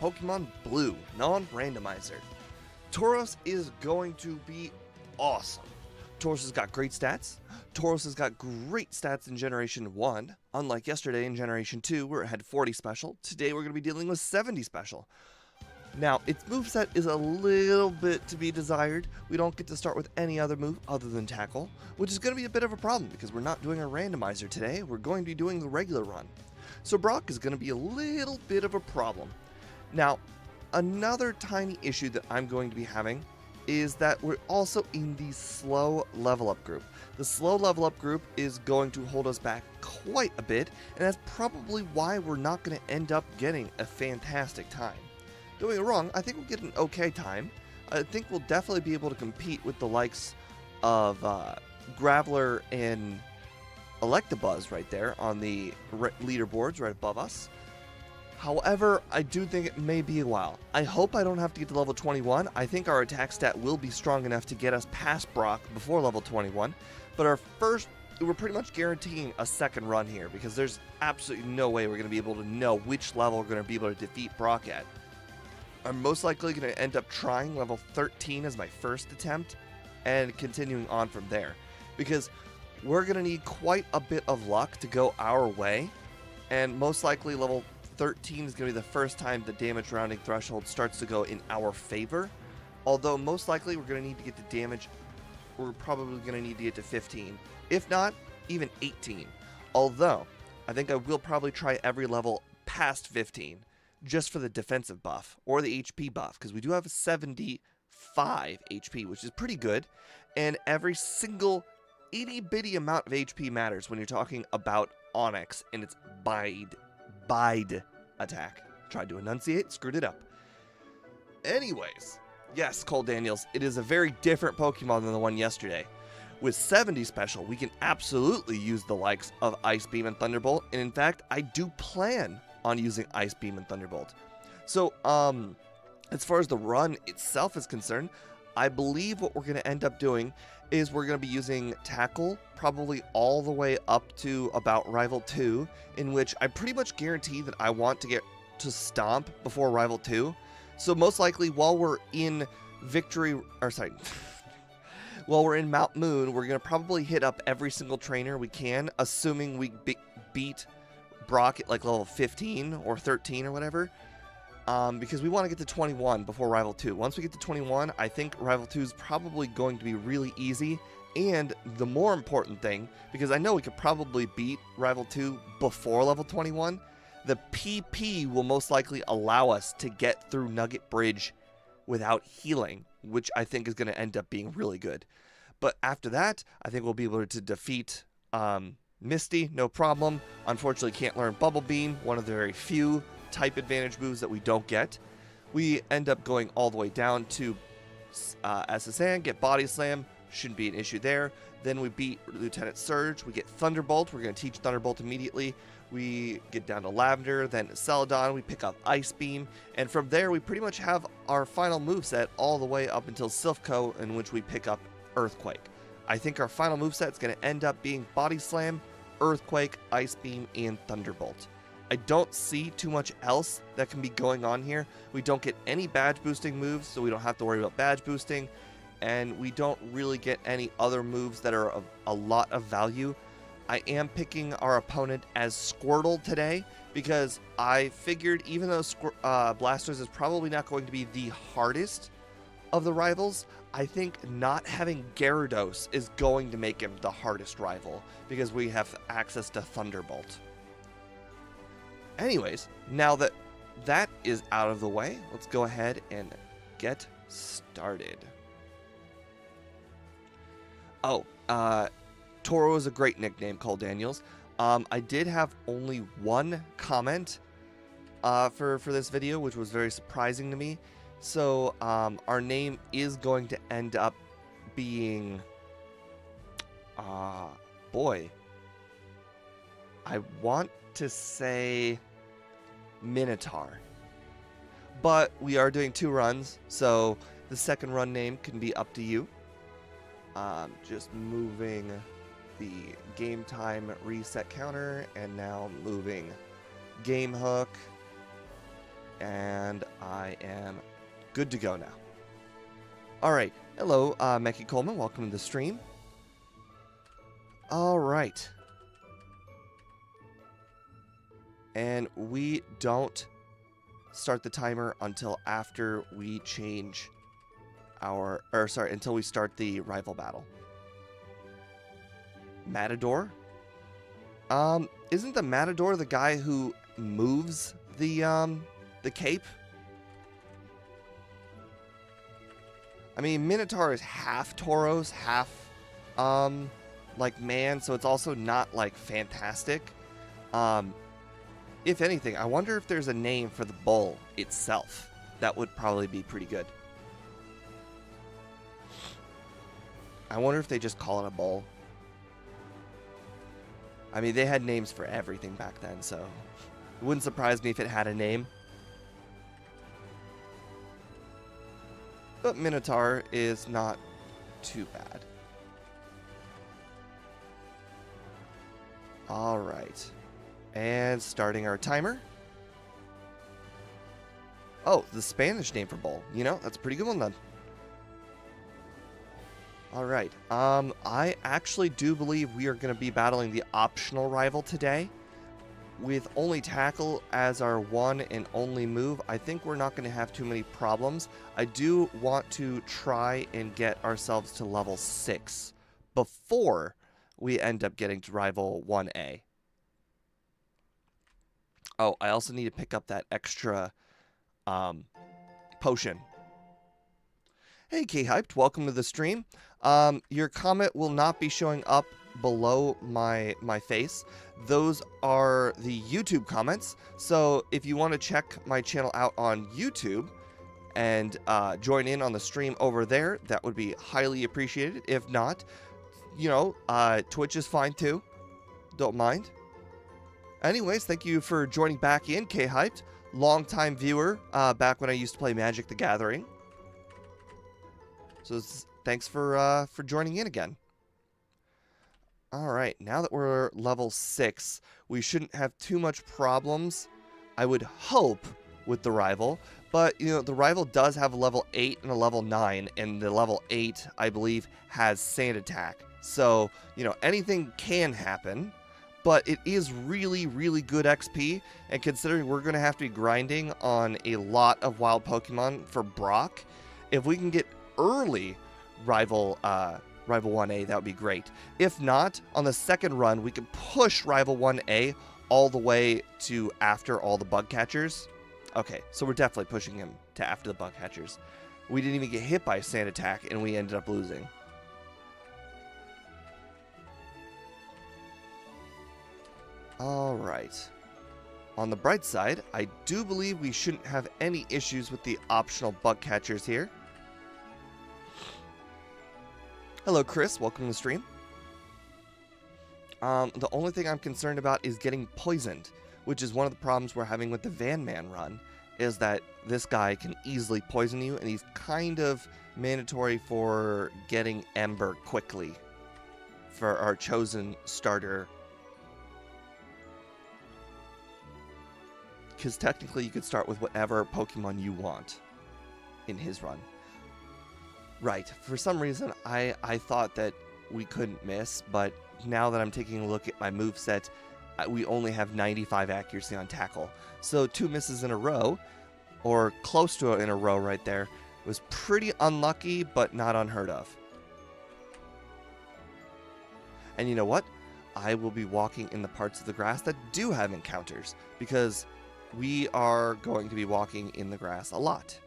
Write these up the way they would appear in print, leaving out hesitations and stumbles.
Pokemon Blue, non-randomizer. Tauros is going to be awesome. Tauros has got great stats. Tauros has got great stats in Generation 1. Unlike yesterday in Generation 2 where it had 40 special, today we're going to be dealing with 70 special. Now, its moveset is a little bit to be desired. We don't get to start with any other move other than Tackle, which is going to be a bit of a problem because we're not doing a randomizer today. We're going to be doing the regular run. So Brock is going to be a little bit of a problem. Now, another tiny issue that I'm going to be having is that we're also in the slow level up group. The slow level up group is going to hold us back quite a bit, and that's probably why we're not going to end up getting a fantastic time. Don't get me wrong, I think we'll get an okay time. I think we'll definitely be able to compete with the likes of Graveler and Electabuzz right there on the leaderboards right above us. However, I do think it may be a while. I hope I don't have to get to level 21. I think our attack stat will be strong enough to get us past Brock before level 21. But we're pretty much guaranteeing a second run here because there's absolutely no way we're going to be able to know which level we're going to be able to defeat Brock at. I'm most likely going to end up trying level 13 as my first attempt and continuing on from there because we're going to need quite a bit of luck to go our way, and most likely level 13 is going to be the first time the damage rounding threshold starts to go in our favor, although most likely we're going to need to get to damage, we're probably going to need to get to 15, if not even 18, although I think I will probably try every level past 15 just for the defensive buff or the HP buff, because we do have 75 HP, which is pretty good, and every single itty bitty amount of HP matters when you're talking about Onix and its bide attack. Tried to enunciate, screwed it up. Anyways, yes, Cole Daniels, it is a very different Pokemon than the one yesterday. With 70 special, we can absolutely use the likes of Ice Beam and Thunderbolt, and in fact, I do plan on using Ice Beam and Thunderbolt. So, as far as the run itself is concerned, I believe what we're going to end up doing is we're going to be using Tackle probably all the way up to about Rival 2, in which I pretty much guarantee that I want to get to Stomp before Rival 2. So most likely while we're in while we're in Mount Moon, we're going to probably hit up every single trainer we can, assuming we beat Brock at like level 15 or 13 or whatever, because we want to get to 21 before Rival 2. Once we get to 21, I think Rival 2 is probably going to be really easy, and the more important thing, because I know we could probably beat Rival 2 before level 21, the PP will most likely allow us to get through Nugget Bridge without healing, which I think is going to end up being really good. But after that, I think we'll be able to defeat Misty, no problem. Unfortunately, can't learn Bubble Beam, one of the very few type advantage moves that we don't get. We end up going all the way down to SSN, get Body Slam, shouldn't be an issue there. Then we beat Lieutenant Surge, we get Thunderbolt, we're going to teach Thunderbolt immediately. We get down to Lavender, then Celadon, we pick up Ice Beam, and from there we pretty much have our final moveset all the way up until Silphco, in which we pick up Earthquake. I think our final moveset is going to end up being Body Slam, Earthquake, Ice Beam, and Thunderbolt. I don't see too much else that can be going on here. We don't get any badge boosting moves, so we don't have to worry about badge boosting, and we don't really get any other moves that are of a lot of value. I am picking our opponent as Squirtle today because I figured even though Blastoise is probably not going to be the hardest of the rivals, I think not having Gyarados is going to make him the hardest rival because we have access to Thunderbolt. Anyways, now that that is out of the way, let's go ahead and get started. Oh, Toro is a great nickname, Cole Daniels. I did have only one comment for this video, which was very surprising to me. So our name is going to end up being, boy, I want to say Minotaur. But we are doing 2 runs, so the second run name can be up to you. Just moving the game time reset counter, and now moving game hook, and I am good to go now. Alright, hello, Mecky Coleman, welcome to the stream. Alright. And we don't start the timer until after we change our, until we start the rival battle. Matador? Isn't the Matador the guy who moves the cape? I mean, Minotaur is half Tauros, half, like, man, so it's also not, like, fantastic. If anything, I wonder if there's a name for the bull itself. That would probably be pretty good. I wonder if they just call it a bull. I mean, they had names for everything back then, so it wouldn't surprise me if it had a name. But Minotaur is not too bad. Alright. And starting our timer. Oh, the Spanish name for bull. You know, that's a pretty good one then. Alright. I actually do believe we are going to be battling the optional rival today. With only tackle as our one and only move, I think we're not going to have too many problems. I do want to try and get ourselves to level 6 before we end up getting to rival 1A. Oh, I also need to pick up that extra potion. Hey, K-Hyped, welcome to the stream. Your comment will not be showing up below my face. Those are the YouTube comments. So if you want to check my channel out on YouTube and join in on the stream over there, that would be highly appreciated. If not, you know, Twitch is fine too. Don't mind. Anyways, thank you for joining back in, K-Hyped. Longtime viewer, back when I used to play Magic the Gathering. So thanks for joining in again. Alright, now that we're level 6, we shouldn't have too much problems, I would hope, with the rival. But, you know, the rival does have a level 8 and a level 9, and the level 8, I believe, has Sand Attack. So, you know, anything can happen, but it is really, really good XP, and considering we're going to have to be grinding on a lot of wild Pokemon for Brock, if we can get early rival 1A, that would be great. If not, on the second run, we can push rival 1A all the way to after all the bug catchers. Okay, so we're definitely pushing him to after the bug catchers. We didn't even get hit by Sand Attack, and we ended up losing. Alright. On the bright side, I do believe we shouldn't have any issues with the optional bug catchers here. Hello, Chris. Welcome to the stream. The only thing I'm concerned about is getting poisoned, which is one of the problems we're having with the Van Man run, is that this guy can easily poison you, and he's kind of mandatory for getting Ember quickly for our chosen starter. Because technically you could start with whatever Pokemon you want in his run. Right, for some reason I thought that we couldn't miss, but now that I'm taking a look at my moveset, we only have 95 accuracy on tackle. So 2 misses in a row, or close to it in a row right there, was pretty unlucky, but not unheard of. And you know what? I will be walking in the parts of the grass that do have encounters, because we are going to be walking in the grass a lot.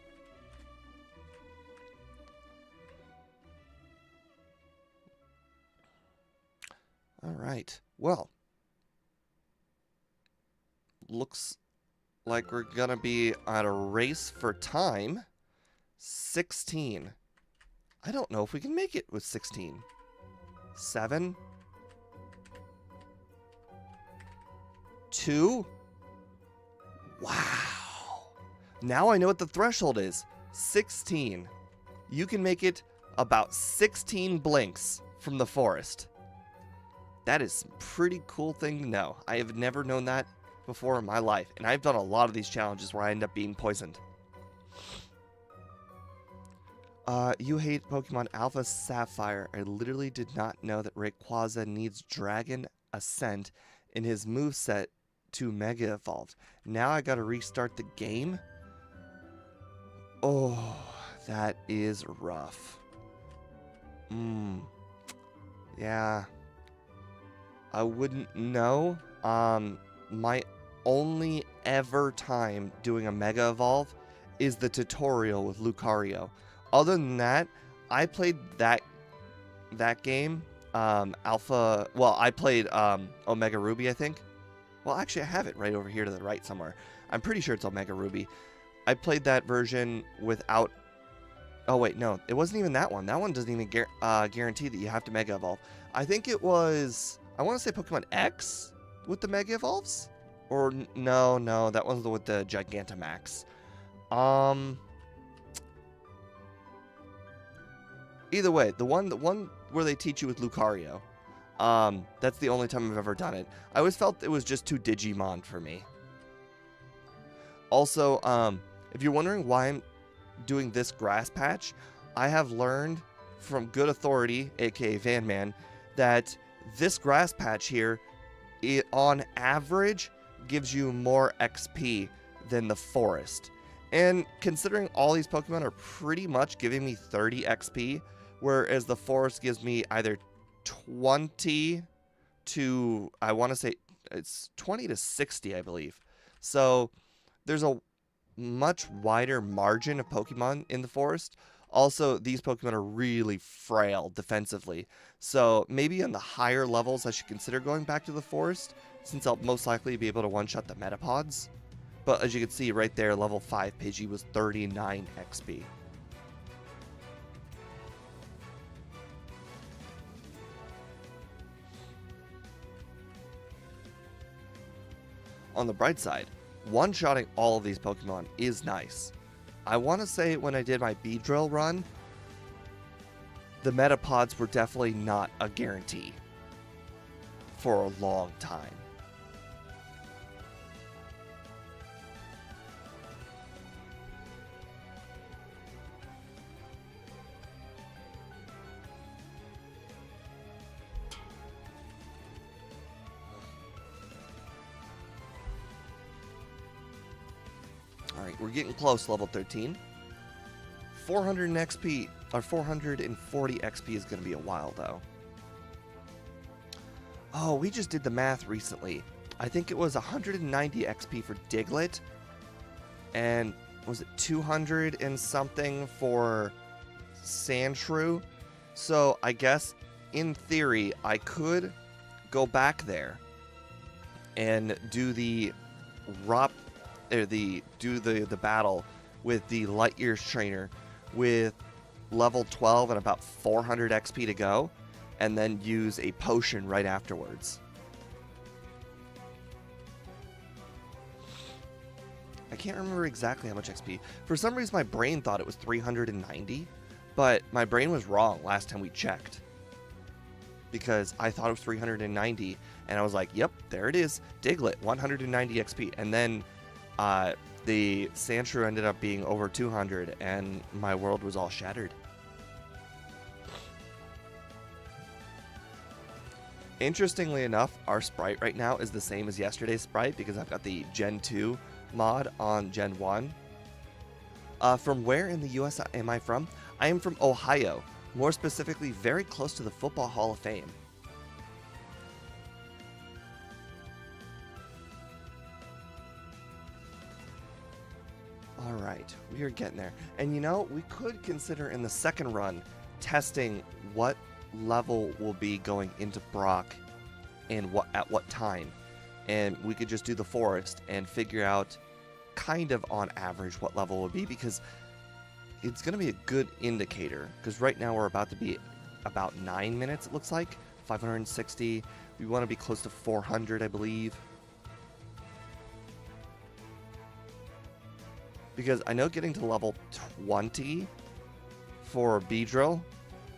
Alright, well, looks like we're gonna be at a race for time. 16. I don't know if we can make it with 16. 7. 2. Wow. Now I know what the threshold is. 16. You can make it about 16 blinks from the forest. That is a pretty cool thing to know. I have never known that before in my life, and I've done a lot of these challenges where I end up being poisoned. You hate Pokemon Alpha Sapphire. I literally did not know that Rayquaza needs Dragon Ascent in his moveset to Mega Evolve. Now I gotta restart the game? Oh, that is rough. Yeah. I wouldn't know. My only ever time doing a Mega Evolve is the tutorial with Lucario. Other than that, I played that game, Alpha, well, I played Omega Ruby, I think. Well, actually, I have it right over here to the right somewhere. I'm pretty sure it's Omega Ruby. I played that version without, oh wait, no, it wasn't even that one. That one doesn't even guarantee that you have to Mega Evolve. I think it was, I want to say Pokemon X with the Mega Evolves? Or, no, that one's with the Gigantamax. Either way, the one where they teach you with Lucario. That's the only time I've ever done it. I always felt it was just too Digimon for me. Also, if you're wondering why I'm doing this grass patch, I have learned from good authority, aka Van Man, that this grass patch here, on average, gives you more XP than the forest. And considering all these Pokemon are pretty much giving me 30 XP, whereas the forest gives me either 20 to, I want to say, it's 20 to 60, I believe. So there's a much wider margin of Pokemon in the forest. Also, these Pokemon are really frail defensively. So maybe on the higher levels, I should consider going back to the forest, since I'll most likely be able to one-shot the Metapods. But as you can see right there, level 5 Pidgey was 39 XP. On the bright side, one-shotting all of these Pokemon is nice. I want to say when I did my Beedrill run, the Metapods were definitely not a guarantee for a long time. Alright, we're getting close, level 13. 400 XP, or 440 XP is going to be a while, though. Oh, we just did the math recently. I think it was 190 XP for Diglett, and was it 200 and something for Sandshrew? So I guess, in theory, I could go back there and do the the battle with the Light Years trainer with level 12 and about 400 XP to go, and then use a potion right afterwards. I can't remember exactly how much XP. For some reason my brain thought it was 390, but my brain was wrong last time we checked. Because I thought it was 390, and I was like, yep, there it is. Diglett, 190 XP. And then the Sandshrew ended up being over 200, and my world was all shattered. Interestingly enough, our sprite right now is the same as yesterday's sprite because I've got the Gen 2 mod on Gen 1. From where in the US am I from? I am from Ohio, more specifically very close to the Football Hall of Fame. Alright, we are getting there. And you know, we could consider in the second run testing what level will be going into Brock and at what time. And we could just do the forest and figure out kind of on average what level will be, because it's going to be a good indicator. Because right now we're about to be about 9 minutes, it looks like. 560. We want to be close to 400, I believe. Because I know getting to level 20 for Beedrill,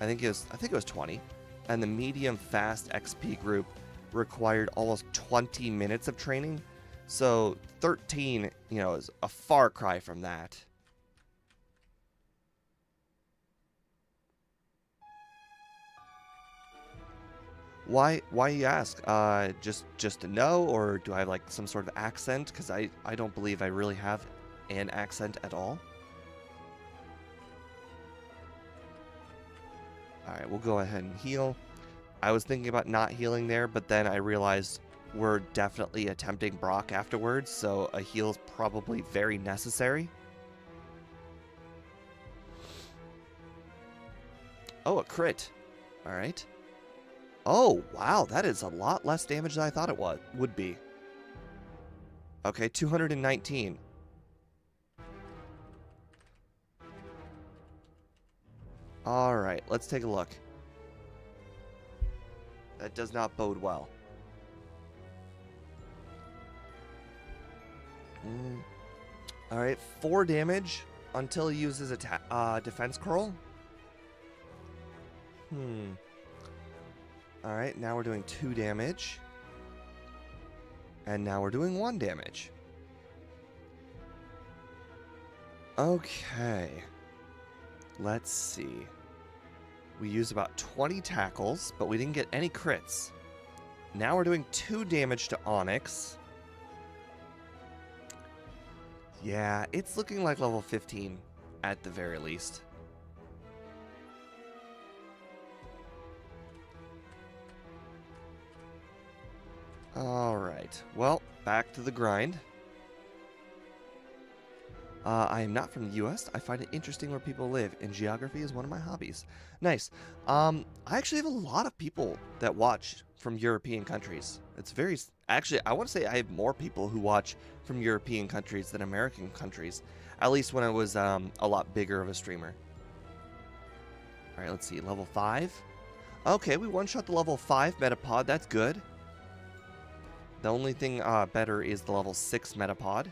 I think it was 20, and the medium fast XP group required almost 20 minutes of training. So 13, you know, is a far cry from that. Why you ask? Just to know, or do I have like some sort of accent? Because I don't believe I really have an accent at all. Alright, we'll go ahead and heal. I was thinking about not healing there, but then I realized we're definitely attempting Brock afterwards, so a heal is probably very necessary. Oh, a crit. Alright. Oh, wow, that is a lot less damage than I thought it would be. Okay, 219. Alright, let's take a look. That does not bode well. Alright, 4 damage until he uses a defense curl. Alright, now we're doing 2 damage. And now we're doing 1 damage. Okay. Let's see. We used about 20 tackles, but we didn't get any crits. Now we're doing 2 damage to Onyx. Yeah, it's looking like level 15 at the very least. Alright, well, back to the grind. I am not from the US. I find it interesting where people live, and geography is one of my hobbies. Nice. I actually have a lot of people that watch from European countries. It's very... Actually, I want to say I have more people who watch from European countries than American countries. At least when I was a lot bigger of a streamer. Alright, let's see. Level 5. Okay, we one-shot the level 5 Metapod. That's good. The only thing better is the level 6 Metapod.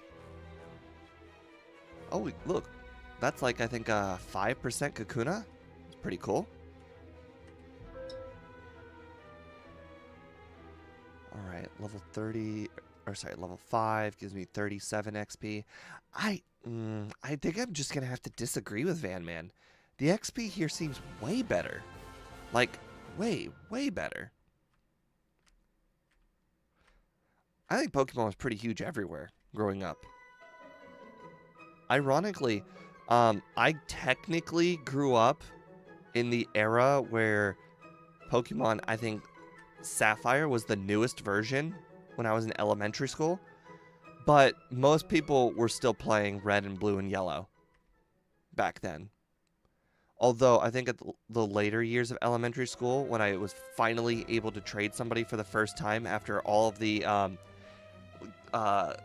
Oh, look. That's like, I think, 5% Kakuna. It's pretty cool. Alright, level 30... Or, sorry, level 5 gives me 37 XP. I think I'm just going to have to disagree with Van Man. The XP here seems way better. Like, way better. I think Pokemon was pretty huge everywhere growing up. Ironically, I technically grew up in the era where Pokemon, I think Sapphire was the newest version when I was in elementary school. But most people were still playing Red and Blue and Yellow back then. Although I think at the later years of elementary school, when I was finally able to trade somebody for the first time after all of the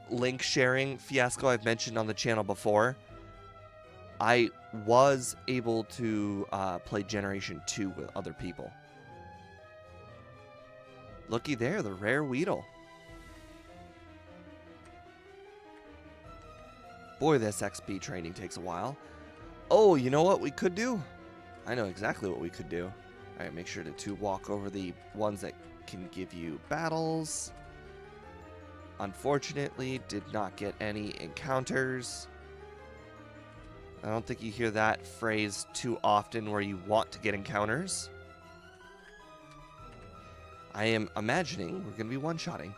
link sharing fiasco I've mentioned on the channel before, I was able to play Generation 2 with other people. Looky there, the rare Weedle. Boy, this XP training takes a while. Oh, you know what we could do? I know exactly what we could do. Alright, make sure to walk over the ones that can give you battles. Unfortunately, did not get any encounters. I don't think you hear that phrase too often where you want to get encounters. I am imagining we're going to be one-shotting.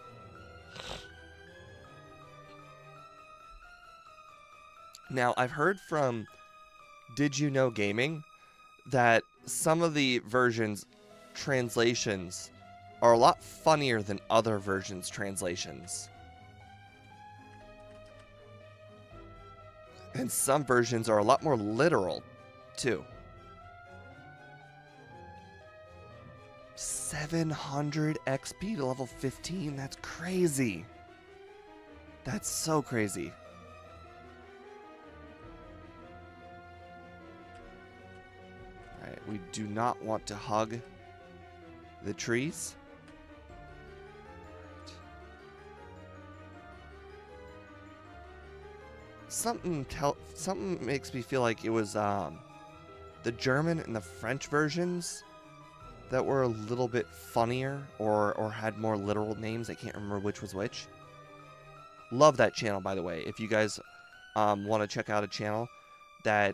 Now, I've heard from Did You Know Gaming that some of the versions' translations are a lot funnier than other versions' translations. And some versions are a lot more literal, too. 700 XP to level 15? That's crazy. That's so crazy. Alright, we do not want to hug the trees. Something makes me feel like it was the German and the French versions that were a little bit funnier or had more literal names. I can't remember which was which. Love that channel, by the way. If you guys want to check out a channel that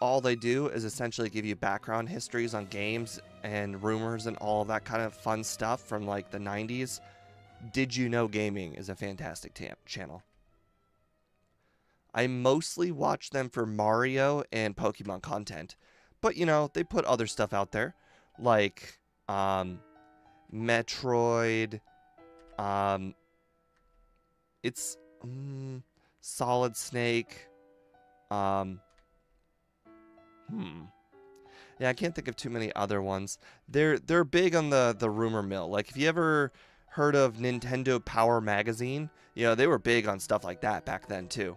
all they do is essentially give you background histories on games and rumors and all of that kind of fun stuff from like the 90s, Did You Know Gaming is a fantastic channel. I mostly watch them for Mario and Pokemon content, but you know, they put other stuff out there like Metroid, it's Solid Snake, yeah, I can't think of too many other ones. They're big on the rumor mill. Like, if you ever heard of Nintendo Power Magazine, you know, they were big on stuff like that back then too.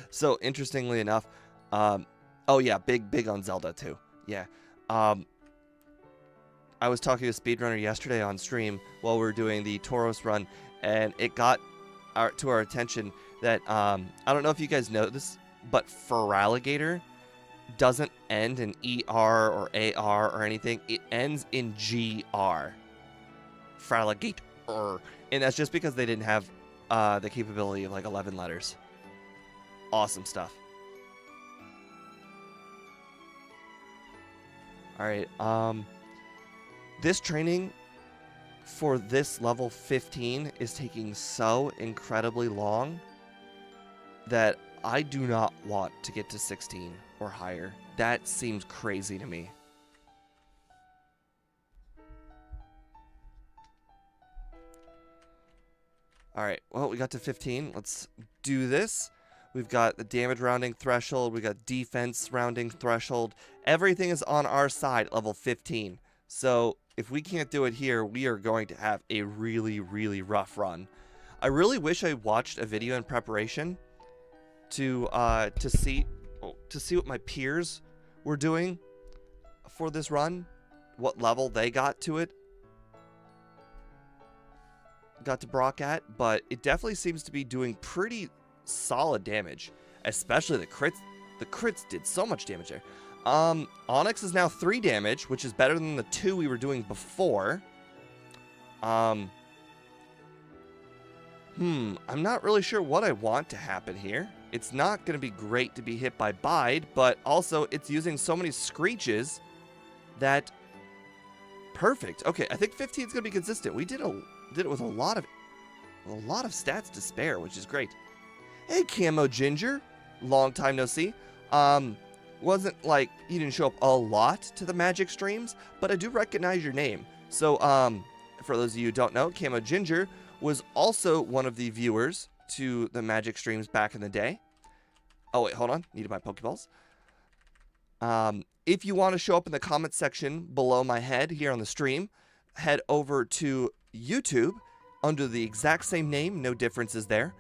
So, interestingly enough, oh yeah, big on Zelda too. Yeah. I was talking to a speedrunner yesterday on stream while we were doing the Tauros run, and it got to our attention that, I don't know if you guys know this, but Feraligatr doesn't end in ER or AR or anything. It ends in GR. Feraligatr. And that's just because they didn't have the capability of like 11 letters. Awesome stuff. Alright, this training for this level 15 is taking so incredibly long that I do not want to get to 16 or higher. That seems crazy to me. Alright, well, we got to 15. Let's do this. We've got the damage rounding threshold. We've got defense rounding threshold. Everything is on our side at level 15. So if we can't do it here, we are going to have a really, really rough run. I really wish I watched a video in preparation to see what my peers were doing for this run, what level they got to Brock at, but it definitely seems to be doing pretty solid damage, especially the crits. The crits did so much damage there. Onyx is now 3 damage, which is better than the 2 we were doing before. I'm not really sure what I want to happen here. It's not going to be great to be hit by Bide, but also it's using so many screeches that perfect. Okay, I think 15 is going to be consistent. We did it with a lot of stats to spare, which is great. Hey, Camo Ginger, long time no see. Wasn't like you didn't show up a lot to the Magic streams, but I do recognize your name. So, for those of you who don't know, Camo Ginger was also one of the viewers to the Magic streams back in the day. Oh wait, hold on, needed my Pokeballs. If you want to show up in the comment section below my head here on the stream, head over to YouTube under the exact same name, no differences there,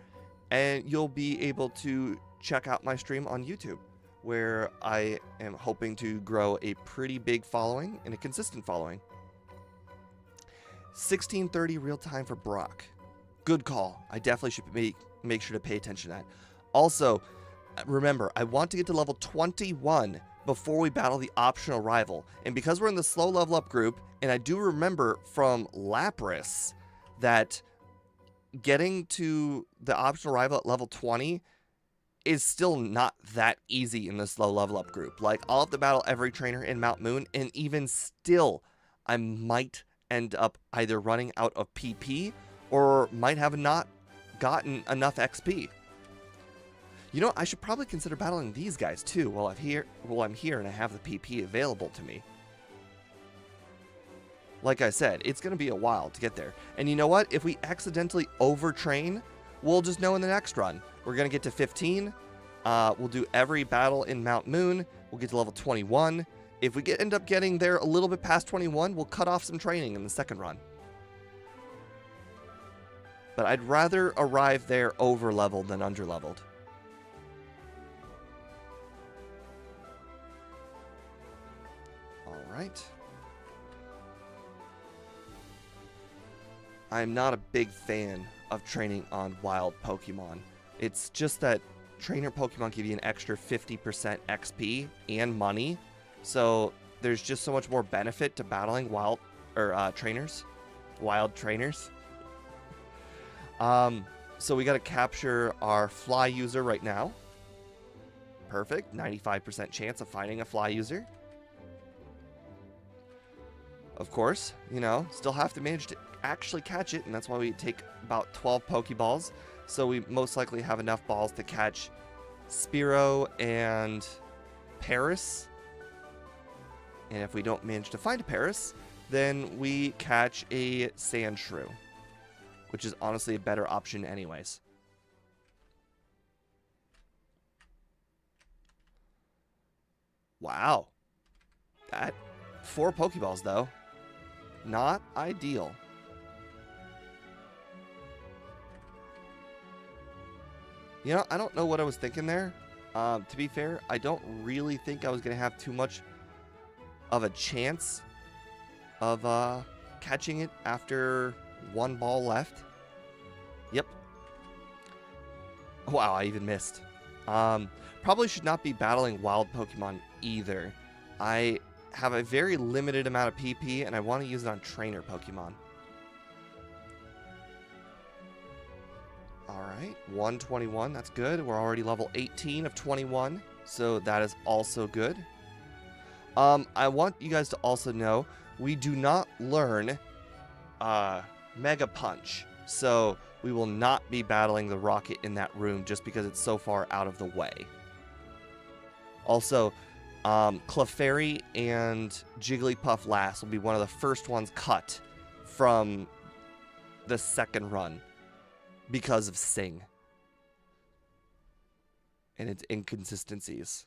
and you'll be able to check out my stream on YouTube, where I am hoping to grow a pretty big following and a consistent following. 1630 real time for Brock. Good call. I definitely should make sure to pay attention to that. Also, remember, I want to get to level 21 before we battle the optional rival. And because we're in the slow level up group, and I do remember from Lapras that getting to the optional rival at level 20 is still not that easy in the slow level up group. Like, I'll have to battle every trainer in Mount Moon, and even still, I might end up either running out of PP or might have not gotten enough XP. You know, I should probably consider battling these guys too while I'm here and I have the PP available to me. Like I said, it's going to be a while to get there. And you know what? If we accidentally overtrain, we'll just know in the next run. We're going to get to 15. We'll do every battle in Mount Moon. We'll get to level 21. If we end up getting there a little bit past 21, we'll cut off some training in the second run. But I'd rather arrive there over-leveled than under-leveled. Alright. I'm not a big fan of training on wild Pokemon. It's just that trainer Pokemon give you an extra 50% XP and money. So there's just so much more benefit to battling wild trainers. Wild trainers. So we got to capture our fly user right now. Perfect. 95% chance of finding a fly user. Of course, you know, still have to manage to actually catch it, and that's why we take about 12 Pokeballs. So we most likely have enough balls to catch Spearow and Paris. And if we don't manage to find a Paris, then we catch a Sandshrew, which is honestly a better option anyways. Wow. That 4 Pokeballs, though. Not ideal. You know, I don't know what I was thinking there. To be fair, I don't really think I was going to have too much of a chance of catching it after 1 ball left. Yep. Wow, I even missed. Probably should not be battling wild Pokemon either. I have a very limited amount of PP, and I want to use it on trainer Pokemon. Alright, 121, that's good. We're already level 18 of 21, so that is also good. I want you guys to also know, we do not learn Mega Punch, so we will not be battling the rocket in that room just because it's so far out of the way. Also, Clefairy and Jigglypuff last will be one of the first ones cut from the second run because of Sing and its inconsistencies.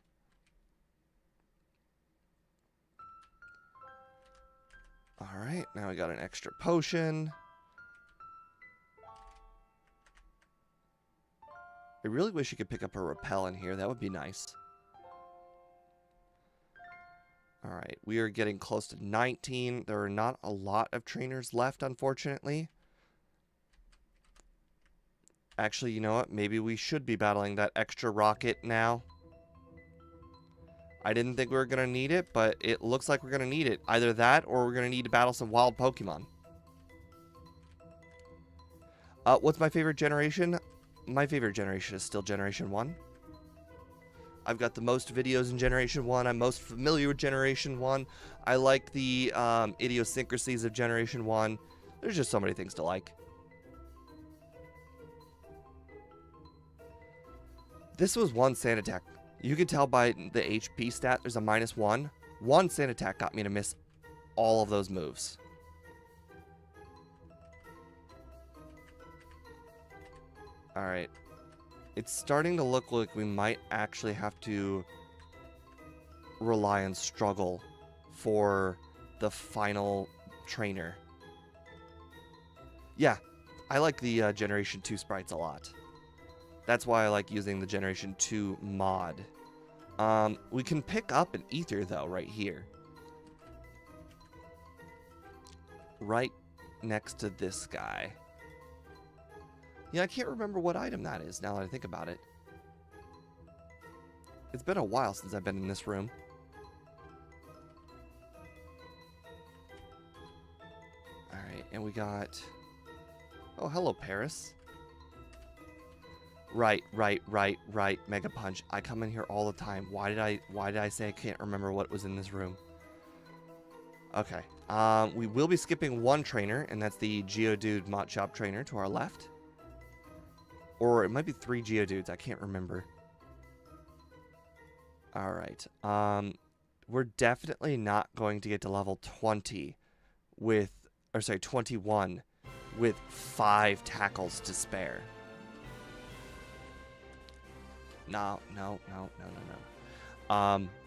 Alright, now we got an extra potion. I really wish you could pick up a repel in here. That would be nice. Alright, we are getting close to 19. There are not a lot of trainers left, unfortunately. Actually, you know what? Maybe we should be battling that extra rocket now. I didn't think we were going to need it, but it looks like we're going to need it. Either that, or we're going to need to battle some wild Pokemon. What's my favorite generation? My favorite generation is still Generation 1. I've got the most videos in Generation 1. I'm most familiar with Generation 1. I like the idiosyncrasies of Generation 1. There's just so many things to like. This was one sand attack. You can tell by the HP stat, there's a -1. One sand attack got me to miss all of those moves. Alright. It's starting to look like we might actually have to rely on Struggle for the final trainer. Yeah, I like the Generation 2 sprites a lot. That's why I like using the Generation 2 mod. We can pick up an Ether, though, right here. Right next to this guy. Yeah, I can't remember what item that is now that I think about it. It's been a while since I've been in this room. Alright, and we got... Oh, hello, Paris. Right. Mega Punch. I come in here all the time. Why did I say I can't remember what was in this room? Okay. We will be skipping one trainer, and that's the Geodude Machop trainer to our left. Or it might be 3 Geodudes. I can't remember. Alright. We're definitely not going to get to level 20 with... Or sorry, 21 with 5 tackles to spare. No.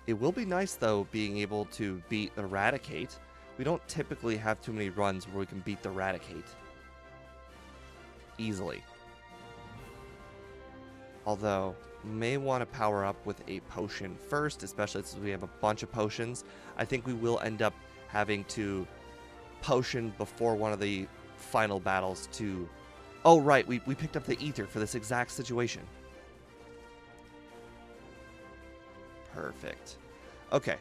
It will be nice, though, being able to beat the Raticate. We don't typically have too many runs where we can beat the Raticate easily. Although, may want to power up with a potion first, especially since we have a bunch of potions. I think we will end up having to potion before one of the final battles to... Oh, right, we picked up the Ether for this exact situation. Perfect. Okay.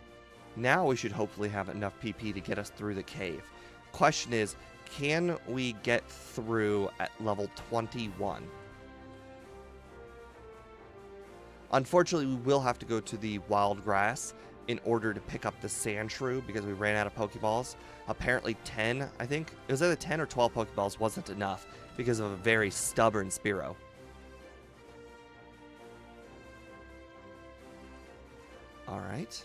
Now we should hopefully have enough PP to get us through the cave. Question is, can we get through at level 21? Unfortunately, we will have to go to the wild grass in order to pick up the sand shrew because we ran out of Pokeballs. Apparently 10, I think. It was either 10 or 12 Pokeballs wasn't enough because of a very stubborn Spearow. Alright.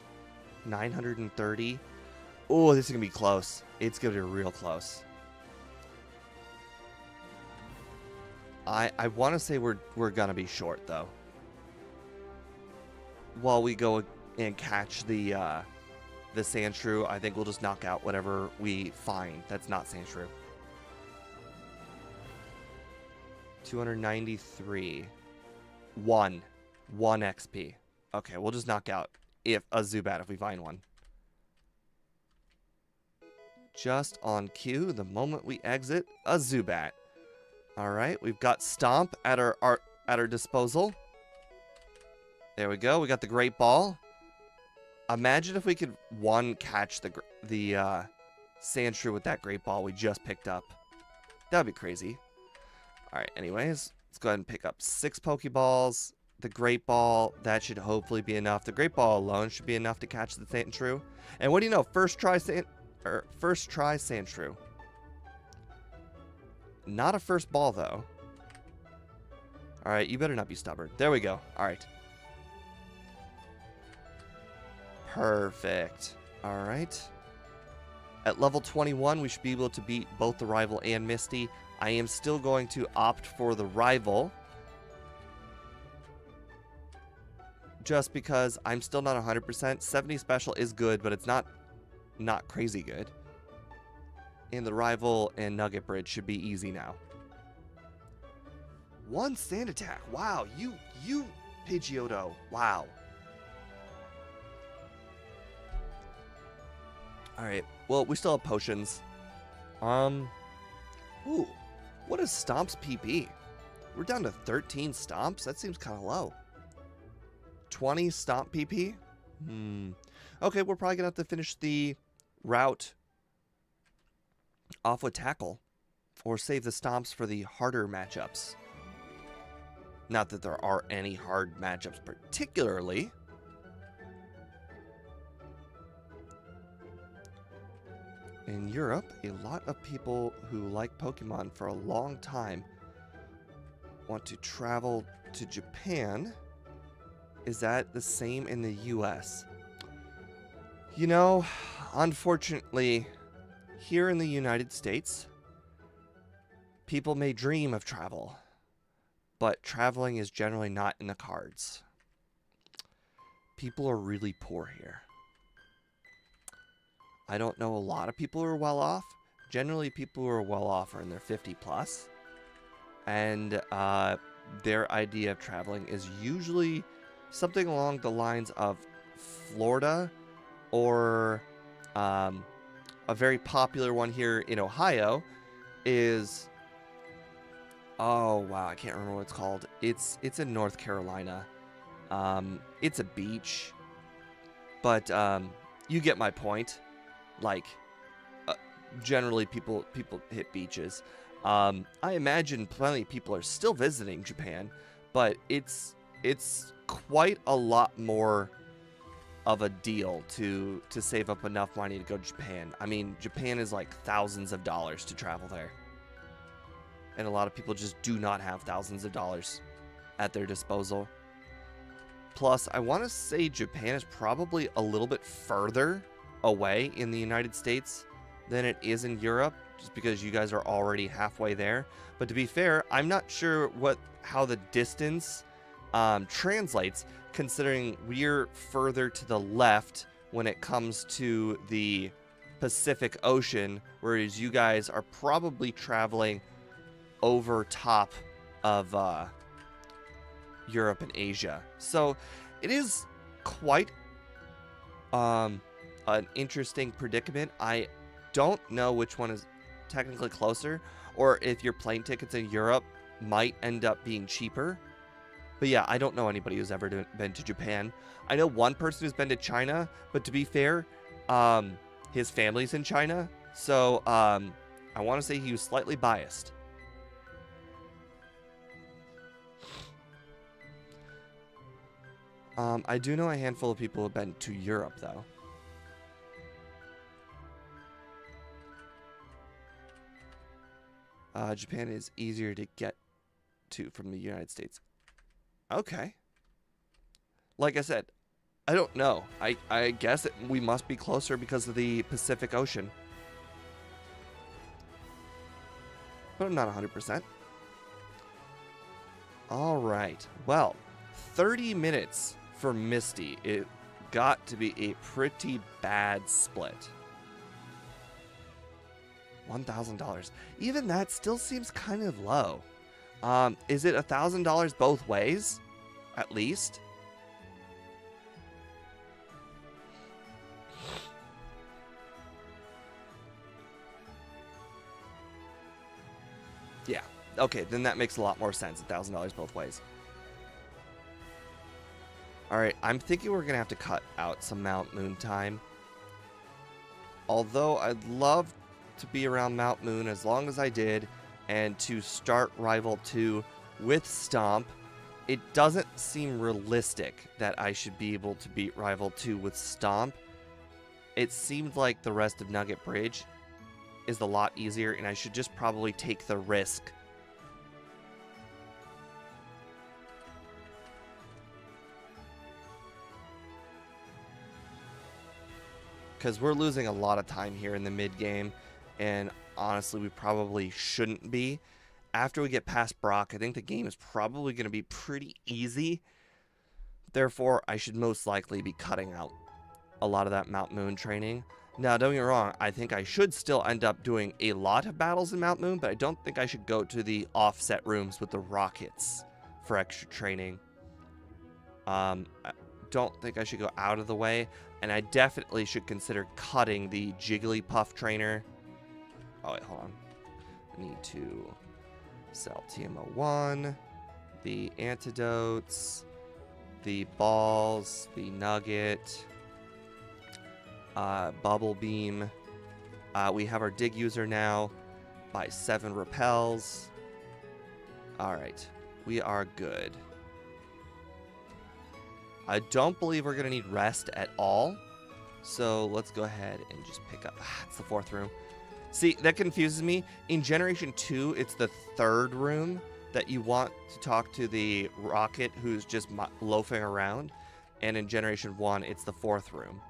930. Oh, this is going to be close. It's going to be real close. I want to say we're going to be short, though. While we go and catch the sand shrew, I think we'll just knock out whatever we find that's not sand shrew. 293. 1 XP. Okay, we'll just knock out a Zubat if we find one. Just on cue, the moment we exit, a Zubat. Alright, we've got Stomp at our disposal. There we go. We got the Great Ball. Imagine if we could, catch the sand shrew with that Great Ball we just picked up. That would be crazy. Alright, anyways, let's go ahead and pick up 6 Pokeballs. The Great Ball, that should hopefully be enough. The Great Ball alone should be enough to catch the sand shrew. And what do you know? First try sand shrew. Not a first ball, though. Alright, you better not be stubborn. There we go. Alright. Perfect. Alright. At level 21, we should be able to beat both the rival and Misty. I am still going to opt for the rival. Just because I'm still not 100%. 70 special is good, but it's not crazy good. And the rival and Nugget Bridge should be easy now. 1 sand attack. Wow, you Pidgeotto. Wow. Alright, well, we still have potions. Ooh, what is Stomp's PP? We're down to 13 Stomps? That seems kind of low. 20 Stomp PP? Okay, we're probably going to have to finish the route off with Tackle. Or save the Stomps for the harder matchups. Not that there are any hard matchups particularly. In Europe, a lot of people who like Pokemon for a long time want to travel to Japan. Is that the same in the US? You know, unfortunately, here in the United States, people may dream of travel, but traveling is generally not in the cards. People are really poor here. I don't know a lot of people who are well off. Generally, people who are well off are in their 50 plus. And their idea of traveling is usually something along the lines of Florida or a very popular one here in Ohio is... Oh, wow, I can't remember what it's called. It's in North Carolina. It's a beach. But you get my point. Like, generally people hit beaches. I imagine plenty of people are still visiting Japan, but it's quite a lot more of a deal to save up enough money to go to Japan. I mean, Japan is like thousands of dollars to travel there. And a lot of people just do not have thousands of dollars at their disposal. Plus, I want to say Japan is probably a little bit further away in the United States than it is in Europe, just because you guys are already halfway there. But to be fair, I'm not sure how the distance translates, considering we're further to the left when it comes to the Pacific Ocean, whereas you guys are probably traveling over top of Europe and Asia. So it is quite an interesting predicament. I don't know which one is technically closer, or if your plane tickets in Europe might end up being cheaper But yeah, I don't know anybody who's ever been to Japan. I know one person who's been to China, but to be fair, his family's in China, so I want to say he was slightly biased. I do know a handful of people who have been to Europe, though. Japan is easier to get to from the United States. Okay. Like I said, I don't know. I guess we must be closer because of the Pacific Ocean. But I'm not 100%. All right. Well, 30 minutes for Misty. It got to be a pretty bad split. $1,000. Even that still seems kind of low. Is it $1,000 both ways? At least? Yeah. Okay, then that makes a lot more sense. $1,000 both ways. Alright, I'm thinking we're going to have to cut out some Mount Moon time. Although I'd love to be around Mount Moon as long as I did, and to start Rival 2 with Stomp, it doesn't seem realistic that I should be able to beat Rival 2 with Stomp. It seemed like the rest of Nugget Bridge is a lot easier, and I should just probably take the risk. Because we're losing a lot of time here in the mid-game, and honestly, we probably shouldn't be. After we get past Brock, I think the game is probably going to be pretty easy. Therefore, I should most likely be cutting out a lot of that Mount Moon training. Now, don't get me wrong, I think I should still end up doing a lot of battles in Mount Moon, but I don't think I should go to the offset rooms with the rockets for extra training. I don't think I should go out of the way, and I definitely should consider cutting the Jigglypuff trainer. Oh, wait, hold on. I need to sell TMO1, the antidotes, the balls, the nugget, bubble beam. We have our dig user now. Buy 7 repels. Alright, we are good. I don't believe we're going to need rest at all. So let's go ahead and just pick up. It's the 4th room. See, that confuses me. In Generation 2, it's the 3rd room that you want to talk to the rocket who's just loafing around. And in Generation 1, it's the 4th room.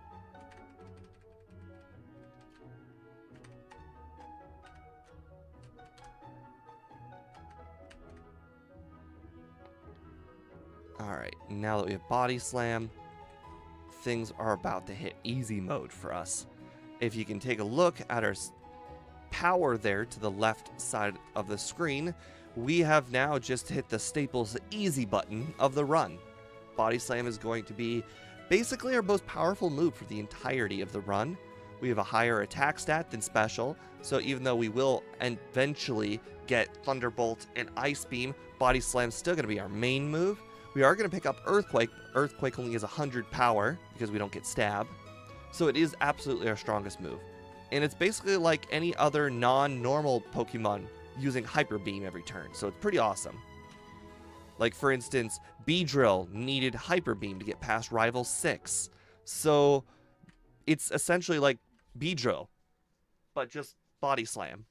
Alright, now that we have Body Slam, things are about to hit easy mode for us. If you can take a look at our power there to the left side of the screen, we have now just hit the Staples easy button of the run. Body Slam is going to be basically our most powerful move for the entirety of the run. We have a higher attack stat than Special, so even though we will eventually get Thunderbolt and Ice Beam, Body Slam's still going to be our main move. We are going to pick up Earthquake. Earthquake only has 100 power because we don't get Stab. So it is absolutely our strongest move. And it's basically like any other non-normal Pokemon using Hyper Beam every turn. So it's pretty awesome. Like, for instance, Beedrill needed Hyper Beam to get past Rival 6. So it's essentially like Beedrill, but just Body Slam.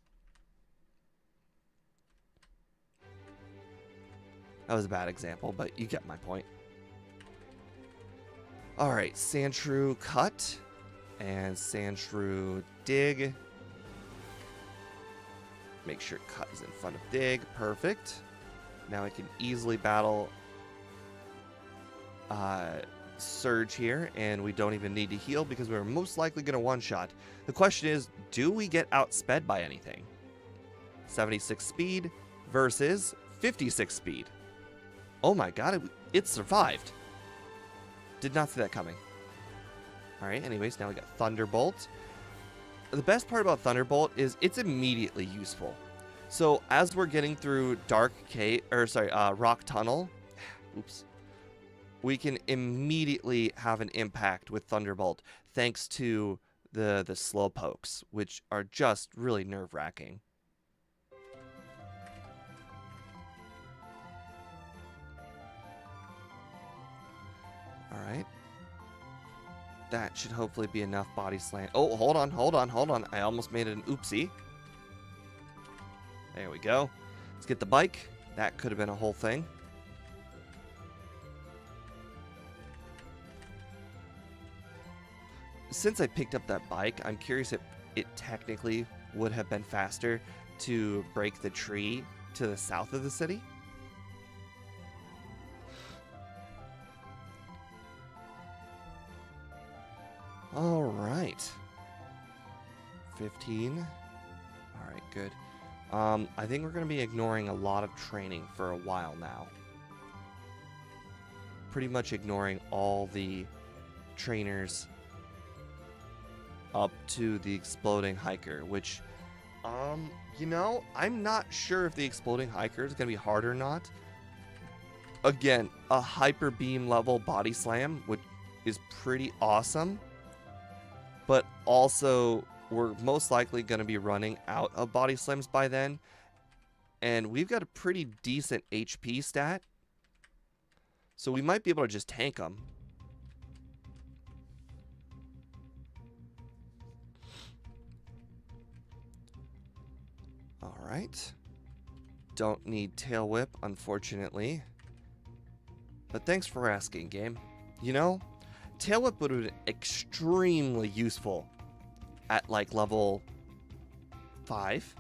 That was a bad example, but you get my point. Alright, Sandshrew cut. And Sandshrew dig. Make sure cut is in front of dig. Perfect. Now I can easily battle Surge here, and we don't even need to heal because we're most likely going to one-shot. The question is, do we get outsped by anything? 76 speed versus 56 speed. Oh my god, it survived. Did not see that coming. Alright, anyways, now we got Thunderbolt. The best part about Thunderbolt is it's immediately useful. So as we're getting through Rock Tunnel, oops, we can immediately have an impact with Thunderbolt thanks to the Slowpokes, which are just really nerve-wracking. Alright. That should hopefully be enough body slam. Oh, hold on. I almost made it an oopsie. There we go. Let's get the bike. That could have been a whole thing. Since I picked up that bike, I'm curious if it technically would have been faster to break the tree to the south of the city. All right. 15. All right, good. I think we're going to be ignoring a lot of training for a while now. Pretty much ignoring all the trainers up to the exploding hiker, which, you know, I'm not sure if the exploding hiker is going to be hard or not. Again, a hyper beam level body slam, which is pretty awesome. But also, we're most likely going to be running out of body slams by then. And we've got a pretty decent HP stat. So we might be able to just tank them. Alright. Don't need Tail Whip, unfortunately. But thanks for asking, game. You know, Tail Whip would have been extremely useful at like level 5,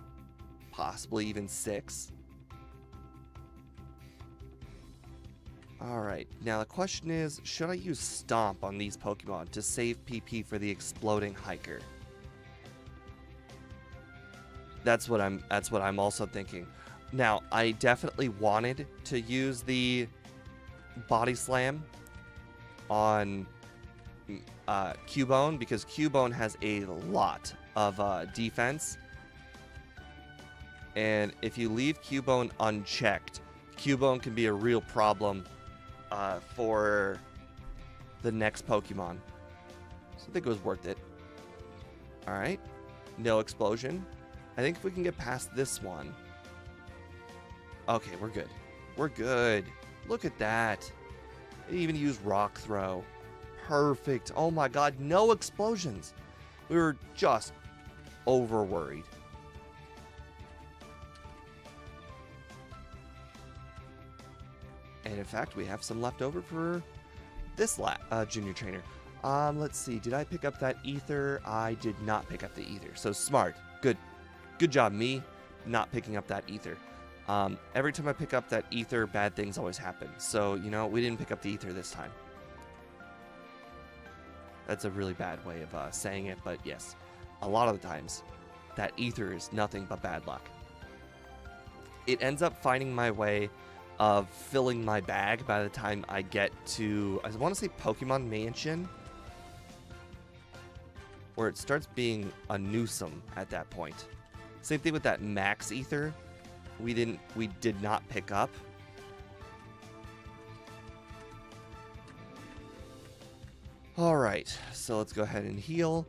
possibly even 6. Alright, now the question is, should I use Stomp on these Pokemon to save PP for the exploding hiker? That's what I'm also thinking. Now, I definitely wanted to use the Body Slam on Cubone because Cubone has a lot of defense. And if you leave Cubone unchecked, Cubone can be a real problem for the next Pokemon. So I think it was worth it. Alright. No explosion. I think if we can get past this one. Okay, we're good. We're good. Look at that. They even used Rock Throw. Perfect. Oh my god, no explosions. We were just over worried. And in fact, we have some left over for this junior trainer. Let's see. Did I pick up that ether? I did not pick up the ether. So smart. Good. Good job, me, not picking up that ether. Every time I pick up that ether, bad things always happen. So, you know, we didn't pick up the ether this time. That's a really bad way of saying it, but yes. A lot of the times, that ether is nothing but bad luck. It ends up finding my way of filling my bag by the time I get to, I want to say Pokemon Mansion, where it starts being a nuisance at that point. Same thing with that max ether. We did not pick up. All right, so let's go ahead and heal.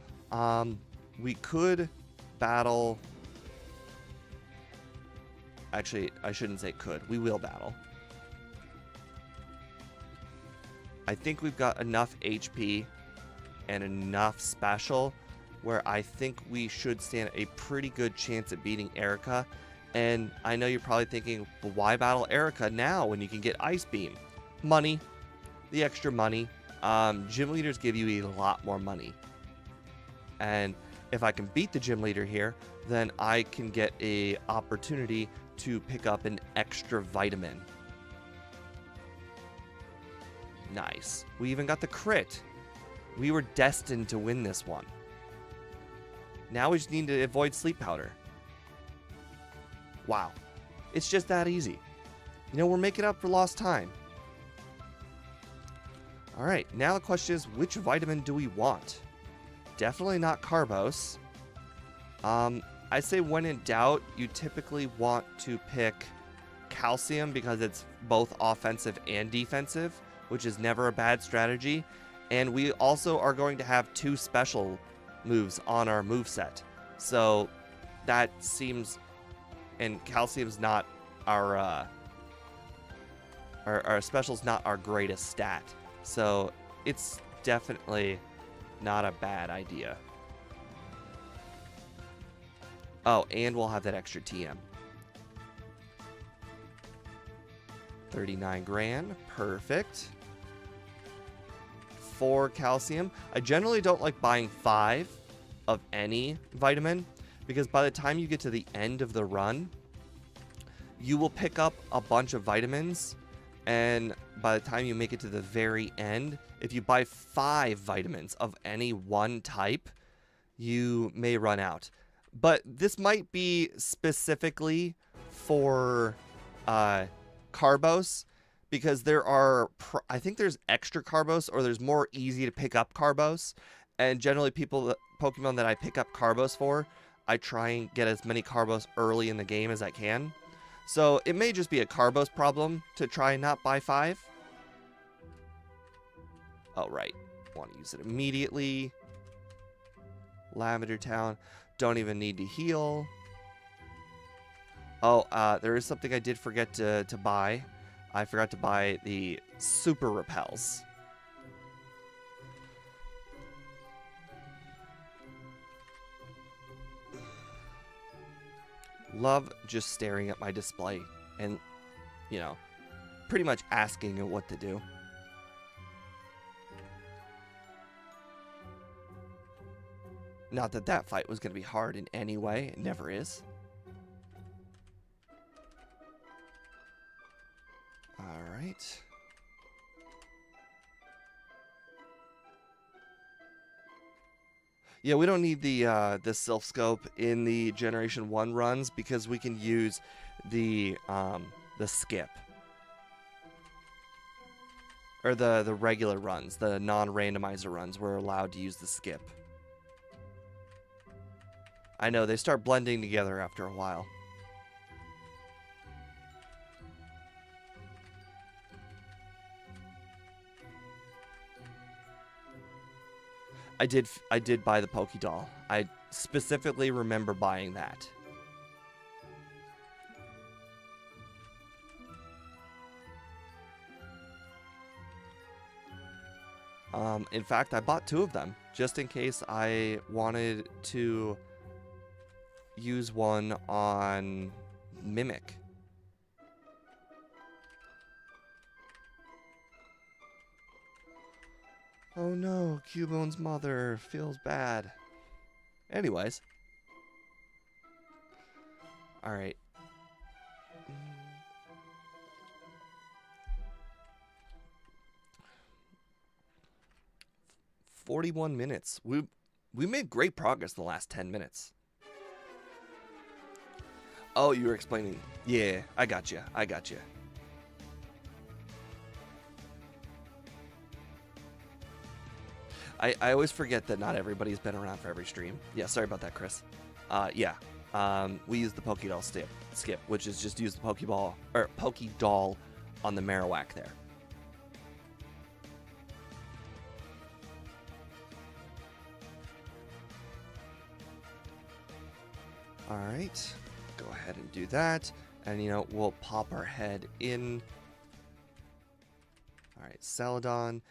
We could battle. Actually, I shouldn't say could. We will battle. I think we've got enough HP and enough special where I think we should stand a pretty good chance at beating Erica. And I know you're probably thinking, well, why battle Erica now when you can get Ice Beam? Money. The extra money. Gym leaders give you a lot more money. And if I can beat the gym leader here, then I can get a opportunity to pick up an extra vitamin. Nice. We even got the crit. We were destined to win this one. Now we just need to avoid sleep powder. Wow. It's just that easy. You know, we're making up for lost time. Alright, now the question is, which vitamin do we want? Definitely not Carbos. I say when in doubt, you typically want to pick calcium because it's both offensive and defensive, which is never a bad strategy. And we also are going to have 2 special moves on our moveset. So that seems, and calcium's not our special's not our greatest stat. So it's definitely not a bad idea. Oh, and we'll have that extra TM. 39 grand, perfect. 4 calcium. I generally don't like buying 5 of any vitamin because by the time you get to the end of the run, you will pick up a bunch of vitamins, and by the time you make it to the very end, if you buy 5 vitamins of any one type, you may run out. But this might be specifically for Carbos, because there are, I think there's extra Carbos, or there's more easy to pick up Carbos, and generally Pokemon that I pick up Carbos for, I try and get as many Carbos early in the game as I can. So it may just be a Carbos problem to try and not buy 5. Oh, right. Want to use it immediately. Lavender Town. Don't even need to heal. Oh, there is something I did forget to buy. I forgot to buy the Super Repels. Love just staring at my display and, you know, pretty much asking it what to do. Not that that fight was going to be hard in any way. It never is. Alright. Yeah, we don't need the Sylph Scope in the Generation 1 runs because we can use the skip. Or the regular runs, the non-randomizer runs, we're allowed to use the skip. I know, they start blending together after a while. I did buy the Pokedoll. I specifically remember buying that. In fact, I bought 2 of them just in case I wanted to use one on Mimic. Oh no, Cubone's mother feels bad. Anyways. Alright. 41 minutes. We made great progress in the last 10 minutes. Oh, you were explaining. Yeah, I got you. I got you. I always forget that not everybody's been around for every stream. Yeah, sorry about that, Chris. Yeah. We use the Pokedoll skip, which is just use the Pokeball or Pokedoll on the Marowak there. All right, go ahead and do that, and you know we'll pop our head in. All right, Celadon,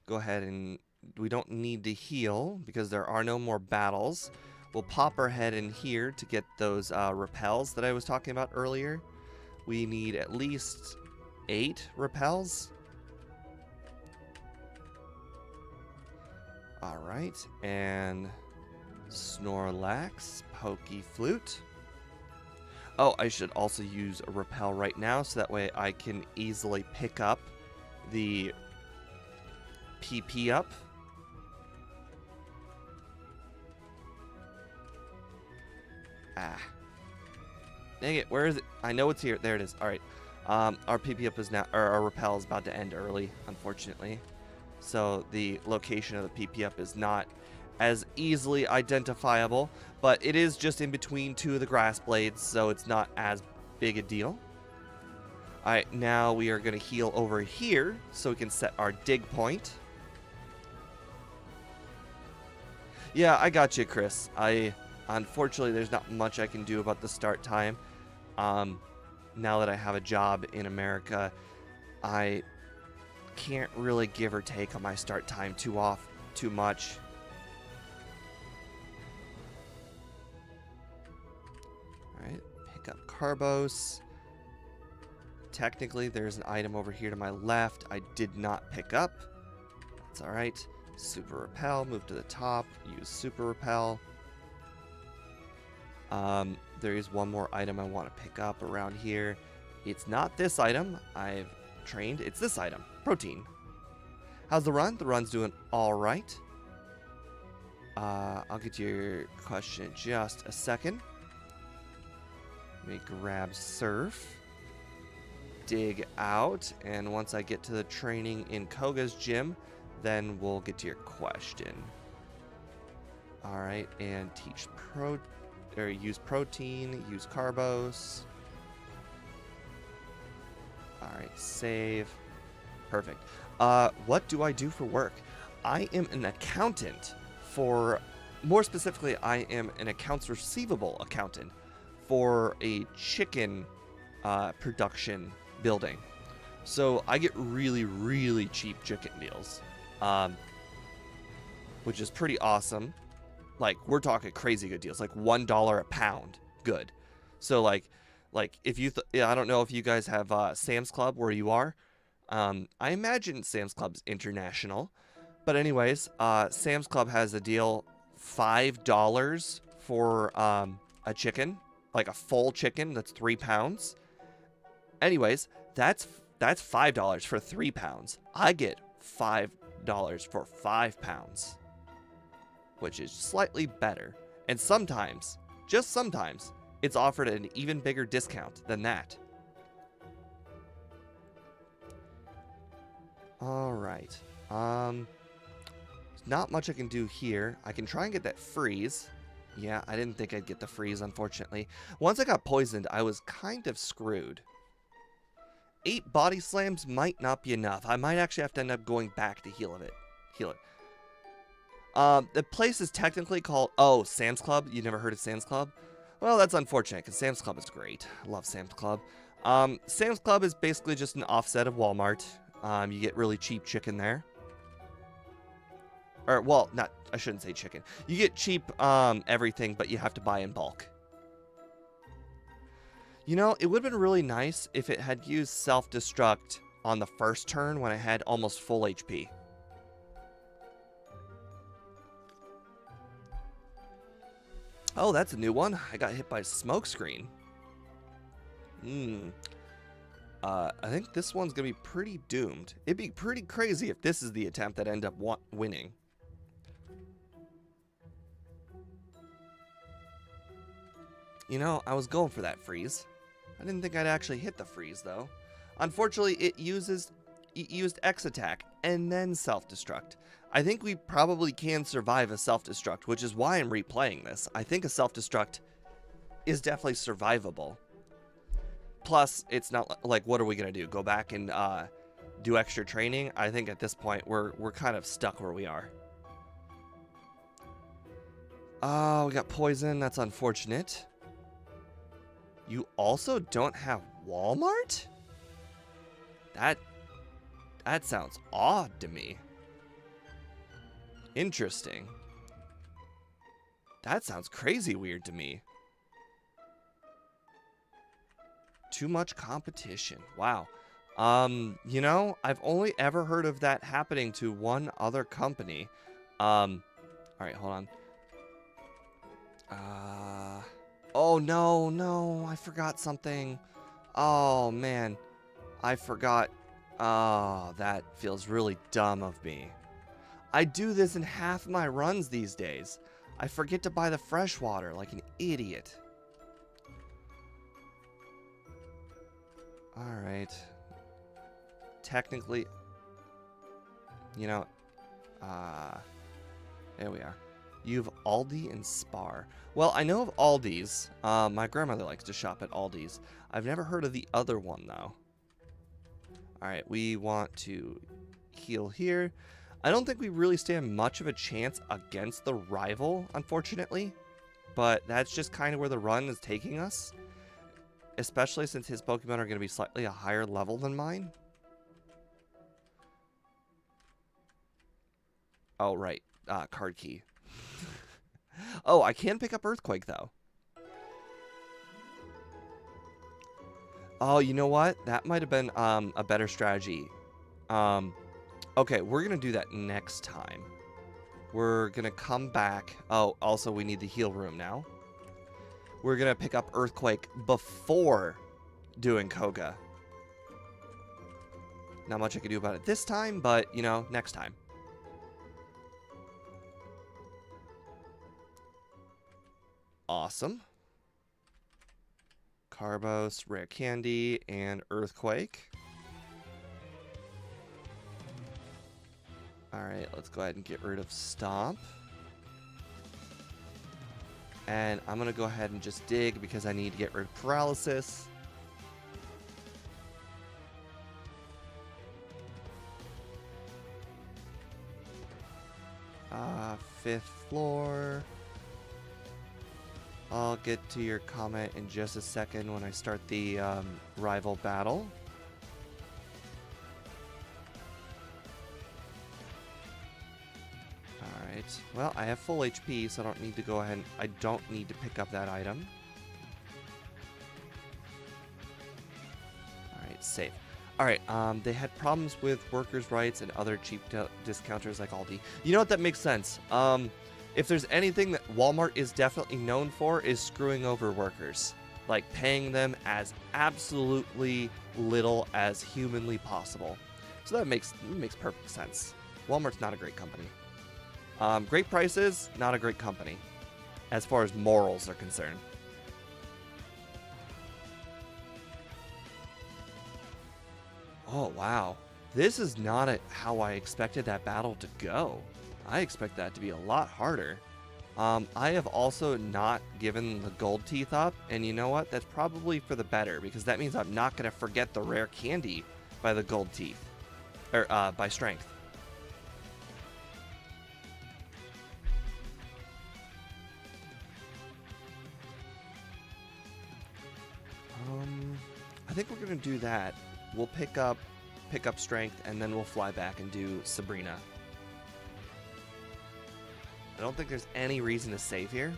go ahead and we don't need to heal because there are no more battles. We'll pop our head in here to get those repels that I was talking about earlier. We need at least 8 repels. All right, and Snorlax, Pokeflute. Oh, I should also use a repel right now so that way I can easily pick up the PP up. Ah. Dang it, where is it? I know it's here. There it is. All right. Our PP up is now, or our repel is about to end early, unfortunately. So the location of the PP up is not as easily identifiable, but it is just in between 2 of the grass blades, so it's not as big a deal. Alright, now we are going to heal over here so we can set our dig point. Yeah, I got you, Chris. Unfortunately, there's not much I can do about the start time. Now that I have a job in America, I can't really give or take on my start time too much. Alright, pick up Carbos. Technically, there's an item over here to my left I did not pick up. That's alright. Super Repel, move to the top, use Super Repel. There is one more item I want to pick up around here. It's not this item I've trained, it's this item, Protein. How's the run? The run's doing alright. I'll get to your question in just a second. Let me grab Surf. Dig out, and once I get to the training in Koga's gym, then we'll get to your question. Alright, and use protein, use Carbos. Alright, save. Perfect. What do I do for work? I am an accountant more specifically, I am an accounts receivable accountant for a chicken production building. So I get really, really cheap chicken deals, which is pretty awesome. Like, we're talking crazy good deals, like $1 a pound good. So like if you I don't know if you guys have Sam's Club where you are. I imagine Sam's Club's international, but anyways, Sam's Club has a deal, $5 for a chicken, like a full chicken that's 3 pounds. Anyways, that's $5 for 3 pounds. I get $5 for 5 pounds, which is slightly better. And sometimes, just sometimes, it's offered an even bigger discount than that. Alright. Not much I can do here. I can try and get that freeze. Yeah, I didn't think I'd get the freeze, unfortunately. Once I got poisoned, I was kind of screwed. 8 body slams might not be enough. I might actually have to end up going back to heal it. The place is technically called... Oh, Sam's Club? You never heard of Sam's Club? Well, that's unfortunate, because Sam's Club is great. I love Sam's Club. Sam's Club is basically just an offset of Walmart. You get really cheap chicken there. Or, well, I shouldn't say chicken. You get cheap everything, but you have to buy in bulk. You know, it would have been really nice if it had used self-destruct on the first turn when I had almost full HP. Oh, that's a new one. I got hit by a smoke screen. I think this one's going to be pretty doomed. It'd be pretty crazy if this is the attempt that ended up winning. You know, I was going for that freeze. I didn't think I'd actually hit the freeze, though. Unfortunately, it used X attack and then self-destruct. I think we probably can survive a self-destruct, which is why I'm replaying this. I think a self-destruct is definitely survivable. Plus, it's not like, what are we going to do? Go back and do extra training? I think at this point, we're kind of stuck where we are. Oh, we got poison. That's unfortunate. You also don't have Walmart? That sounds odd to me. Interesting. That sounds crazy weird to me. Too much competition. Wow. You know, I've only ever heard of that happening to one other company. Alright, hold on. Oh, no, I forgot something. Oh, man. I forgot. Oh, that feels really dumb of me. I do this in half my runs these days. I forget to buy the fresh water like an idiot. Alright. Technically, you know, there we are. You have Aldi and Spar. Well, I know of Aldi's. My grandmother likes to shop at Aldi's. I've never heard of the other one, though. All right, we want to heal here. I don't think we really stand much of a chance against the rival, unfortunately. But that's just kind of where the run is taking us. Especially since his Pokemon are going to be slightly a higher level than mine. Oh, right. Card key. Oh, I can pick up Earthquake, though. Oh, you know what? That might have been a better strategy. Okay, we're going to do that next time. We're going to come back. Oh, also, we need the heal room now. We're going to pick up Earthquake before doing Koga. Not much I can do about it this time, but, you know, next time. Awesome. Carbos, Rare Candy, and Earthquake. Alright, let's go ahead and get rid of Stomp. And I'm going to go ahead and just dig because I need to get rid of Paralysis. Fifth floor. I'll get to your comment in just a second when I start the rival battle. Alright, well, I have full HP, so I don't need to go ahead and I don't need to pick up that item. Alright, safe. Alright, they had problems with workers' rights and other cheap discounters like Aldi. You know what, that makes sense. If there's anything that Walmart is definitely known for is screwing over workers. Like paying them as absolutely little as humanly possible. So that makes perfect sense. Walmart's not a great company. Great prices, not a great company. As far as morals are concerned. Oh, wow. This is not how I expected that battle to go. I expect that to be a lot harder. I have also not given the gold teeth up, and you know what? That's probably for the better, because that means I'm not going to forget the rare candy by the gold teeth. Or, by strength. I think we're going to do that. We'll pick up strength, and then we'll fly back and do Sabrina. I don't think there's any reason to save here.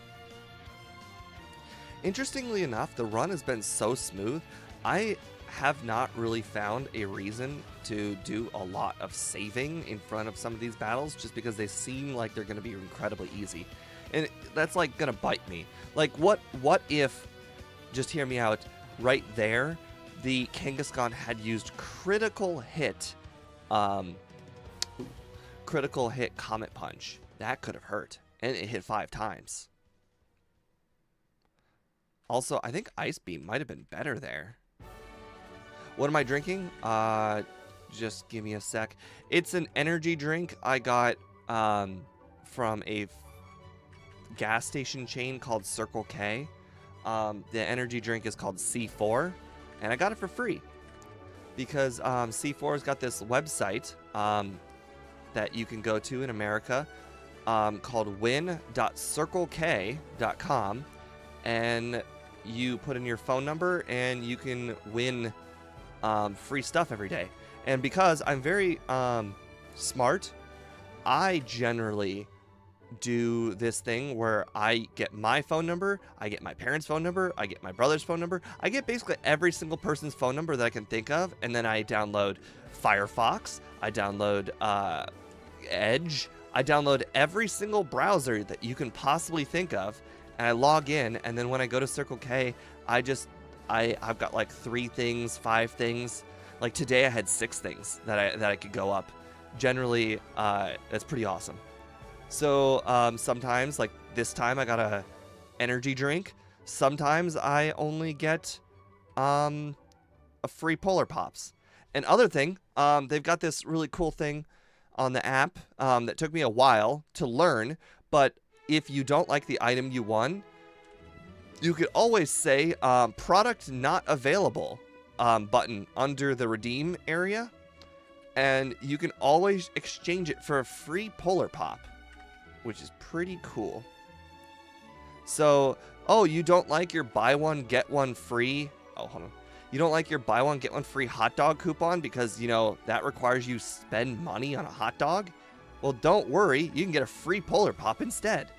Interestingly enough, the run has been so smooth, I have not really found a reason to do a lot of saving in front of some of these battles, just because they seem like they're going to be incredibly easy. And that's like going to bite me. Like, what if, just hear me out, right there, the Kangaskhan had used critical hit Comet Punch. That could have hurt. And it hit 5 times. Also, I think Ice Beam might have been better there. What am I drinking? Just give me a sec. It's an energy drink I got from a gas station chain called Circle K. The energy drink is called C4. And I got it for free. Because C4's got this website that you can go to in America. Called win.circlek.com, and you put in your phone number and you can win free stuff every day. And because I'm very smart, I generally do this thing where I get my phone number, I get my parents' phone number, I get my brother's phone number, I get basically every single person's phone number that I can think of, and then I download Firefox, I download Edge, I download every single browser that you can possibly think of, and I log in, and then when I go to Circle K, I've got like 3 things, 5 things. Like today I had 6 things that I could go up. Generally, that's pretty awesome. So sometimes, like this time I got a energy drink. Sometimes I only get a free Polar Pops. And other thing, they've got this really cool thing on the app that took me a while to learn, but if you don't like the item you won, you could always say product not available, button under the redeem area, and you can always exchange it for a free Polar Pop, which is pretty cool. So, oh, you don't like your buy one, get one free... Oh, hold on. You don't like your buy one, get one free hot dog coupon because, you know, that requires you spend money on a hot dog? Well, don't worry. You can get a free Polar Pop instead.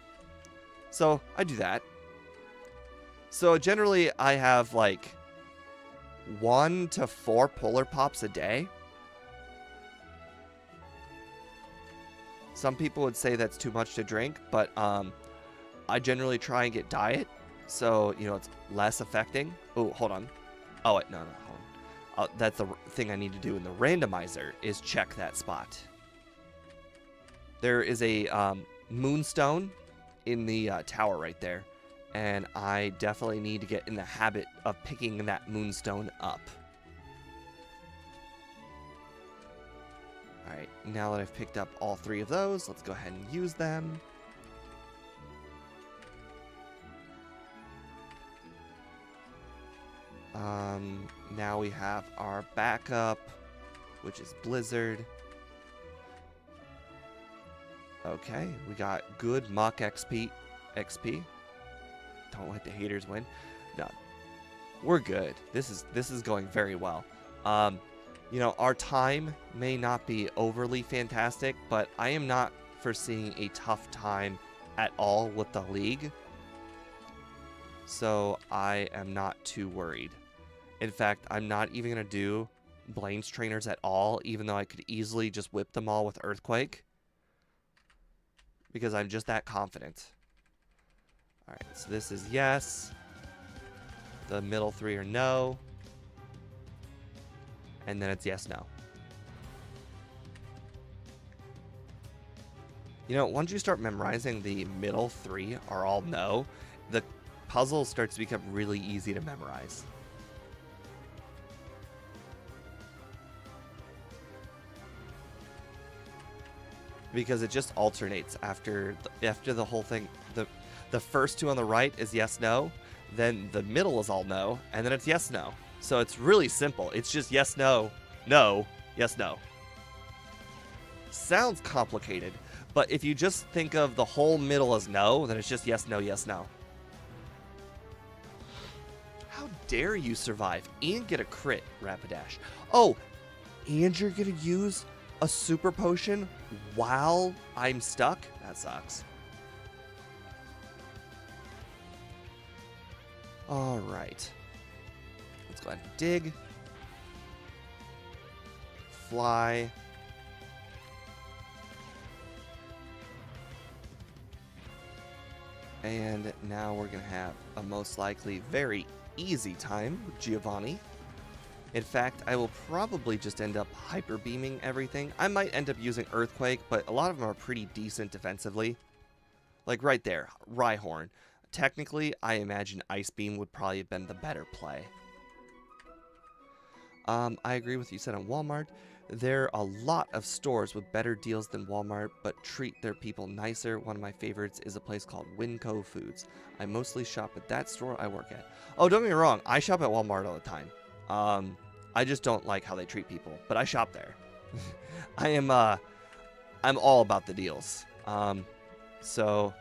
So, I do that. So, generally, I have, like, 1 to 4 Polar Pops a day. Some people would say that's too much to drink, but, I generally try and get diet. So, you know, it's less affecting. Oh, hold on. Oh, wait, no, hold on. That's the thing I need to do in the randomizer is check that spot. There is a moonstone in the tower right there, and I definitely need to get in the habit of picking that moonstone up. All right, now that I've picked up all 3 of those, let's go ahead and use them. Now we have our backup, which is Blizzard. Okay, we got good Mach XP. Don't let the haters win. No, we're good. This is going very well. You know, our time may not be overly fantastic, but I am not foreseeing a tough time at all with the league. So I am not too worried. In fact, I'm not even going to do Blaine's trainers at all, even though I could easily just whip them all with Earthquake. Because I'm just that confident. Alright, so this is yes. The middle 3 are no. And then it's yes, no. You know, once you start memorizing the middle 3 are all no, the puzzle starts to become really easy to memorize. Because it just alternates after the whole thing. The first 2 on the right is yes, no. Then the middle is all no. And then it's yes, no. So it's really simple. It's just yes, no, no, yes, no. Sounds complicated. But if you just think of the whole middle as no, then it's just yes, no, yes, no. How dare you survive and get a crit, Rapidash. Oh, and you're going to use a super potion while I'm stuck? That sucks. Alright. Let's go ahead and dig. Fly. And now we're going to have a most likely very easy time with Giovanni. In fact, I will probably just end up hyper beaming everything. I might end up using Earthquake, but a lot of them are pretty decent defensively. Like right there, Rhyhorn. Technically, I imagine Ice Beam would probably have been the better play. I agree with you said on Walmart. There are a lot of stores with better deals than Walmart, but treat their people nicer. One of my favorites is a place called Winco Foods. I mostly shop at that store I work at. Oh, don't get me wrong. I shop at Walmart all the time. I just don't like how they treat people, but I shop there. I'm all about the deals. So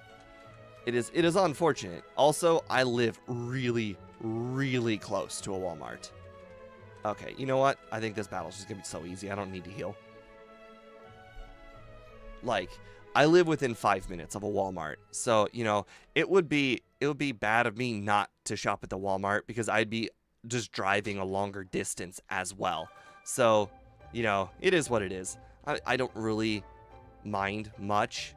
it is unfortunate. Also, I live really, really close to a Walmart. Okay, you know what? I think this battle's just gonna be so easy. I don't need to heal. Like, I live within 5 minutes of a Walmart, so you know it would be bad of me not to shop at the Walmart because I'd be just driving a longer distance as well. So, you know, it is what it is. I don't really mind much.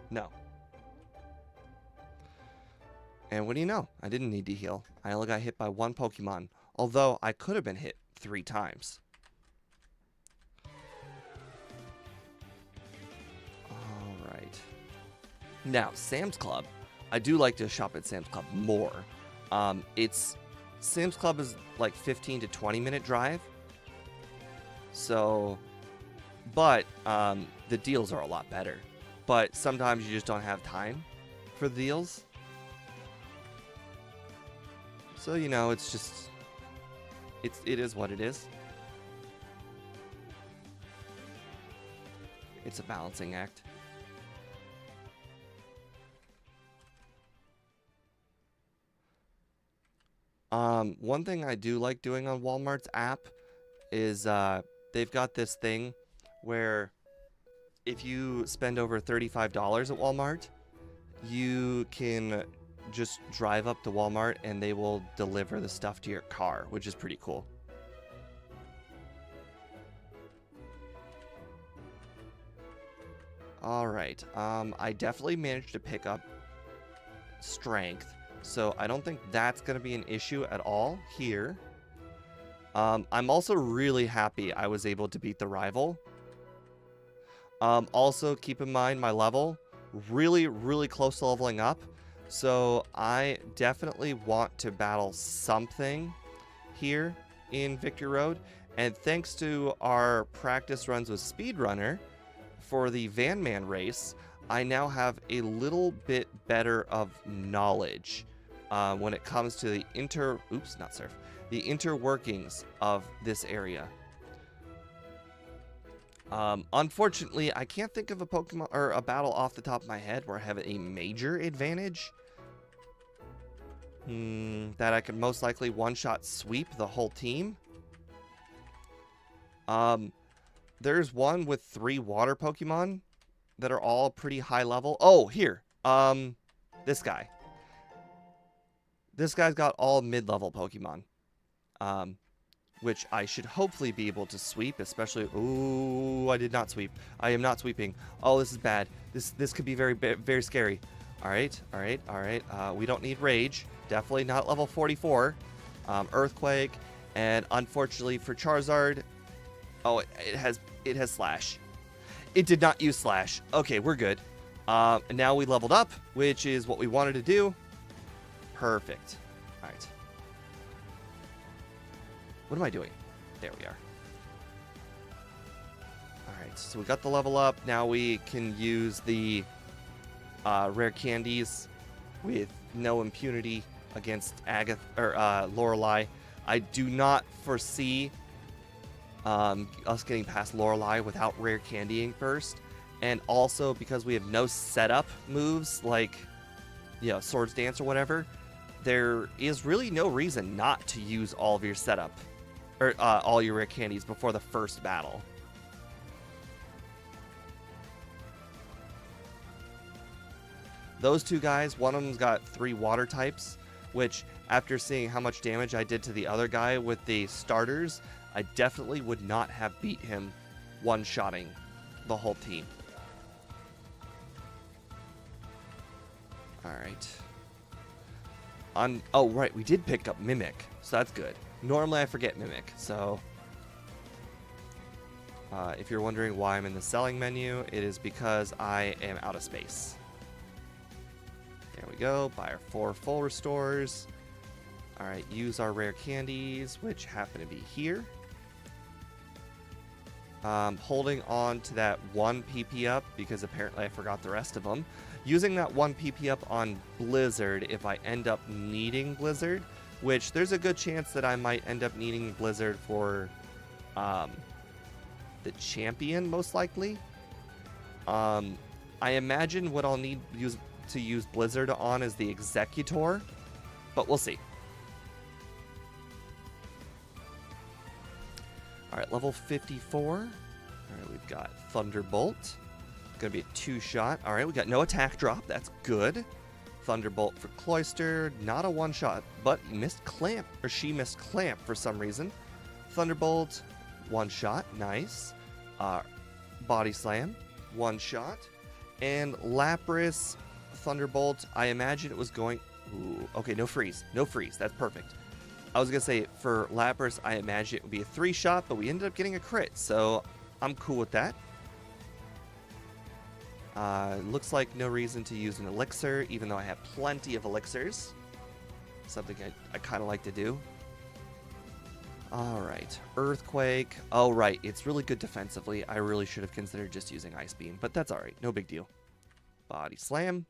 No. And what do you know? I didn't need to heal. I only got hit by 1 Pokemon, although I could have been hit 3 times. Alright. Now, Sam's Club. I do like to shop at Sam's Club more. Sam's Club is like 15 to 20 minute drive. So, but the deals are a lot better. but sometimes you just don't have time for the deals. So, you know, it's just, it is what it is. It's a balancing act. One thing I do like doing on Walmart's app is they've got this thing where if you spend over $35 at Walmart, you can just drive up to Walmart and they will deliver the stuff to your car, which is pretty cool. All right. I definitely managed to pick up strength, so I don't think that's going to be an issue at all here. I'm also really happy I was able to beat the rival. Also, keep in mind my level, really, really close to leveling up. So I definitely want to battle something here in Victory Road. And thanks to our practice runs with Speedrunner for the Van Man race, I now have a little bit better of knowledge when it comes to the interworkings of this area. Unfortunately, I can't think of a Pokemon or a battle off the top of my head where I have a major advantage. That I could most likely one-shot sweep the whole team. There's one with 3 water Pokemon that are all pretty high level. Oh, here. This guy. This guy's got all mid-level Pokemon. Which I should hopefully be able to sweep, especially... Ooh, I did not sweep. I am not sweeping. Oh, this is bad. This could be very, very scary. All right. We don't need Rage. Definitely not level 44. Earthquake. And unfortunately for Charizard... Oh, it has Slash. It did not use Slash. Okay, we're good. And now we leveled up, which is what we wanted to do. Perfect. All right. What am I doing? There we are. Alright, so we got the level up. Now we can use the rare candies with no impunity against Lorelei. I do not foresee us getting past Lorelei without rare candying first. And also because we have no setup moves like, you know, Swords Dance or whatever, there is really no reason not to use all of your setup or all your rare candies before the first battle. Those two guys, one of them's got 3 water types, which after seeing how much damage I did to the other guy with the starters, I definitely would not have beat him one-shotting the whole team. Alright. Oh, right, we did pick up Mimic, so that's good. Normally I forget Mimic, so... if you're wondering why I'm in the selling menu, it is because I am out of space. There we go, buy our 4 full restores. Alright, use our rare candies, which happen to be here. Holding on to that 1 PP up, because apparently I forgot the rest of them. Using that 1 PP up on Blizzard if I end up needing Blizzard, which there's a good chance that I might end up needing Blizzard for the champion, most likely. I imagine what I'll need to use Blizzard on is the Executor, but we'll see. Alright, level 54. Alright, we've got Thunderbolt. Gonna be a 2-shot. Alright, we got no attack drop. That's good. Thunderbolt for Cloyster. Not a 1-shot, but missed Clamp, or she missed Clamp for some reason. Thunderbolt, 1-shot. Nice. Body Slam, 1-shot. And Lapras, Thunderbolt. I imagine it was going... Ooh, okay, no freeze. No freeze. That's perfect. I was going to say, for Lapras, I imagine it would be a 3-shot, but we ended up getting a crit, so I'm cool with that. Looks like no reason to use an elixir, even though I have plenty of elixirs. Something I kind of like to do. Alright, Earthquake. Oh, right, it's really good defensively. I really should have considered just using Ice Beam, but that's alright, no big deal. Body Slam.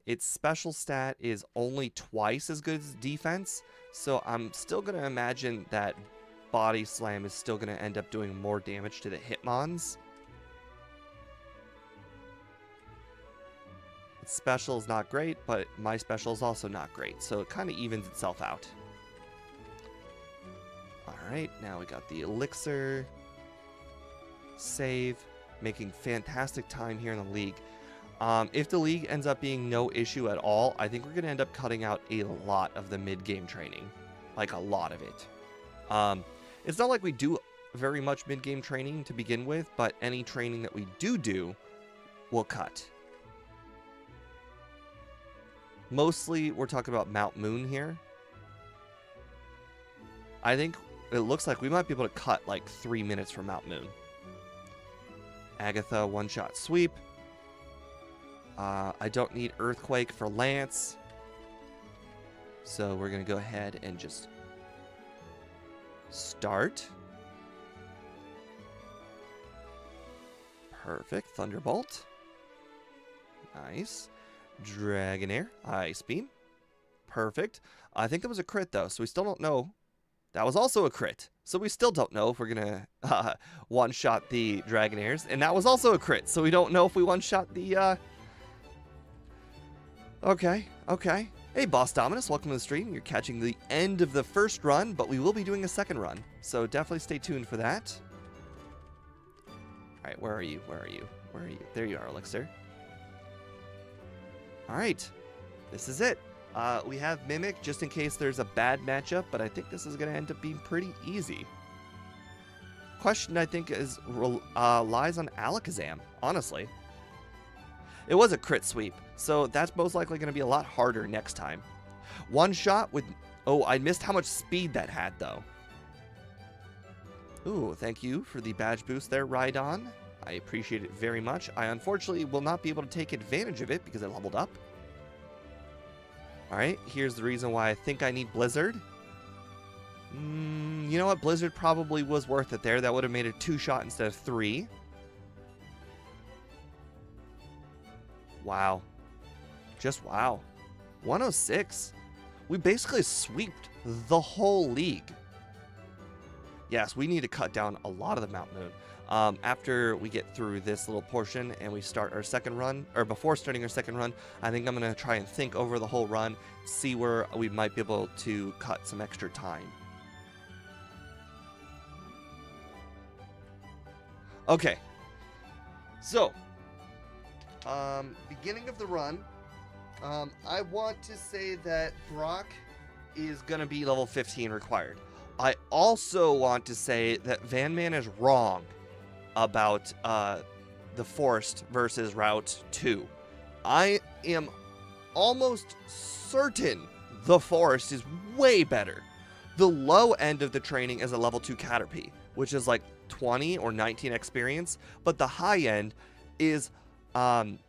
Its special stat is only twice as good as defense, so I'm still going to imagine that Body Slam is still going to end up doing more damage to the Hitmons. Its special is not great, but my special is also not great, so it kind of evens itself out. Alright, now we got the Elixir. Save. Making fantastic time here in the league. If the league ends up being no issue at all, I think we're going to end up cutting out a lot of the mid-game training. Like, a lot of it. It's not like we do very much mid-game training to begin with, but any training that we do, we'll cut. Mostly, we're talking about Mount Moon here. I think it looks like we might be able to cut like 3 minutes from Mount Moon. Agatha, one-shot sweep. I don't need Earthquake for Lance. So we're going to go ahead and just start. Perfect. Thunderbolt. Nice. Dragonair. Ice Beam. Perfect. I think that was a crit, though, so we still don't know. That was also a crit. So we still don't know if we're going to one-shot the Dragonairs. And that was also a crit, so we don't know if we one-shot the... Okay. Hey, Boss Dominus, welcome to the stream. You're catching the end of the first run, but we will be doing a second run. So definitely stay tuned for that. Alright, where are you? There you are, Elixir. Alright, this is it. We have Mimic just in case there's a bad matchup, but I think this is going to end up being pretty easy. Question, I think, lies on Alakazam, honestly. It was a crit sweep, so that's most likely going to be a lot harder next time. One shot with... Oh, I missed how much speed that had, though. Ooh, thank you for the badge boost there, Rhydon. I appreciate it very much. I unfortunately will not be able to take advantage of it because I leveled up. Alright, here's the reason why I think I need Blizzard. You know what? Blizzard probably was worth it there. That would have made it 2-shot instead of 3. Wow. Just wow. 106. We basically sweeped the whole league. Yes, we need to cut down a lot of the Mount Moon. After we get through this little portion and we start our second run, or before starting our second run, I think I'm going to try and think over the whole run, see where we might be able to cut some extra time. Okay. So, beginning of the run, I want to say that Brock is going to be level 15 required. I also want to say that Van Man is wrong about the Forest versus Route 2. I am almost certain the Forest is way better. The low end of the training is a level 2 Caterpie, which is like 20 or 19 experience, but the high end is Metapod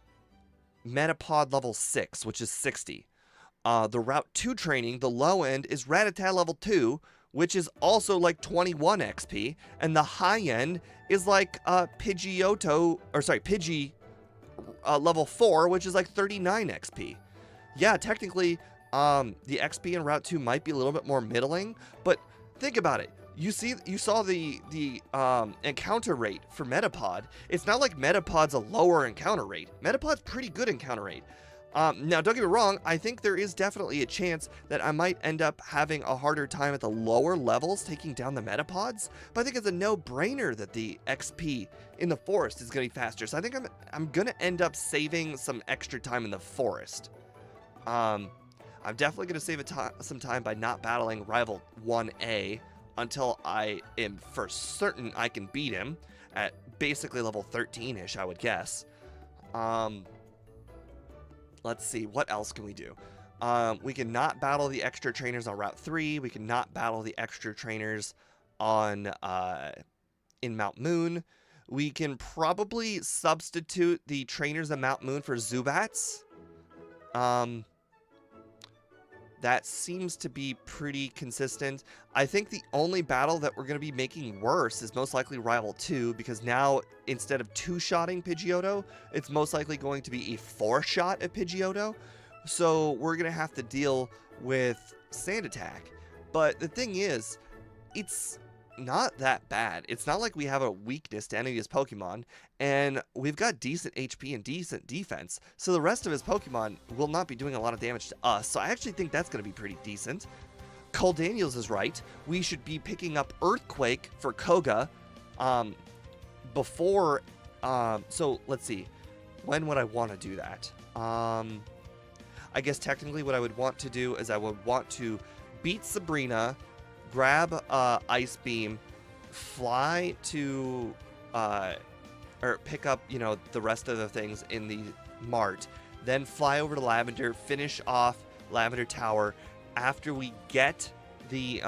level 6, which is 60. The Route 2 training, the low end, is Rattata level 2, which is also like 21 XP, and the high end is like Pidgeotto, or sorry, Pidgey level 4, which is like 39 XP. Yeah, technically, the XP in Route 2 might be a little bit more middling, but think about it. You saw the encounter rate for Metapod. It's not like Metapod's a lower encounter rate. Metapod's pretty good encounter rate. Now, don't get me wrong, I think there is definitely a chance that I might end up having a harder time at the lower levels taking down the Metapods, but I think it's a no-brainer that the XP in the Forest is going to be faster, so I think I'm going to end up saving some extra time in the Forest. I'm definitely going to save some time by not battling Rival 1A until I am for certain I can beat him at basically level 13-ish, I would guess. Let's see, what else can we do? We can not battle the extra trainers on Route 3. We can not battle the extra trainers on in Mount Moon. We can probably substitute the trainers on Mount Moon for Zubats. That that seems to be pretty consistent. I think the only battle that we're going to be making worse is most likely Rival 2, because now instead of 2-shotting Pidgeotto, it's most likely going to be a 4-shot at Pidgeotto. So we're going to have to deal with Sand Attack. But the thing is, it's not that bad. It's not like we have a weakness to any of his Pokemon, and we've got decent HP and decent defense, so the rest of his Pokemon will not be doing a lot of damage to us, so I actually think that's going to be pretty decent. Cole Daniels is right. We should be picking up Earthquake for Koga before, so let's see. When would I want to do that? I guess technically what I would want to do is I would want to beat Sabrina, grab Ice Beam, fly to, or pick up, you know, the rest of the things in the mart, then fly over to Lavender, finish off Lavender Tower. After we get the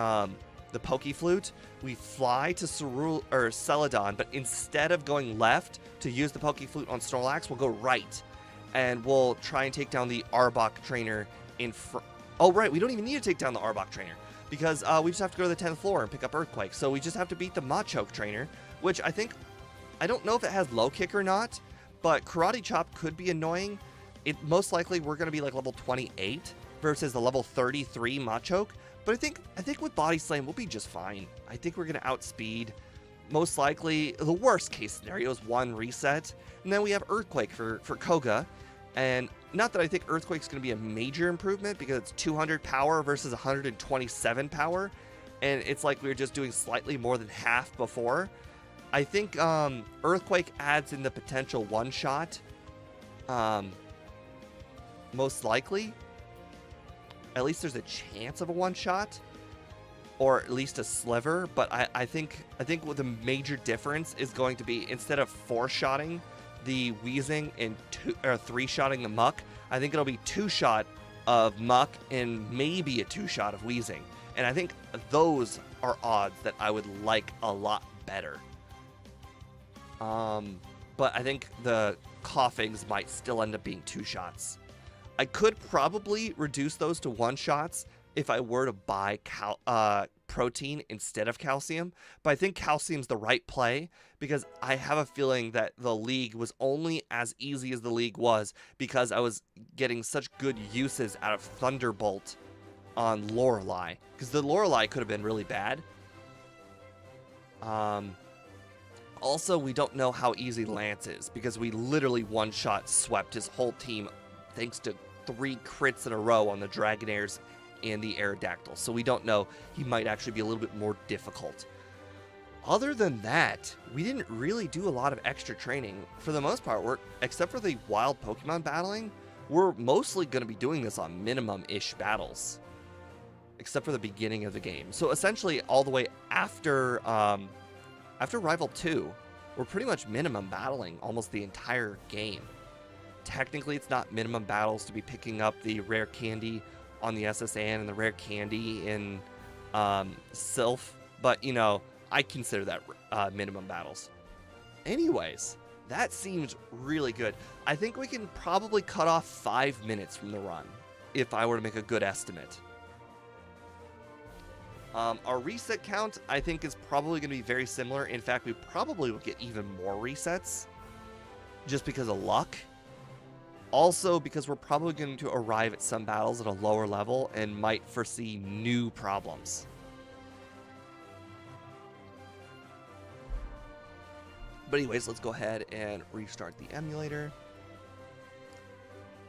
Pokeflute, we fly to Celadon, but instead of going left to use the Pokeflute on Snorlax, we'll go right, and we'll try and take down the Arbok trainer in front. Oh, right, we don't even need to take down the Arbok trainer, because we just have to go to the 10th floor and pick up Earthquake. So we just have to beat the Machoke trainer, which I don't know if it has low kick or not, but Karate Chop could be annoying. Most likely we're going to be like level 28 versus the level 33 Machoke. But I think with Body Slam we'll be just fine. I think we're going to outspeed. Most likely, the worst case scenario is 1 reset. And then we have Earthquake for Koga. And not that I think Earthquake's going to be a major improvement, because it's 200 power versus 127 power. And it's like we were just doing slightly more than half before. I think Earthquake adds in the potential 1-shot. Most likely. At least there's a chance of a 1-shot. Or at least a sliver. But I think what the major difference is going to be, instead of 4-shotting the Weezing and 3-shotting the Muck, I think it'll be 2-shot of Muck and maybe a 2-shot of Weezing. And I think those are odds that I would like a lot better. But I think the Coughings might still end up being 2-shots. I could probably reduce those to 1-shots if I were to buy protein instead of calcium, but I think calcium's the right play, because I have a feeling that the league was only as easy as the league was because I was getting such good uses out of Thunderbolt on Lorelei, because the Lorelei could have been really bad. Also, we don't know how easy Lance is, because we literally 1-shot swept his whole team thanks to 3 crits in a row on the Dragonairs and the Aerodactyl, so we don't know. He might actually be a little bit more difficult. Other than that, we didn't really do a lot of extra training. For the most part, except for the wild Pokemon battling, we're mostly going to be doing this on minimum-ish battles, except for the beginning of the game. So essentially, all the way after Rival 2, we're pretty much minimum battling almost the entire game. Technically, it's not minimum battles to be picking up the rare candy on the SSN and the rare candy in Sylph, but, you know, I consider that minimum battles. Anyways, that seems really good. I think we can probably cut off 5 minutes from the run, if I were to make a good estimate. Our reset count, I think, is probably going to be very similar. In fact, we probably will get even more resets, just because of luck. Also, because we're probably going to arrive at some battles at a lower level and might foresee new problems. But anyways, let's go ahead and restart the emulator.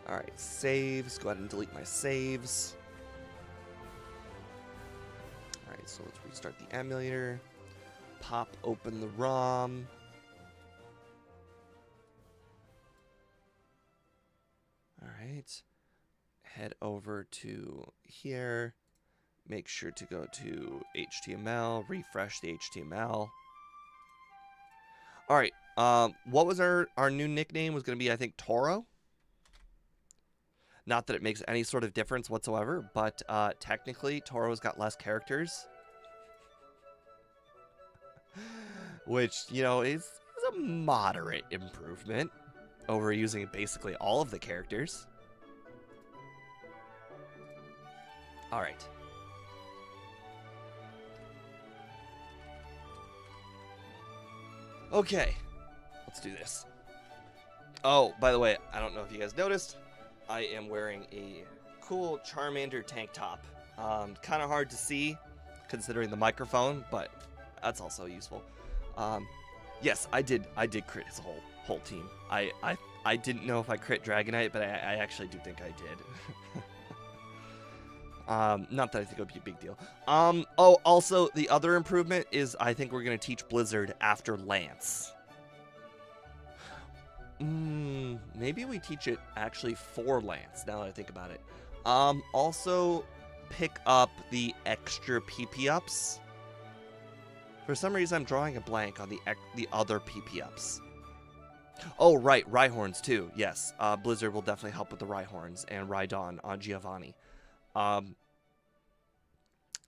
Alright, saves. Go ahead and delete my saves. Alright, so let's restart the emulator. Pop open the ROM. Alright, head over to here, make sure to go to HTML, refresh the HTML. Alright, what was our new nickname? Was going to be, I think, Toro? Not that it makes any sort of difference whatsoever, but technically Toro's got less characters. Which, you know, is a moderate improvement over using basically all of the characters. All right. Okay, let's do this. Oh, by the way, I don't know if you guys noticed, I am wearing a cool Charmander tank top. Kind of hard to see considering the microphone, but that's also useful. Yes, I did crit his whole team. I didn't know if I crit Dragonite, but I actually do think I did. Not that I think it would be a big deal. Oh, also, the other improvement is I think we're going to teach Blizzard after Lance. Maybe we teach it actually for Lance, now that I think about it. Also, pick up the extra PP ups. For some reason, I'm drawing a blank on the other PP ups. Oh, right, Rhyhorns too, yes. Blizzard will definitely help with the Rhyhorns and Rhydon on Giovanni.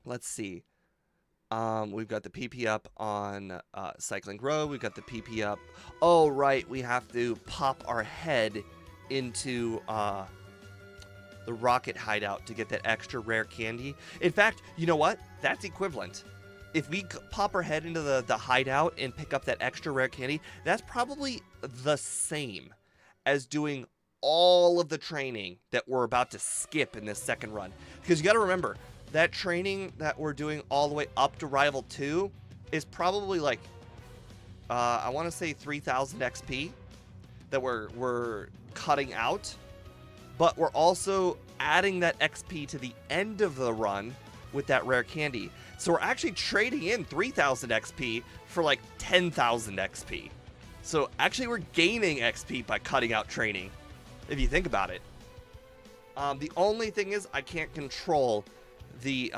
Let's see. We've got the PP up on Cycling Road. We've got the PP up. Oh, right. We have to pop our head into the rocket hideout to get that extra rare candy. In fact, you know what? That's equivalent. If we pop our head into the hideout and pick up that extra rare candy, that's probably the same as doing all of the training that we're about to skip in this second run. Because you got to remember, that training that we're doing all the way up to Rival 2 is probably like, I want to say 3,000 XP that we're cutting out. But we're also adding that XP to the end of the run with that rare candy. So we're actually trading in 3,000 XP for like 10,000 XP. So actually we're gaining XP by cutting out training, if you think about it. The only thing is I can't control the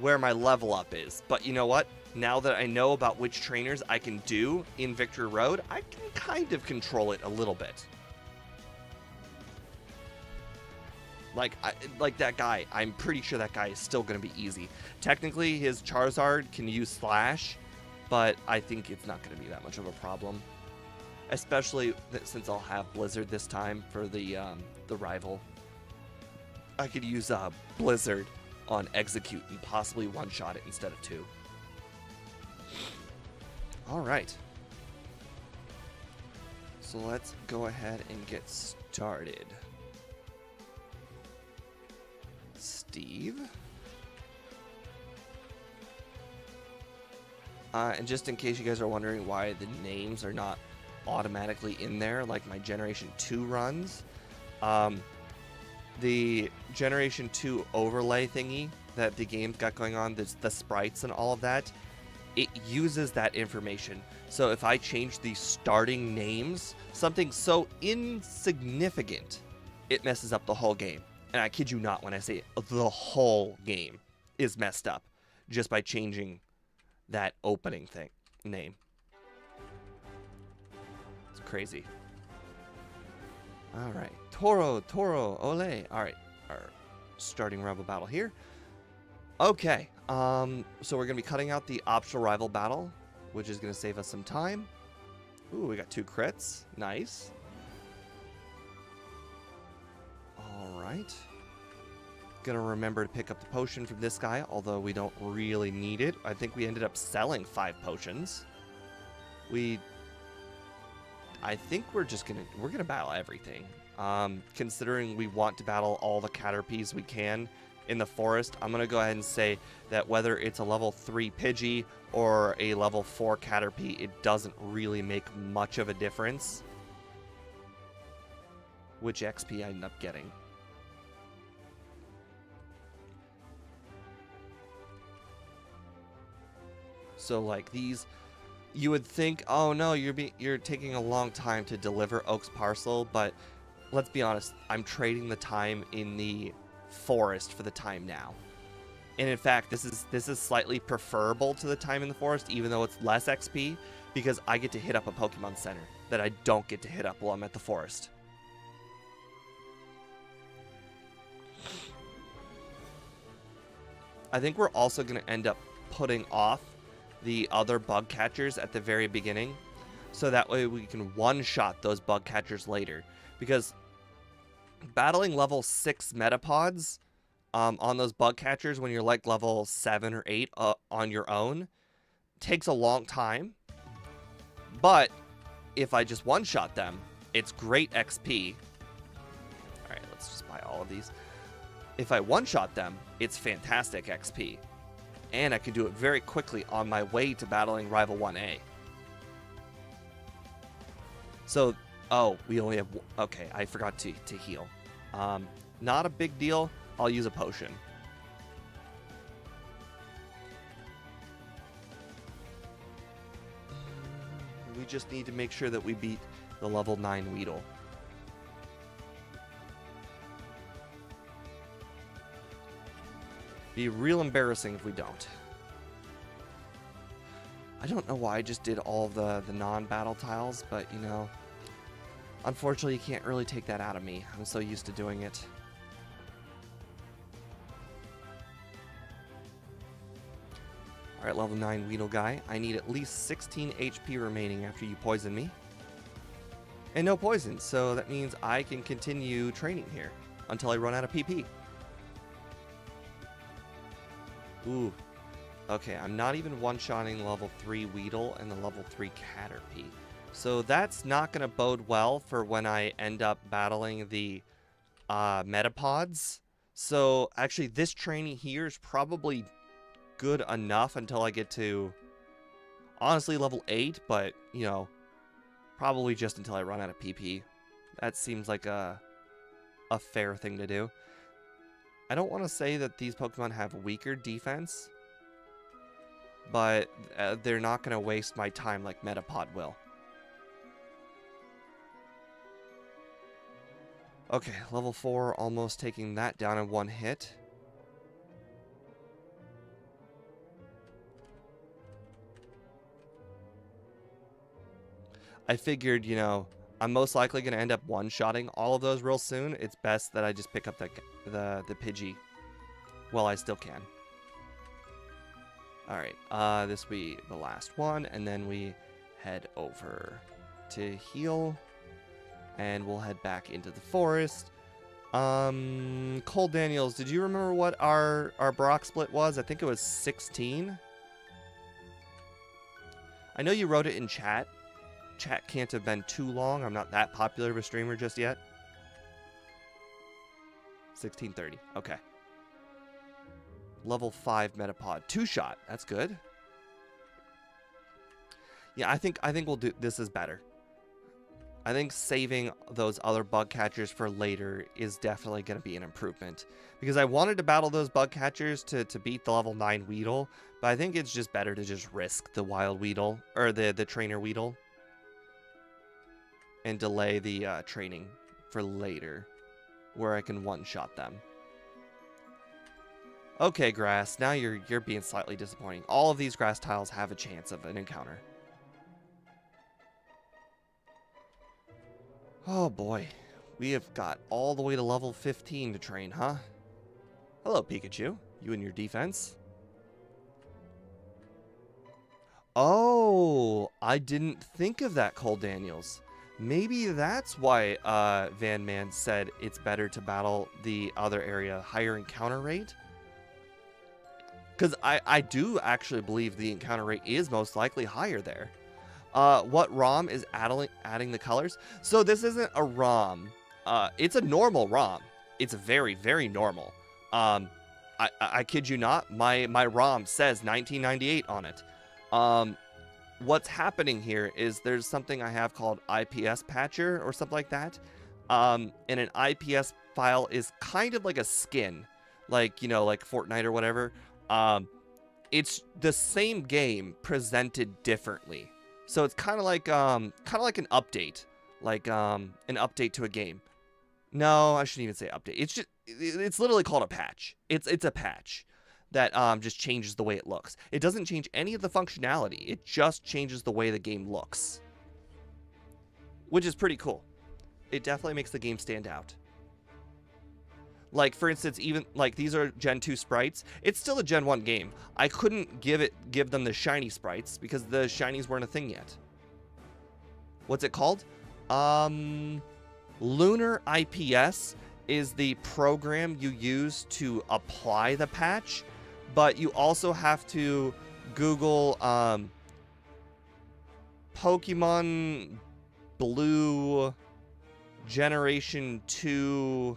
where my level up is. But you know what? Now that I know about which trainers I can do in Victory Road, I can kind of control it a little bit. Like that guy, I'm pretty sure that guy is still going to be easy. Technically, his Charizard can use Slash, but I think it's not going to be that much of a problem. Especially since I'll have Blizzard this time for the rival. I could use Blizzard on Execute and possibly one-shot it instead of two. Alright. So let's go ahead and get started. Steve. And just in case you guys are wondering why the names are not automatically in there like my Generation 2 runs, the Generation 2 overlay thingy that the game's got going on, the sprites and all of that, it uses that information. So if I change the starting names, something so insignificant, it messes up the whole game. And I kid you not when I say the whole game is messed up just by changing that opening name. It's crazy. All right. Toro, ole. All right. Our starting rival battle here. Okay. So we're going to be cutting out the optional rival battle, which is going to save us some time. Ooh, we got 2 crits. Nice. Alright. Gonna remember to pick up the potion from this guy, although we don't really need it. I think we ended up selling 5 potions. I think we're gonna battle everything. Considering we want to battle all the Caterpies we can in the forest, I'm gonna go ahead and say that whether it's a level 3 Pidgey or a level 4 Caterpie, it doesn't really make much of a difference which XP I end up getting. So like these, you would think, oh no, you're taking a long time to deliver Oak's parcel, but let's be honest, I'm trading the time in the forest for the time now. And in fact, this is slightly preferable to the time in the forest, even though it's less XP, because I get to hit up a Pokemon Center that I don't get to hit up while I'm at the forest. I think we're also going to end up putting off the other bug catchers at the very beginning, so that way we can one-shot those bug catchers later. Because battling level 6 Metapods on those bug catchers when you're like level 7 or 8 on your own takes a long time. But if I just one-shot them, it's great XP. All right, let's just buy all of these. If I one-shot them, it's fantastic XP. And I can do it very quickly on my way to battling Rival 1A. So, oh, we only have... Okay, I forgot to heal. Not a big deal. I'll use a potion. We just need to make sure that we beat the level 9 Weedle. Be real embarrassing if we don't. I don't know why I just did all of the non-battle tiles, but, you know, unfortunately, you can't really take that out of me. I'm so used to doing it. All right, level 9 Weedle guy. I need at least 16 HP remaining after you poison me. And no poison, so that means I can continue training here until I run out of PP. Ooh. Okay, I'm not even one-shotting level 3 Weedle and the level 3 Caterpie. So that's not going to bode well for when I end up battling the Metapods. So actually, this training here is probably good enough until I get to, honestly, level 8. But, you know, probably just until I run out of PP. That seems like a fair thing to do. I don't want to say that these Pokemon have weaker defense, but they're not going to waste my time like Metapod will. Okay, level 4, almost taking that down in one hit. I figured, you know, I'm most likely going to end up one-shotting all of those real soon. It's best that I just pick up the Pidgey while I still can. Alright, this will be the last one, and then we head over to heal, and we'll head back into the forest. Cole Daniels, did you remember what our Brock split was? I think it was 16. I know you wrote it in chat. Chat can't have been too long. I'm not that popular of a streamer just yet. 1630. Okay. Level 5 Metapod. 2-shot. That's good. Yeah, I think we'll do this is better. I think saving those other bug catchers for later is definitely going to be an improvement. Because I wanted to battle those bug catchers to beat the level 9 Weedle, but I think it's just better to just risk the wild Weedle, or the trainer Weedle, and delay the training for later, where I can one-shot them. Okay, grass, now you're being slightly disappointing. All of these grass tiles have a chance of an encounter. Oh boy, we have got all the way to level 15 to train, huh? Hello, Pikachu. You and your defense. Oh, I didn't think of that, Cole Daniels. Maybe that's why Van Man said it's better to battle the other area, higher encounter rate. Because I do actually believe the encounter rate is most likely higher there. What ROM is adding the colors? So this isn't a ROM. It's a normal ROM. It's very, very normal. I kid you not, my ROM says 1998 on it. What's happening here is there's something I have called IPS patcher or something like that. And an IPS file is kind of like a skin, like, you know, like Fortnite or whatever. It's the same game presented differently. So it's kind of like an update, like an update to a game. No, I shouldn't even say update. It's literally called a patch. It's a patch that just changes the way it looks. It doesn't change any of the functionality. It just changes the way the game looks, which is pretty cool. It definitely makes the game stand out. Like, for instance, even like these are Gen 2 sprites. It's still a Gen 1 game. I couldn't give them the shiny sprites because the shinies weren't a thing yet. What's it called? Lunar IPS is the program you use to apply the patch, but you also have to Google Pokemon Blue Generation 2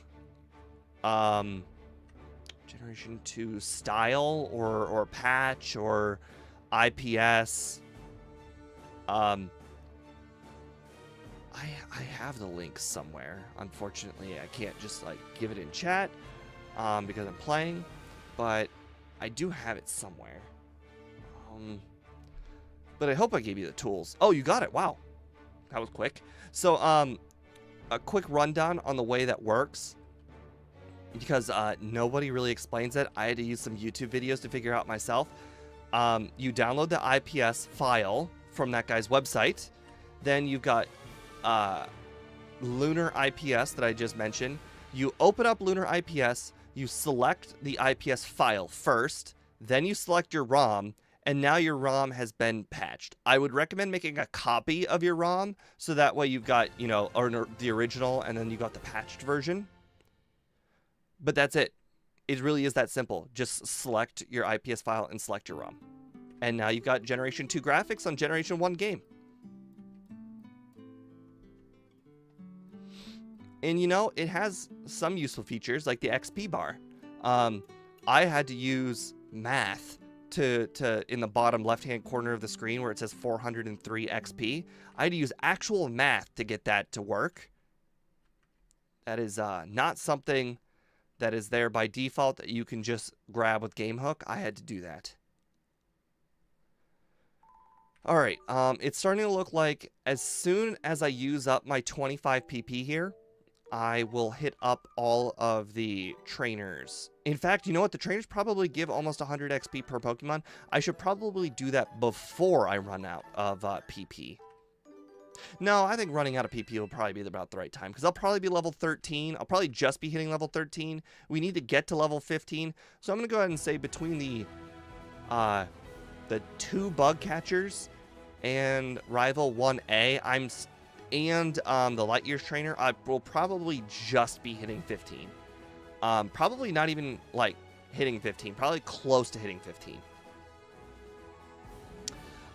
Generation 2 style or patch or IPS. I have the link somewhere. Unfortunately, I can't just like give it in chat because I'm playing, but I do have it somewhere. But I hope I gave you the tools. Oh, you got it. Wow. That was quick. So a quick rundown on the way that works, because nobody really explains it. I had to use some YouTube videos to figure out myself. You download the IPS file from that guy's website. Then you've got Lunar IPS that I just mentioned. You open up Lunar IPS, you select the IPS file first, then you select your ROM, and now your ROM has been patched. I would recommend making a copy of your ROM, so that way you've got, you know, or the original, and then you got the patched version. But that's it. It really is that simple. Just select your IPS file and select your ROM. And now you've got Generation 2 graphics on Generation 1 game. And you know, it has some useful features like the XP bar. I had to use math to in the bottom left-hand corner of the screen where it says 403 XP. I had to use actual math to get that to work. That is not something that is there by default that you can just grab with GameHook. I had to do that. All right, it's starting to look like as soon as I use up my 25 PP here, I will hit up all of the trainers. In fact, you know what? The trainers probably give almost 100 XP per Pokemon. I should probably do that before I run out of PP. No, I think running out of PP will probably be about the right time, because I'll probably be level 13. I'll probably just be hitting level 13. We need to get to level 15. So I'm going to go ahead and say between the 2 bug catchers and Rival 1A, and the Light Years trainer, I will probably just be hitting 15. Probably not even like hitting 15, probably close to hitting 15.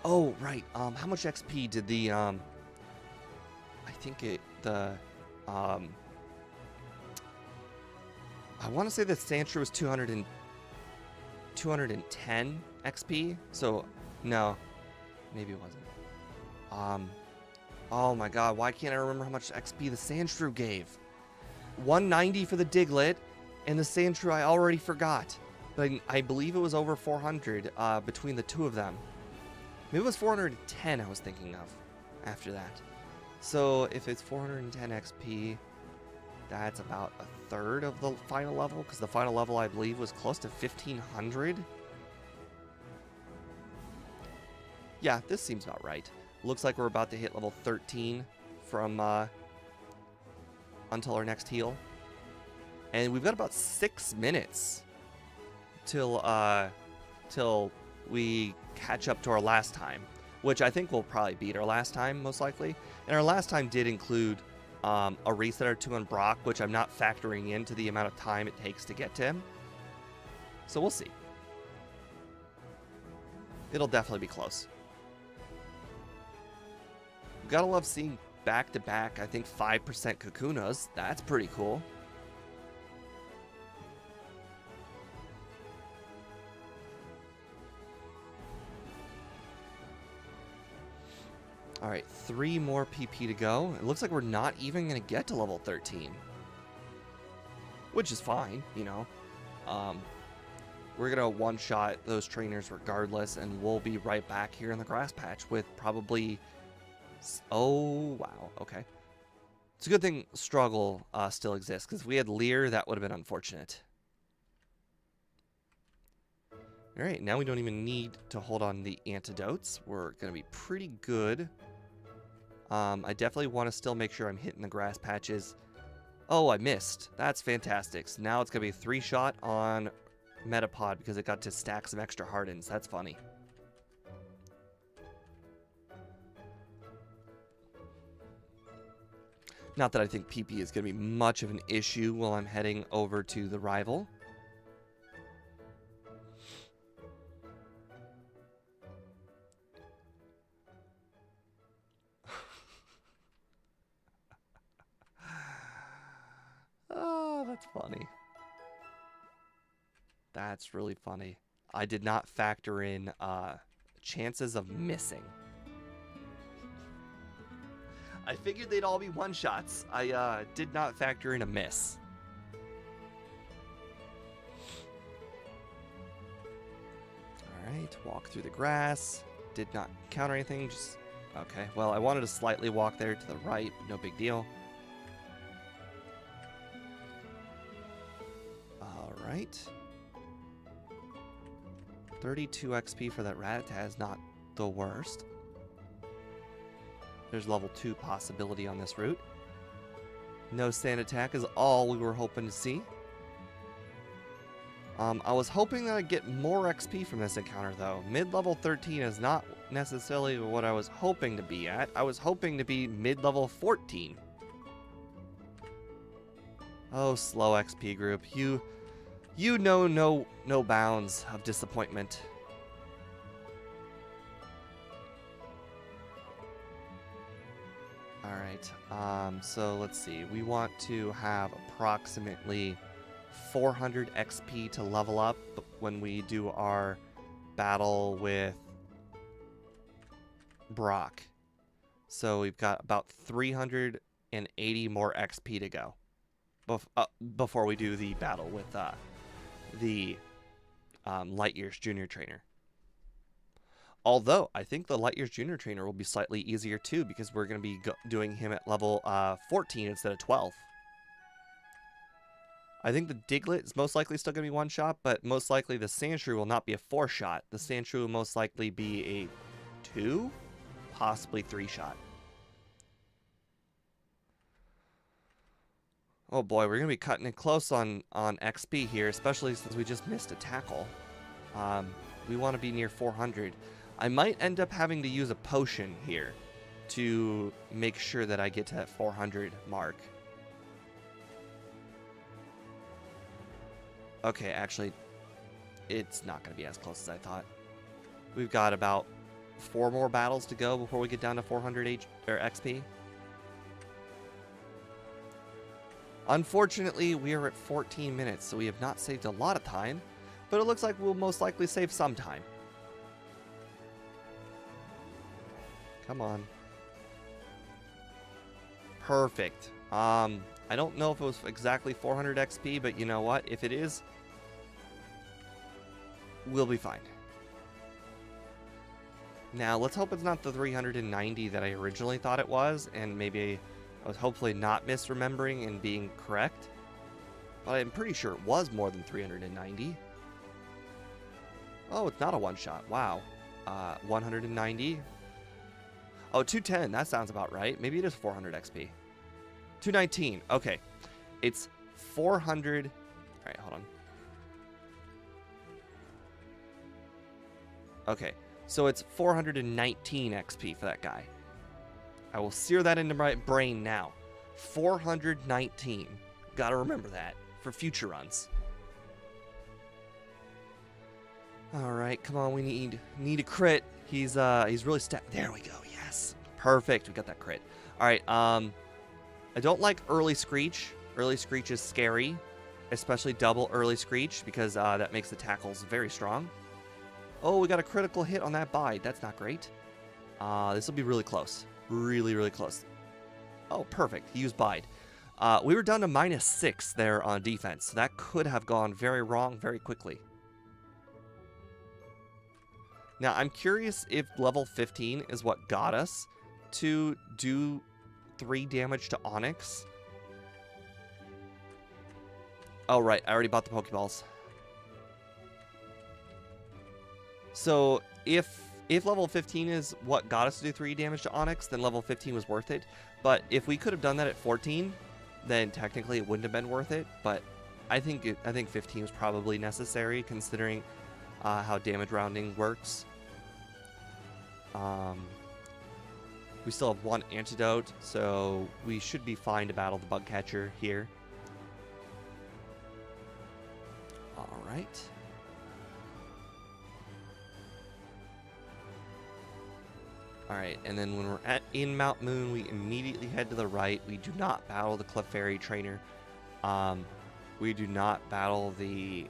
Oh, right. How much XP did the I want to say the Sandshrew was 210 XP. So no, maybe it wasn't. Oh my god, why can't I remember how much XP the Sandshrew gave? 190 for the Diglett, and the Sandshrew I already forgot. But I believe it was over 400 between the two of them. Maybe it was 410 I was thinking of after that. So if it's 410 XP, that's about a third of the final level, because the final level I believe was close to 1500. Yeah, this seems about right. Looks like we're about to hit level 13 from until our next heal. And we've got about 6 minutes till we catch up to our last time, which I think will probably beat our last time, most likely. And our last time did include a reset or 2 on Brock, which I'm not factoring into the amount of time it takes to get to him. So we'll see. It'll definitely be close. Gotta love seeing back-to-back, I think 5% Kakunas. That's pretty cool. Alright, 3 more PP to go. It looks like we're not even going to get to level 13. Which is fine, you know. We're going to one-shot those trainers regardless, and we'll be right back here in the grass patch with probably... Oh, wow. Okay. It's a good thing Struggle still exists, because if we had Leer, that would have been unfortunate. Alright, now we don't even need to hold on the antidotes. We're going to be pretty good. I definitely want to still make sure I'm hitting the grass patches. Oh, I missed. That's fantastic. So now it's going to be a 3-shot on Metapod because it got to stack some extra hardens. That's funny. Not that I think PP is going to be much of an issue while I'm heading over to the rival. Oh, that's funny. That's really funny. I did not factor in chances of missing. I figured they'd all be one-shots. I did not factor in a miss. Alright, walk through the grass. Did not counter anything, just... Okay, well, I wanted to slightly walk there to the right, no big deal. Alright. 32 XP for that Rattata is not the worst. There's level 2 possibility on this route. No sand attack is all we were hoping to see. I was hoping that I'd get more XP from this encounter though. Mid-level 13 is not necessarily what I was hoping to be at. I was hoping to be mid-level 14. Oh, slow XP group. You know no bounds of disappointment. Alright, so let's see. We want to have approximately 400 XP to level up when we do our battle with Brock. So we've got about 380 more XP to go before we do the battle with the Lightyear's Junior Trainer. Although, I think the Lightyear's Junior Trainer will be slightly easier too, because we're going to be doing him at level 14 instead of 12. I think the Diglett is most likely still going to be one-shot, but most likely the Sandshrew will not be a 4-shot. The Sandshrew will most likely be a 2, possibly 3-shot. Oh boy, we're going to be cutting it close on XP here, especially since we just missed a tackle. We want to be near 400. I might end up having to use a potion here to make sure that I get to that 400 mark. Okay, actually, it's not going to be as close as I thought. We've got about 4 more battles to go before we get down to 400 XP. Unfortunately, we are at 14 minutes, so we have not saved a lot of time, but it looks like we'll most likely save some time. Come on. Perfect. I don't know if it was exactly 400 XP, but you know what? If it is, we'll be fine. Now, let's hope it's not the 390 that I originally thought it was, and maybe I was hopefully not misremembering and being correct. But I'm pretty sure it was more than 390. Oh, it's not a one-shot. Wow. 190. Oh, 210. That sounds about right. Maybe it is 400 XP. 219. Okay. It's 400. All right, hold on. Okay. So it's 419 XP for that guy. I will sear that into my brain now. 419. Gotta remember that for future runs. All right, come on. We need a crit. He's really there we go. Yes. Perfect. We got that crit. All right. I don't like early Screech. Early Screech is scary, especially double early Screech, because that makes the tackles very strong. Oh, we got a critical hit on that bide. That's not great. This will be really close. Really, really close. Oh, perfect. He used bide. We were down to -6 there on defense, so that could have gone very wrong very quickly. Now, I'm curious if level 15 is what got us to do 3 damage to Onix. Oh, right. I already bought the Pokeballs. So, if level 15 is what got us to do 3 damage to Onix, then level 15 was worth it. But if we could have done that at 14, then technically it wouldn't have been worth it. But I think 15 was probably necessary, considering how damage rounding works. We still have 1 antidote, so we should be fine to battle the bug catcher here. All right. All right, and then when we're in Mount Moon, we immediately head to the right. We do not battle the Clefairy trainer. We do not battle the...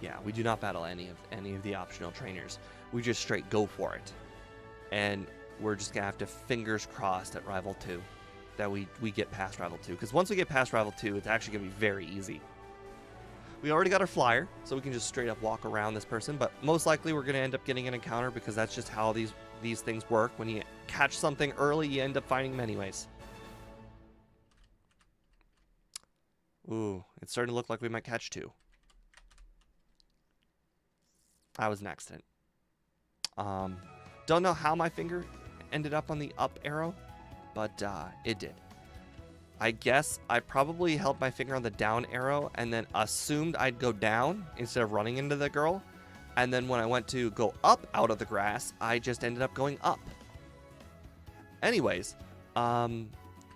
Yeah, we do not battle any of the optional trainers. We just straight go for it. And we're just going to have to fingers crossed at Rival 2 that we get past Rival 2. Because once we get past Rival 2, it's actually going to be very easy. We already got our flyer, so we can just straight up walk around this person. But most likely we're going to end up getting an encounter because that's just how these things work. When you catch something early, you end up finding them anyways. Ooh, it's starting to look like we might catch 2. That was an accident. Don't know how my finger ended up on the up arrow, but it did. I guess I probably held my finger on the down arrow and then assumed I'd go down instead of running into the girl. And then when I went to go up out of the grass, I just ended up going up. Anyways,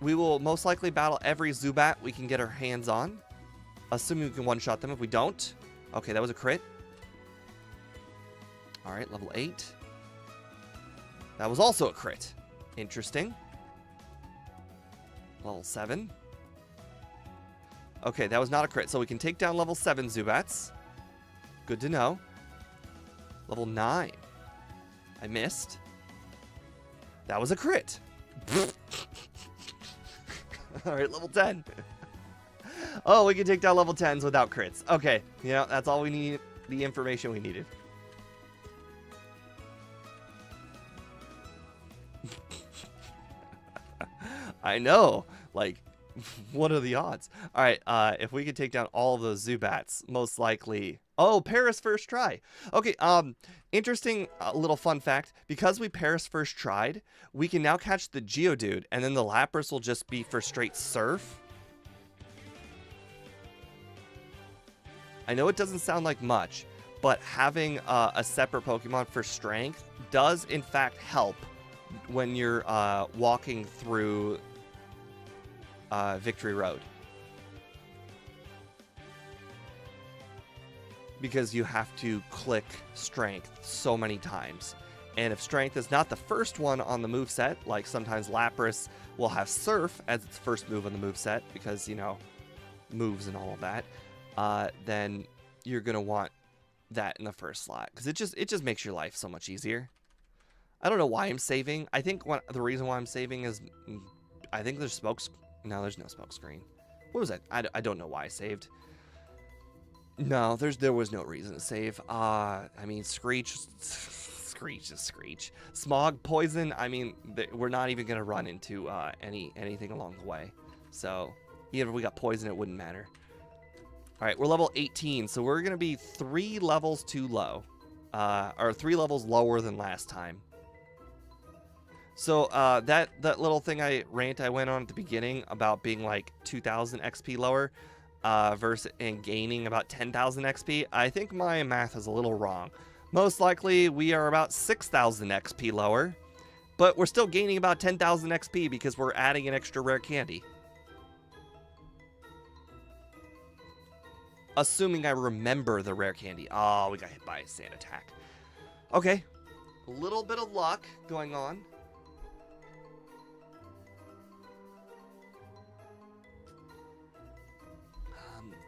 we will most likely battle every Zubat we can get our hands on. Assuming we can one-shot them. If we don't... Okay, that was a crit. Alright, level 8. That was also a crit. Interesting. Level 7. Okay, that was not a crit. So we can take down level 7 Zubats. Good to know. Level 9. I missed. That was a crit. Alright, level 10. Oh, we can take down level 10s without crits. Okay, yeah, that's all we need. The information we needed. I know. Like, what are the odds? All right, if we could take down all of those Zubats, most likely... Oh, Paris first try. Okay, interesting little fun fact. Because we Paris first tried, we can now catch the Geodude, and then the Lapras will just be for straight Surf. I know it doesn't sound like much, but having a separate Pokemon for Strength does, in fact, help when you're walking through Victory Road. Because you have to click Strength so many times. And if Strength is not the first one on the moveset, like sometimes Lapras will have Surf as its first move on the moveset, because, you know, moves and all of that, then you're going to want that in the first slot. Because it just makes your life so much easier. I don't know why I'm saving. I think the reason why I'm saving is... I think there's No, there's no smoke screen. What was that? I don't know why I saved. No, there was no reason to save. I mean, Screech is Screech. Smog, Poison, I mean, we're not even going to run into anything along the way. So, even if we got Poison, it wouldn't matter. Alright, we're level 18, so we're going to be 3 levels too low. Or 3 levels lower than last time. So, that little thing I went on at the beginning about being like 2,000 XP lower and gaining about 10,000 XP, I think my math is a little wrong. Most likely, we are about 6,000 XP lower, but we're still gaining about 10,000 XP because we're adding an extra rare candy. Assuming I remember the rare candy. Oh, we got hit by a sand attack. Okay, a little bit of luck going on.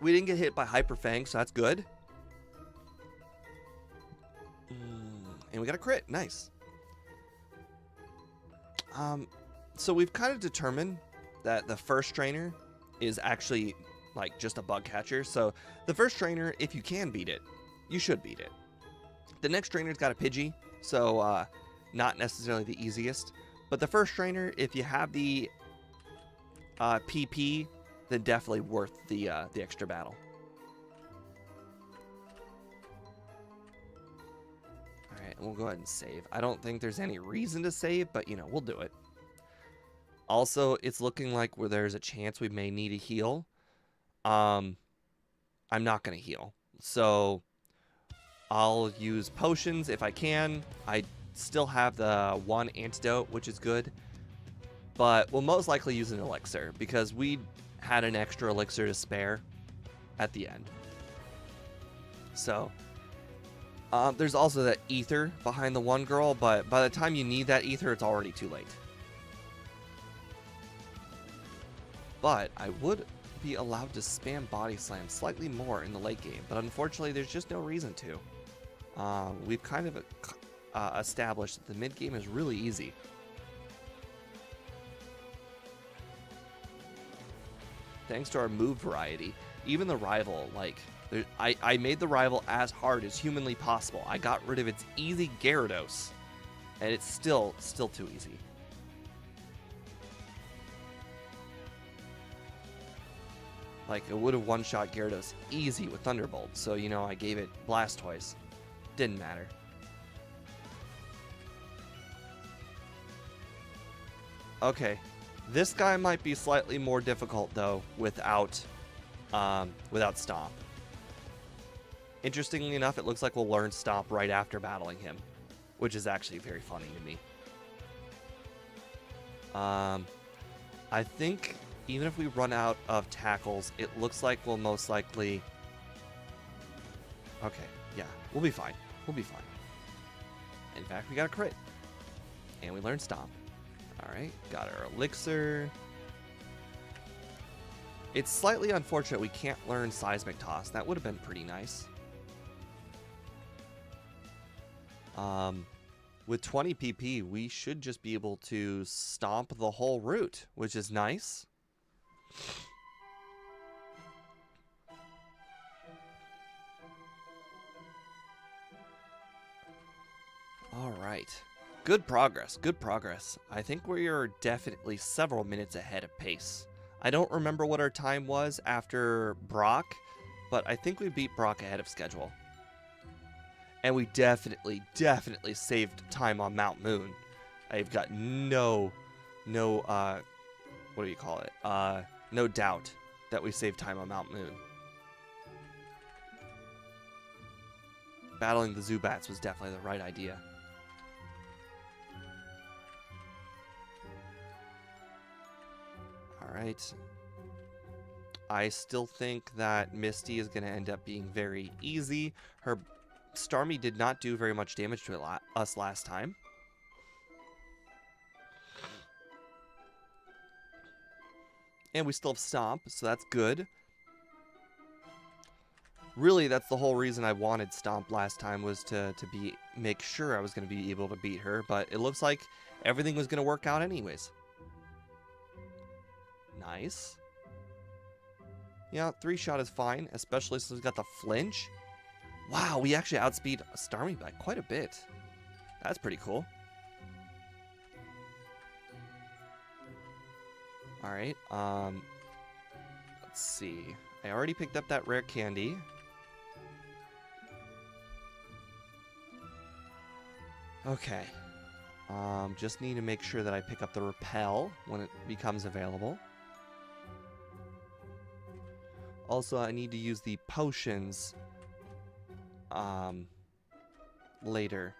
We didn't get hit by Hyper Fang, so that's good. And we got a crit. Nice. So we've kind of determined that the first trainer is actually like just a bug catcher. So the first trainer, if you can beat it, you should beat it. The next trainer's got a Pidgey, so not necessarily the easiest. But the first trainer, if you have the PP, then definitely worth the extra battle. Alright, we'll go ahead and save. I don't think there's any reason to save, but, you know, we'll do it. Also, it's looking like where there's a chance we may need a heal. I'm not going to heal. So, I'll use potions if I can. I still have the 1 antidote, which is good. But we'll most likely use an elixir because we had an extra elixir to spare at the end. So there's also that ether behind the one girl, but by the time you need that ether, it's already too late. But I would be allowed to spam body slam slightly more in the late game, but unfortunately there's just no reason to. We've kind of established that the mid game is really easy. Thanks to our move variety, even the rival, like, I made the rival as hard as humanly possible. I got rid of its easy Gyarados, and it's still too easy. Like, it would have one-shot Gyarados easy with Thunderbolt, so, you know, I gave it Blastoise. Didn't matter. Okay, this guy might be slightly more difficult, though, without Stomp. Interestingly enough, it looks like we'll learn Stomp right after battling him, which is actually very funny to me. I think even if we run out of tackles, it looks like we'll most likely... Okay, yeah, we'll be fine. We'll be fine. In fact, we got a crit. And we learned Stomp. Alright, got our elixir. It's slightly unfortunate we can't learn Seismic Toss. That would have been pretty nice. With 20 PP, we should just be able to stomp the whole route, which is nice. Alright. Good progress, good progress. I think we are definitely several minutes ahead of pace. I don't remember what our time was after Brock, but I think we beat Brock ahead of schedule. And we definitely saved time on Mount Moon. I've got no doubt that we saved time on Mount Moon. Battling the Zubats was definitely the right idea. Alright. I still think that Misty is going to end up being very easy. Her Starmie did not do very much damage to us last time. And we still have Stomp, so that's good. Really, that's the whole reason I wanted Stomp last time, was to make sure I was going to be able to beat her, but it looks like everything was going to work out anyways. Nice. Yeah, 3-shot is fine, especially since we've got the flinch. Wow, we actually outspeed Starmie by quite a bit. That's pretty cool. Alright, let's see. I already picked up that rare candy. Okay. Just need to make sure that I pick up the repel when it becomes available. Also, I need to use the potions later.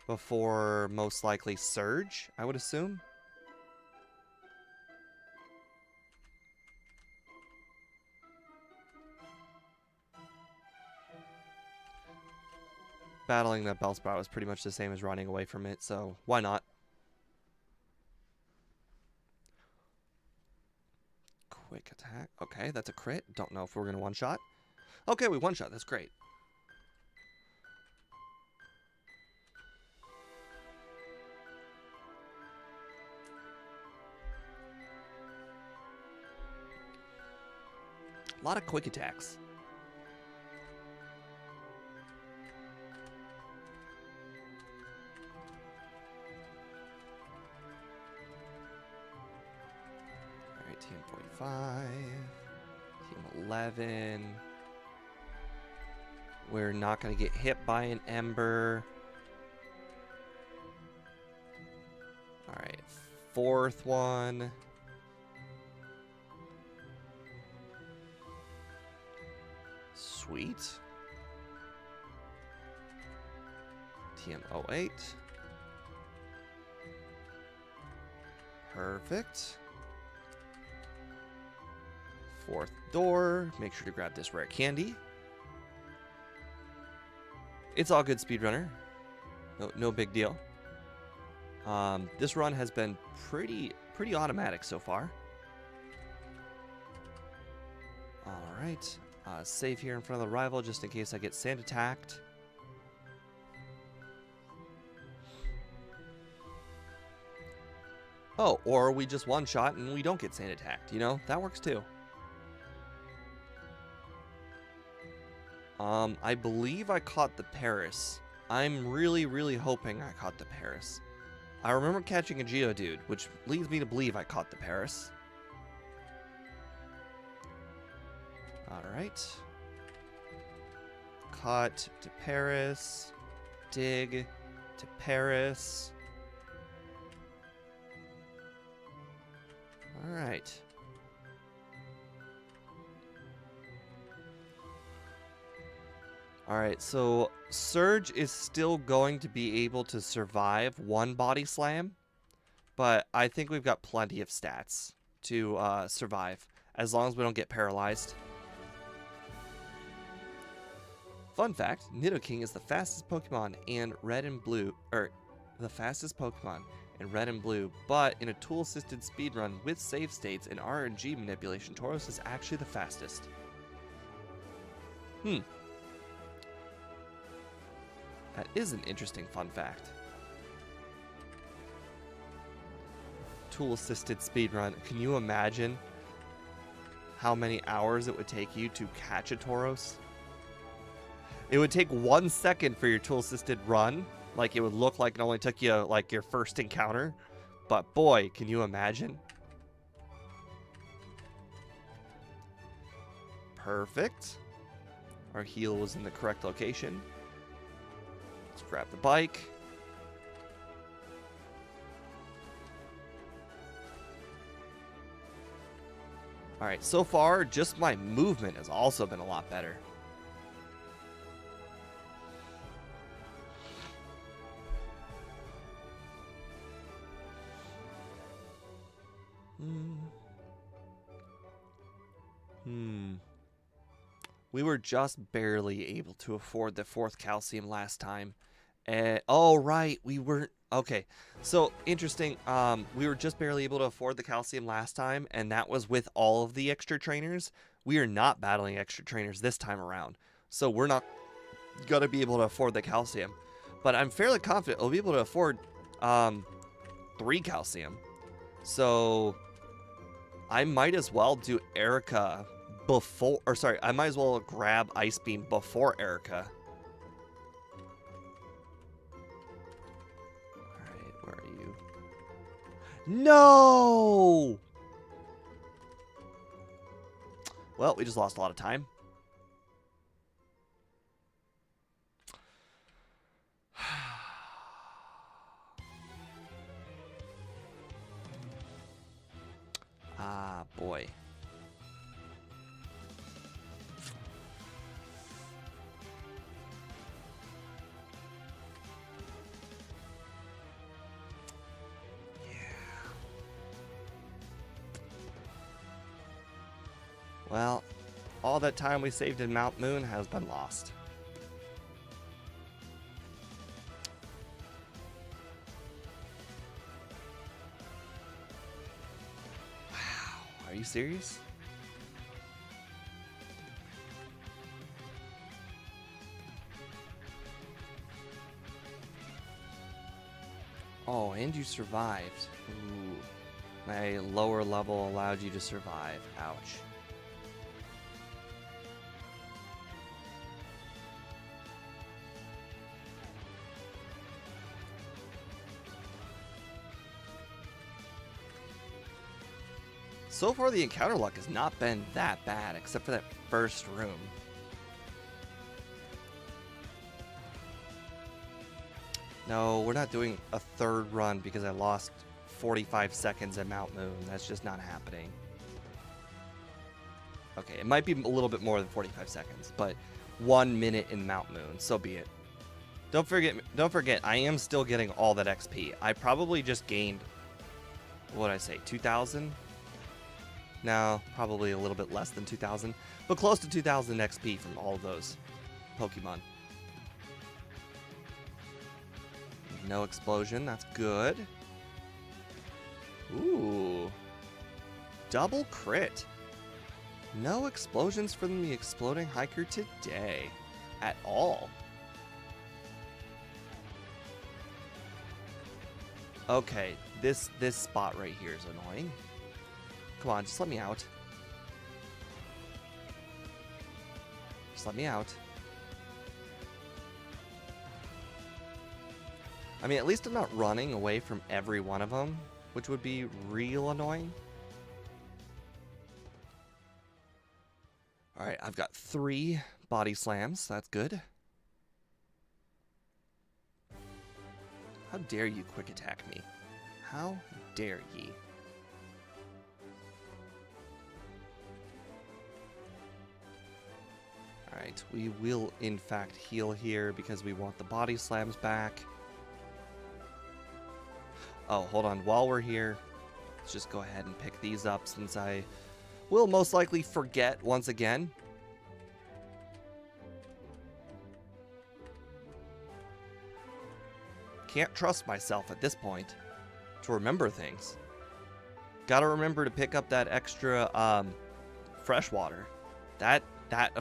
Before, most likely, Surge, I would assume. Battling that Bellsprout was pretty much the same as running away from it, so why not? Quick attack. Okay, that's a crit. Don't know if we're going to one-shot. Okay, we one-shot. That's great. A lot of quick attacks. Alright, Team 45. Team 11. We're not going to get hit by an Ember. Alright, fourth one. Sweet. TM08. Perfect. Fourth door. Make sure to grab this rare candy. It's all good, speedrunner. No big deal. This run has been pretty automatic so far. All right. Save here in front of the rival just in case I get sand attacked. Oh, or we just one shot and we don't get sand attacked. You know, that works too. I believe I caught the Paris. I'm really hoping I caught the Paris. I remember catching a Geodude, which leads me to believe I caught the Paris. Alright. Caught to Paris. Dig to Paris. Alright. Alright, so Surge is still going to be able to survive one body slam, but I think we've got plenty of stats to survive, as long as we don't get paralyzed. Fun fact, Nidoking is the fastest Pokemon in Red and Blue, but in a tool-assisted speedrun with save states and RNG manipulation, Tauros is actually the fastest. That is an interesting fun fact. Tool-assisted speedrun. Can you imagine how many hours it would take you to catch a Tauros? It would take 1 second for your tool-assisted run. Like, it would look like it only took you, like, your first encounter. But, boy, can you imagine? Perfect. Our heal was in the correct location. Let's grab the bike. Alright, so far, just my movement has also been a lot better. We were just barely able to afford the 4th calcium last time. Oh, right, we weren't. Okay, so interesting. We were just barely able to afford the calcium last time, and that was with all of the extra trainers. We are not battling extra trainers this time around, so we're not gonna be able to afford the calcium. But I'm fairly confident we'll be able to afford 3 calcium. So I might as well do Erica before, or sorry, I might as well grab Ice Beam before Erica. Alright, where are you? No! Well, we just lost a lot of time. Ah, boy. Well, all that time we saved in Mount Moon has been lost. Wow, are you serious? Oh, and you survived. Ooh. My lower level allowed you to survive. Ouch. So far, the encounter luck has not been that bad, except for that first room. No, we're not doing a 3rd run because I lost 45 seconds at Mount Moon. That's just not happening. Okay, it might be a little bit more than 45 seconds, but 1 minute in Mount Moon, so be it. Don't forget, I am still getting all that XP. I probably just gained, what did I say, 2,000? No, probably a little bit less than 2,000, but close to 2,000 XP from all of those Pokemon. No explosion, that's good. Ooh. Double crit. No explosions from the exploding hiker today. At all. Okay, this spot right here is annoying. Come on, just let me out. Just let me out. I mean, at least I'm not running away from every one of them, which would be real annoying. Alright, I've got 3 body slams. That's good. How dare you quick attack me? How dare ye? Alright, we will in fact heal here because we want the body slams back. Oh, hold on. While we're here, let's just go ahead and pick these up since I will most likely forget once again. Can't trust myself at this point to remember things. Gotta remember to pick up that extra fresh water. That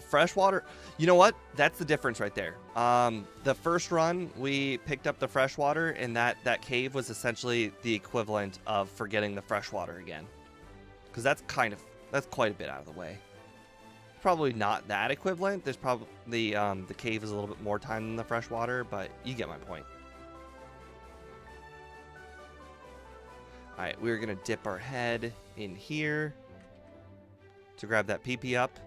fresh water, you know what? That's the difference right there. The first run we picked up the fresh water, and that cave was essentially the equivalent of forgetting the fresh water again, because that's quite a bit out of the way. Probably not that equivalent. There's probably the cave is a little bit more time than the fresh water, but you get my point. Alright, we're going to dip our head in here to grab that PP up.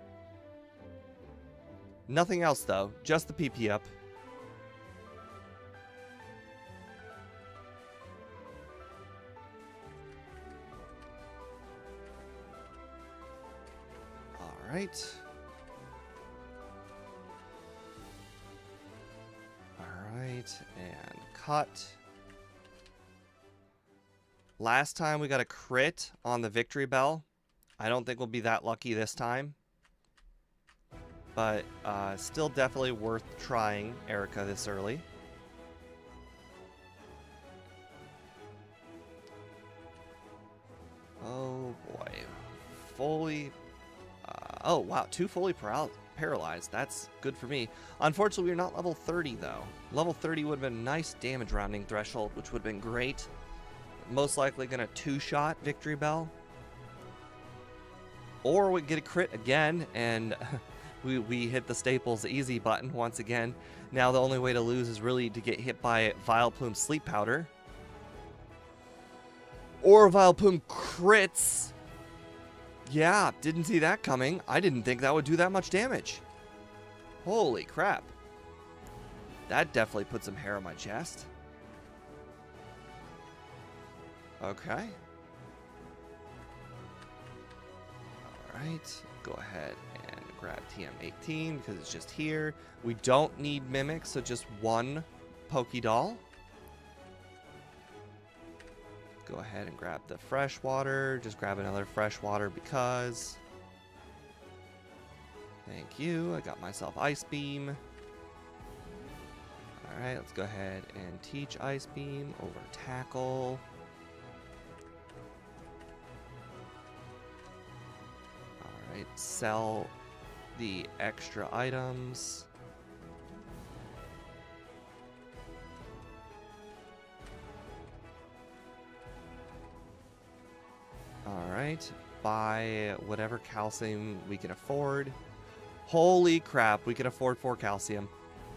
Nothing else, though. Just the PP up. Alright. Alright, and cut. Last time we got a crit on the victory bell. I don't think we'll be that lucky this time. But still definitely worth trying Erica this early. Oh boy. Fully... oh wow, 2 fully paralyzed. That's good for me. Unfortunately, we're not level 30 though. Level 30 would have been a nice damage rounding threshold, which would have been great. Most likely gonna 2-shot victory bell. Or we get a crit again and we hit the Staples easy button once again. Now the only way to lose is really to get hit by Vileplume Sleep Powder. Or Vileplume crits. Yeah, didn't see that coming. I didn't think that would do that much damage. Holy crap. That definitely put some hair on my chest. Okay. Alright, go ahead and grab TM18 because it's just here. We don't need Mimic, so just 1 Pokédoll. Go ahead and grab the fresh water. Just grab another fresh water because... Thank you. I got myself Ice Beam. Alright, let's go ahead and teach Ice Beam over Tackle. Alright, sell the extra items. Alright, buy whatever calcium we can afford. Holy crap, we can afford 4 calcium.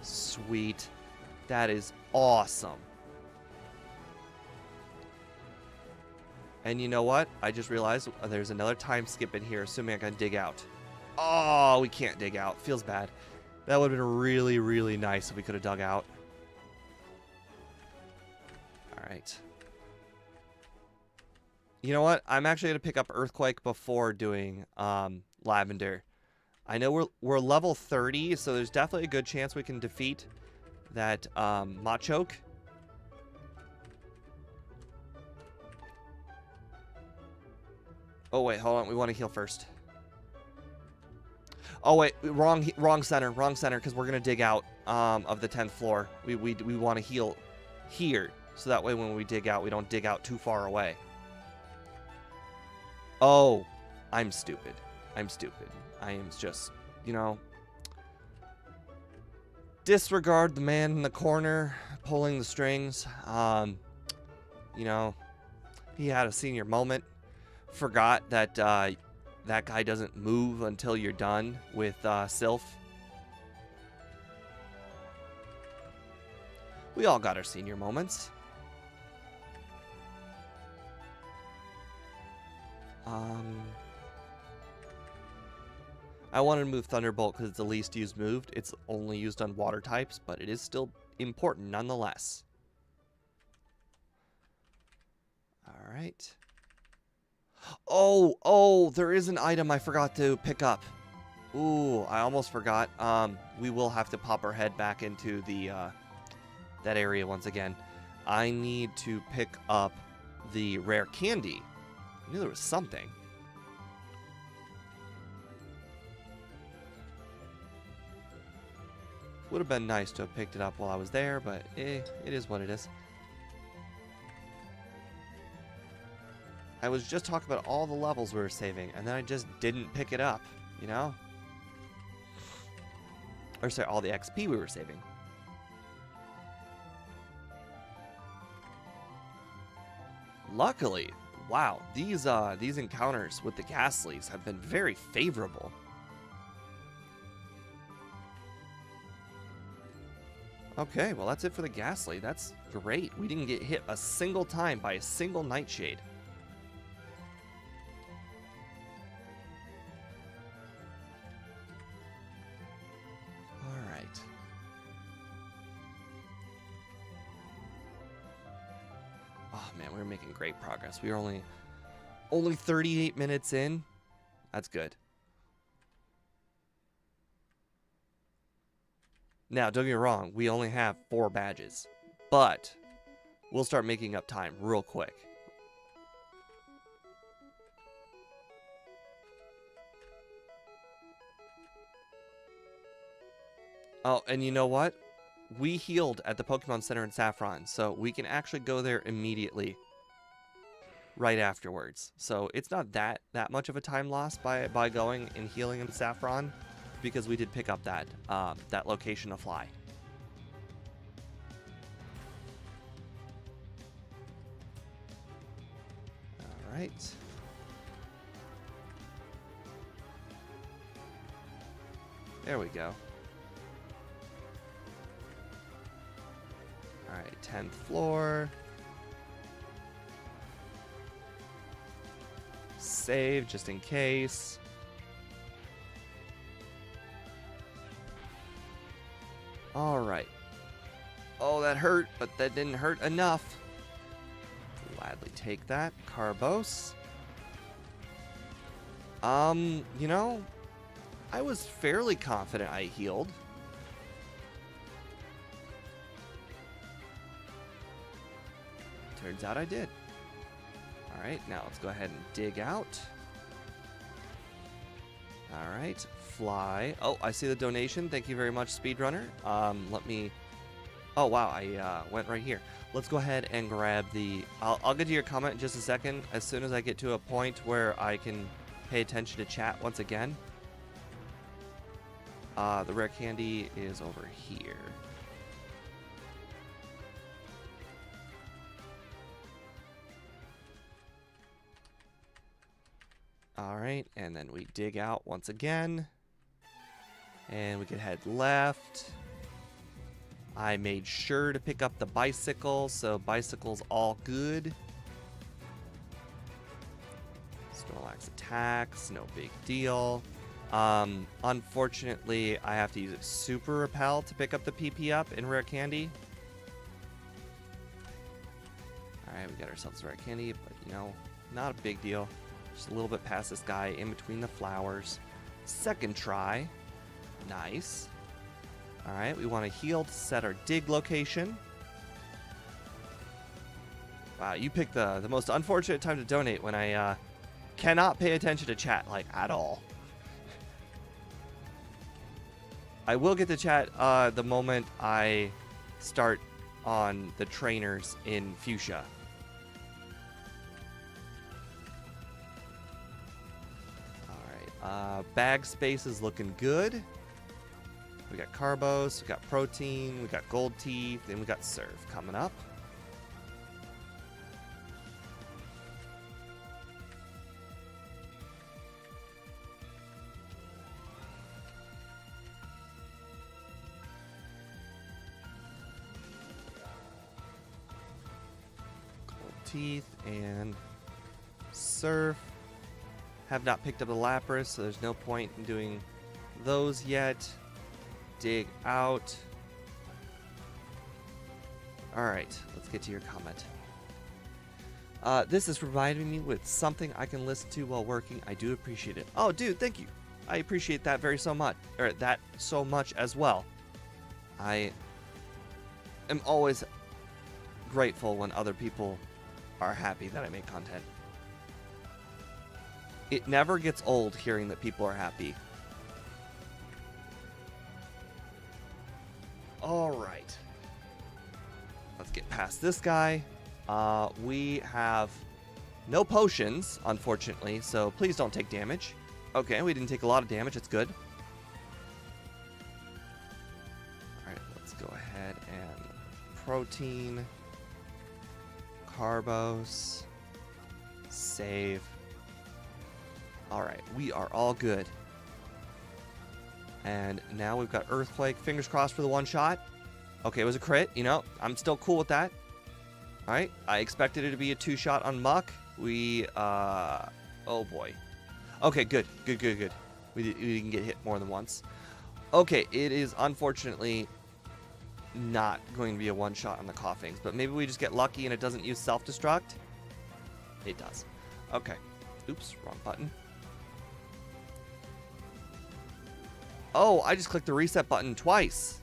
Sweet. That is awesome. And you know what? I just realized there's another time skip in here, assuming I can dig out. Oh, we can't dig out. Feels bad. That would have been really, really nice if we could have dug out. Alright. You know what? I'm actually going to pick up Earthquake before doing Lavender. I know we're level 30, so there's definitely a good chance we can defeat that Machoke. Oh wait, hold on. We want to heal first. Oh wait, wrong center, because we're gonna dig out of the 10th floor. We want to heal here, so that way when we dig out, we don't dig out too far away. Oh, I'm stupid. I'm stupid. I am just, you know, disregard the man in the corner pulling the strings. You know, he had a senior moment. Forgot that that guy doesn't move until you're done with Sylph. We all got our senior moments. I wanted to move Thunderbolt because it's the least used moved. It's only used on water types, but it is still important nonetheless. All right. Oh, there is an item I forgot to pick up. Ooh, I almost forgot. We will have to pop our head back into the that area once again. I need to pick up the rare candy. I knew there was something. Would have been nice to have picked it up while I was there, but it is what it is. I was just talking about all the levels we were saving, and then I just didn't pick it up, you know? Or sorry, all the XP we were saving. Luckily, wow, these encounters with the Ghastlies have been very favorable. Okay, well that's it for the Ghastly. That's great. We didn't get hit a single time by a single Nightshade. Alright. Oh man, we're making great progress. We are only 38 minutes in. That's good. Now, don't get me wrong, we only have 4 badges, but we'll start making up time real quick. Oh, and you know what? We healed at the Pokemon Center in Saffron, so we can actually go there immediately right afterwards. So it's not that much of a time loss by going and healing in Saffron, because we did pick up that that location to fly. All right. There we go. All right, 10th floor. Save just in case. All right. Oh, that hurt, but that didn't hurt enough. Gladly take that. Carbos. You know, I was fairly confident I healed. Turns out I did. All right, now let's go ahead and dig out. All right, fly. Oh, I see the donation. Thank you very much, Speedrunner. Let me... Oh, wow, I went right here. Let's go ahead and grab the... I'll get to your comment in just a second, as soon as I get to a point where I can pay attention to chat once again. The rare candy is over here. All right, and then we dig out once again. And we can head left. I made sure to pick up the bicycle, so bicycle's all good. Snorlax attacks, no big deal. Unfortunately, I have to use Super Repel to pick up the PP up in Rare Candy. Alright, we got ourselves Rare Candy, but you know, not a big deal. Just a little bit past this guy in between the flowers. Second try. Nice. Alright, we want to heal to set our dig location. Wow, you picked the most unfortunate time to donate when I cannot pay attention to chat, like, at all. I will get to chat the moment I start on the trainers in Fuchsia. Alright, bag space is looking good. We got carbos, we got protein, we got gold teeth, and we got serve coming up. Teeth and surf. Have not picked up the Lapras, so there's no point in doing those yet. Dig out. Alright, let's get to your comment. This is providing me with something I can listen to while working. I do appreciate it. Oh, dude, thank you. I appreciate that that so much as well. I am always grateful when other people are happy that I make content. It never gets old hearing that people are happy. Alright. Let's get past this guy. We have no potions, unfortunately, so please don't take damage. Okay, we didn't take a lot of damage. It's good. Alright, let's go ahead and protein. Carbos. Save. Alright, we are all good. And now we've got Earthquake. Fingers crossed for the one shot. Okay, it was a crit. You know, I'm still cool with that. Alright, I expected it to be a 2-shot on Muck. We, oh boy. Okay, good. Good. We didn't get hit more than once. Okay, it is unfortunately not going to be a 1-shot on the Coughings, but maybe we just get lucky and it doesn't use self-destruct. It does. Okay. Oops, wrong button. Oh, I just clicked the reset button twice.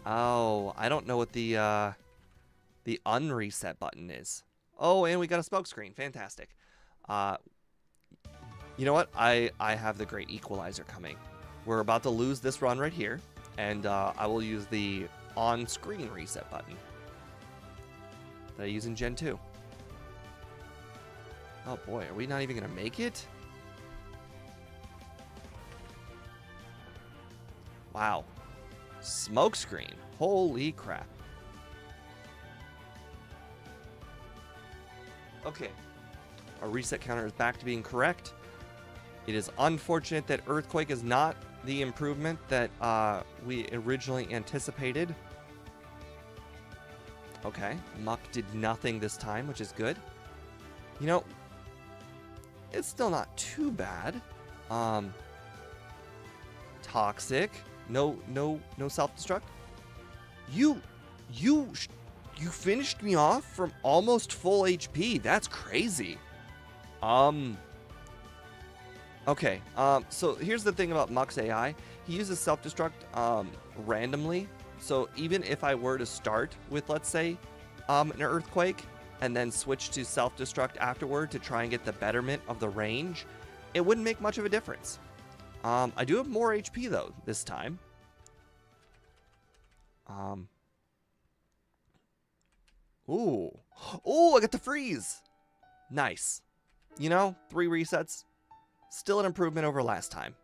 Oh, I don't know what the unreset button is. Oh, and we got a smoke screen. Fantastic. You know what? I have the great equalizer coming. We're about to lose this run right here. And I will use the on-screen reset button that I use in Gen 2. Oh boy, are we not even going to make it? Wow. Smokescreen. Holy crap. Okay. Our reset counter is back to being correct. It is unfortunate that Earthquake is not the improvement that we originally anticipated. Okay, Muck did nothing this time, which is good. You know, it's still not too bad. Toxic. No self-destruct. You finished me off from almost full HP. That's crazy. Okay, so here's the thing about Muck's AI. He uses self-destruct randomly. So even if I were to start with, let's say, an Earthquake, and then switch to self-destruct afterward to try and get the betterment of the range, it wouldn't make much of a difference. I do have more HP, though, this time. Ooh, I got the freeze! Nice. You know, 3 resets. Still an improvement over last time.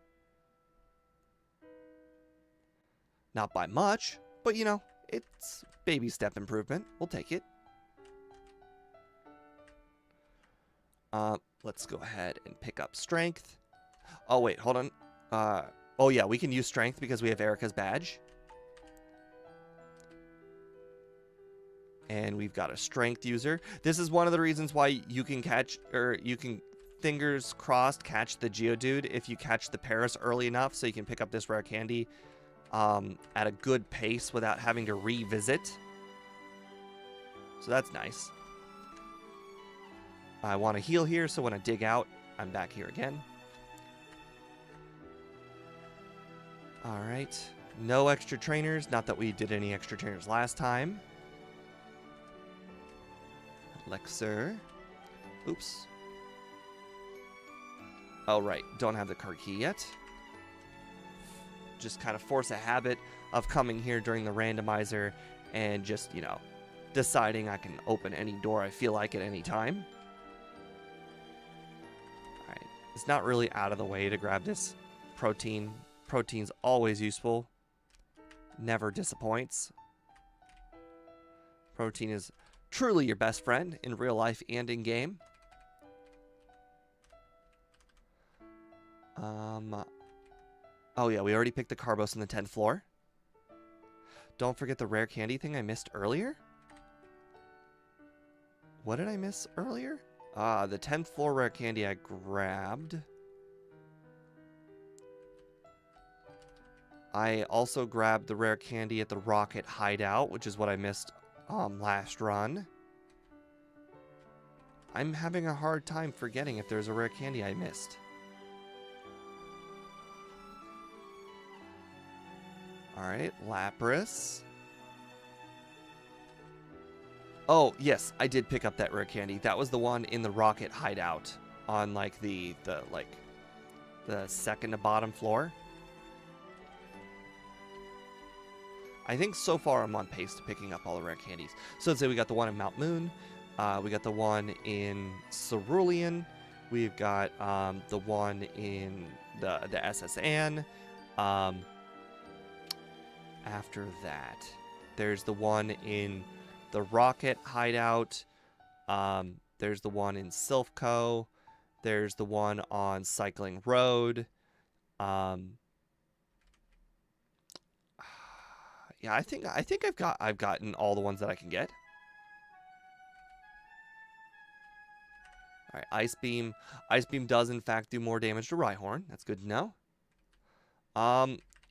Not by much, but you know, it's baby step improvement. We'll take it. Let's go ahead and pick up strength. Oh wait, hold on. Oh yeah, we can use strength because we have Erica's badge. And we've got a strength user. This is one of the reasons why you can catch, or you can, fingers crossed, catch the Geodude if you catch the Paris early enough, so you can pick up this rare candy at a good pace without having to revisit. So that's nice. I want to heal here, so when I dig out, I'm back here again. Alright. No extra trainers. Not that we did any extra trainers last time. Elixir. Oops. Oh, right. Don't have the card key yet. Just kind of force a habit of coming here during the randomizer and just, you know, deciding I can open any door I feel like at any time. Alright. It's not really out of the way to grab this protein. Protein's always useful. Never disappoints. Protein is truly your best friend in real life and in game. Oh yeah, we already picked the Carbos on the 10th floor. Don't forget the rare candy thing I missed earlier. What did I miss earlier? The 10th floor rare candy I grabbed. I also grabbed the rare candy at the Rocket Hideout, which is what I missed last run. I'm having a hard time forgetting if there's a rare candy I missed. Alright, Lapras. Oh, yes, I did pick up that rare candy. That was the one in the Rocket Hideout on, like, the second to bottom floor. I think so far I'm on pace to picking up all the rare candies. So let's say we got the one in Mount Moon. We got the one in Cerulean. We've got the one in the SS Anne. After that, there's the one in the Rocket Hideout. There's the one in Silphco. There's the one on Cycling Road. Yeah, I think I've gotten all the ones that I can get. All right, Ice Beam. Ice Beam does in fact do more damage to Rhyhorn. That's good to know.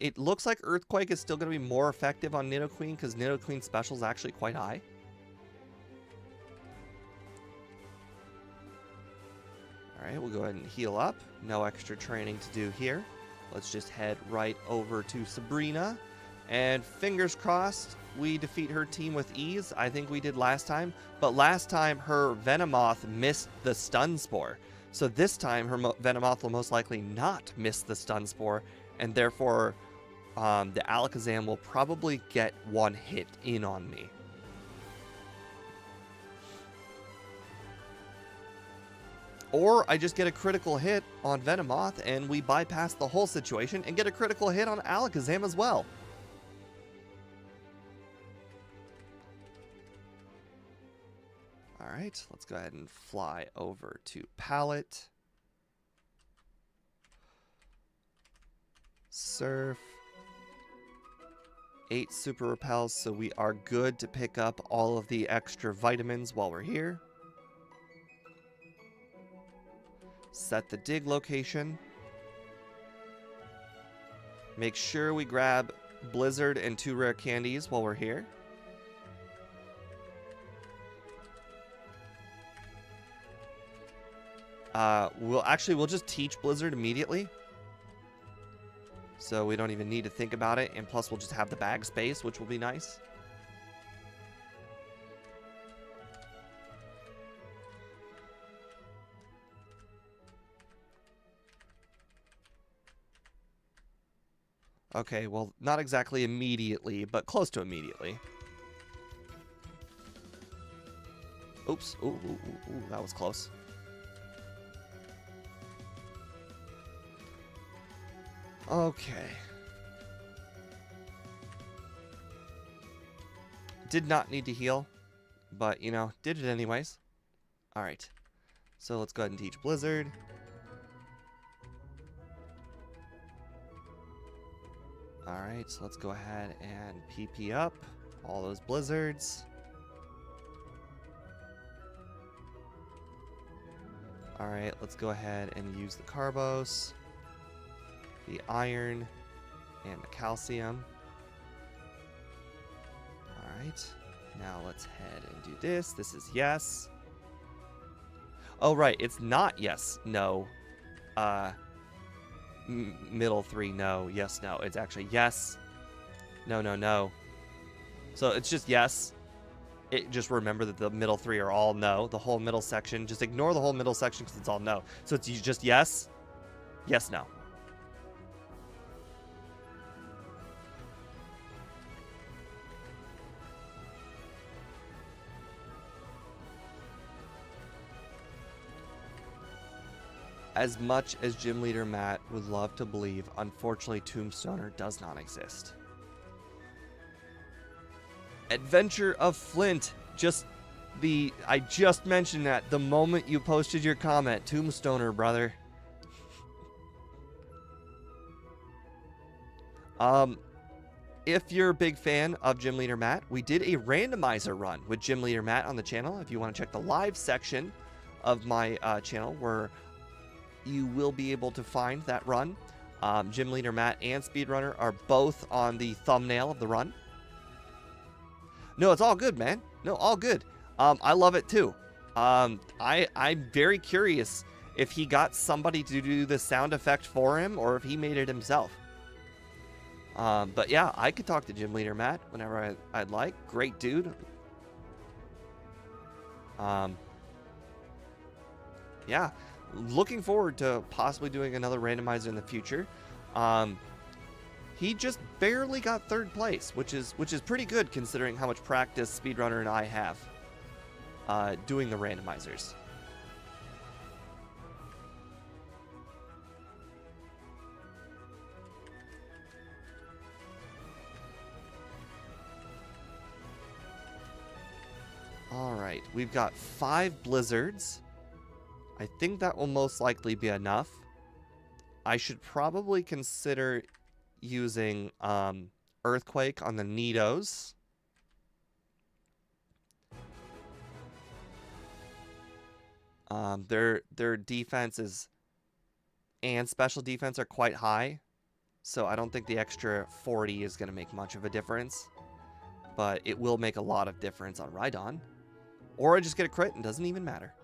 It looks like Earthquake is still going to be more effective on Nidoqueen because Nidoqueen's special is actually quite high. Alright, we'll go ahead and heal up. No extra training to do here. Let's just head right over to Sabrina. And fingers crossed, we defeat her team with ease. I think we did last time. But last time, her Venomoth missed the Stun Spore. So this time, her Venomoth will most likely not miss the Stun Spore. And therefore, the Alakazam will probably get one hit in on me. Or I just get a critical hit on Venomoth and we bypass the whole situation and get a critical hit on Alakazam as well. Alright, let's go ahead and fly over to Palette. Surf. 8 super repels, so we are good to pick up all of the extra vitamins while we're here. Set the dig location. Make sure we grab Blizzard and 2 rare candies while we're here. We'll just teach Blizzard immediately. So we don't even need to think about it. And plus we'll just have the bag space, which will be nice. Okay, well, not exactly immediately, but close to immediately. Oops. Ooh, that was close. Okay. Did not need to heal, but, you know, did it anyways. Alright. So let's go ahead and teach Blizzard. Alright, so let's go ahead and PP up all those Blizzards. Alright, let's go ahead and use the Carbos, the Iron, and the Calcium. Alright, now let's head and do this. This is yes. Oh, right, it's not yes, no. Middle 3, no, yes, no. It's actually yes, No, no, no. So it's just yes. Just remember that the middle three are all no. The whole middle section. Just ignore the whole middle section because it's all no. So it's just yes, yes, no. As much as Gym Leader Matt would love to believe, unfortunately, Tombstoner does not exist. Adventure of Flint. I just mentioned that the moment you posted your comment. Tombstoner, brother. If you're a big fan of Gym Leader Matt, we did a randomizer run with Gym Leader Matt on the channel. If you want to check the live section of my channel, where you will be able to find that run. Gym Leader Matt and Speedrunner are both on the thumbnail of the run. No, it's all good, man. No, all good. I love it too. I'm very curious if he got somebody to do the sound effect for him or if he made it himself. But yeah, I could talk to Gym Leader Matt whenever I'd like. Great dude. Yeah. Looking forward to possibly doing another randomizer in the future. He just barely got third place, which is pretty good considering how much practice Speedrunner and I have doing the randomizers. All right, we've got 5 blizzards. I think that will most likely be enough. I should probably consider using Earthquake on the Nidos. Their defenses and special defense are quite high, so I don't think the extra 40 is going to make much of a difference. But it will make a lot of difference on Rhydon. Or I just get a crit and it doesn't even matter.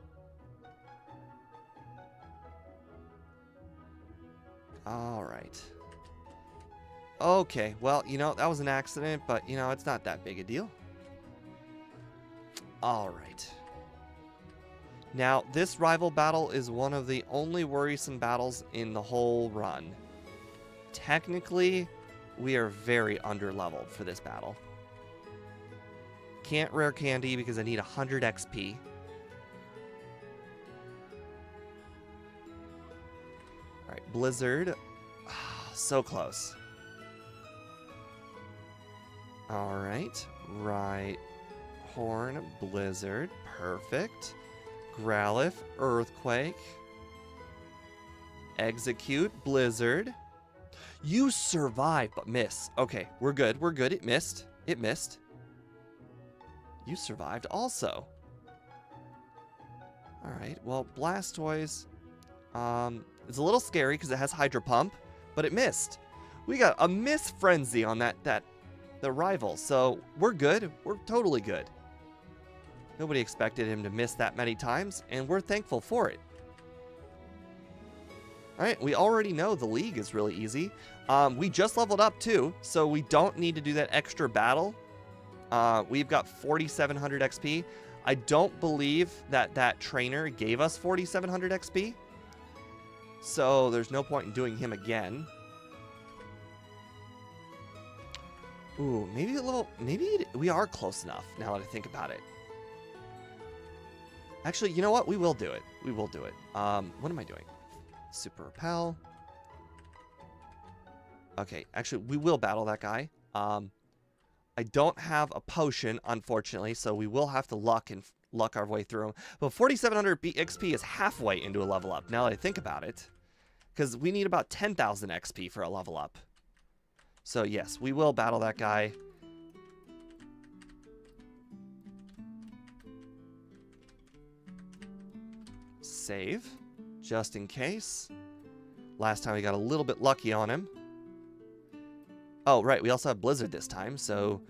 All right. Okay, well, that was an accident, but, it's not that big a deal. All right. Now, this rival battle is one of the only worrisome battles in the whole run. Technically, we are very underleveled for this battle. Can't rare candy because I need 100 XP. Alright, Blizzard. So close. Alright. Right. Horn, Blizzard. Perfect. Growlithe, Earthquake. Execute, Blizzard. You survive, but miss. Okay, we're good. We're good. It missed. It missed. You survived also. Alright, well, Blastoise. It's a little scary because it has Hydro Pump, but it missed. We got a miss frenzy on the rival, so we're good. We're totally good. Nobody expected him to miss that many times, and we're thankful for it. Alright, we already know the league is really easy. We just leveled up too, so we don't need to do that extra battle. We've got 4,700 XP. I don't believe that trainer gave us 4,700 XP. So there's no point in doing him again. Ooh, maybe we are close enough now that I think about it. Actually, you know what? We will do it. We will do it. What am I doing? Super Repel. Okay, actually, we will battle that guy. I don't have a potion, unfortunately, so we will have to luck our way through him. But 4,700 XP is halfway into a level up, now that I think about it. Because we need about 10,000 XP for a level up. So yes, we will battle that guy. Save, just in case. Last time we got a little bit lucky on him. Oh, right, we also have Blizzard this time, so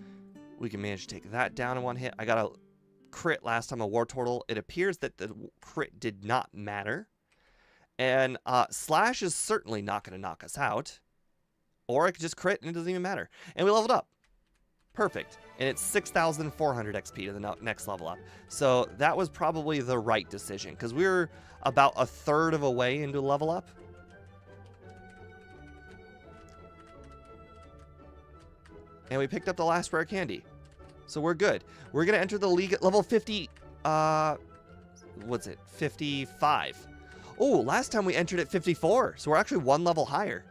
we can manage to take that down in one hit. I got a crit last time, a Wartortle. It appears that the crit did not matter. And Slash is certainly not going to knock us out. Or I could just crit and it doesn't even matter. And we leveled up. Perfect. And it's 6,400 XP to the next level up. So that was probably the right decision, because we were about a third of a way into level up. And we picked up the last rare candy. So we're good. We're going to enter the league at level 50. What's it? 55. Oh, last time we entered at 54. So we're actually one level higher.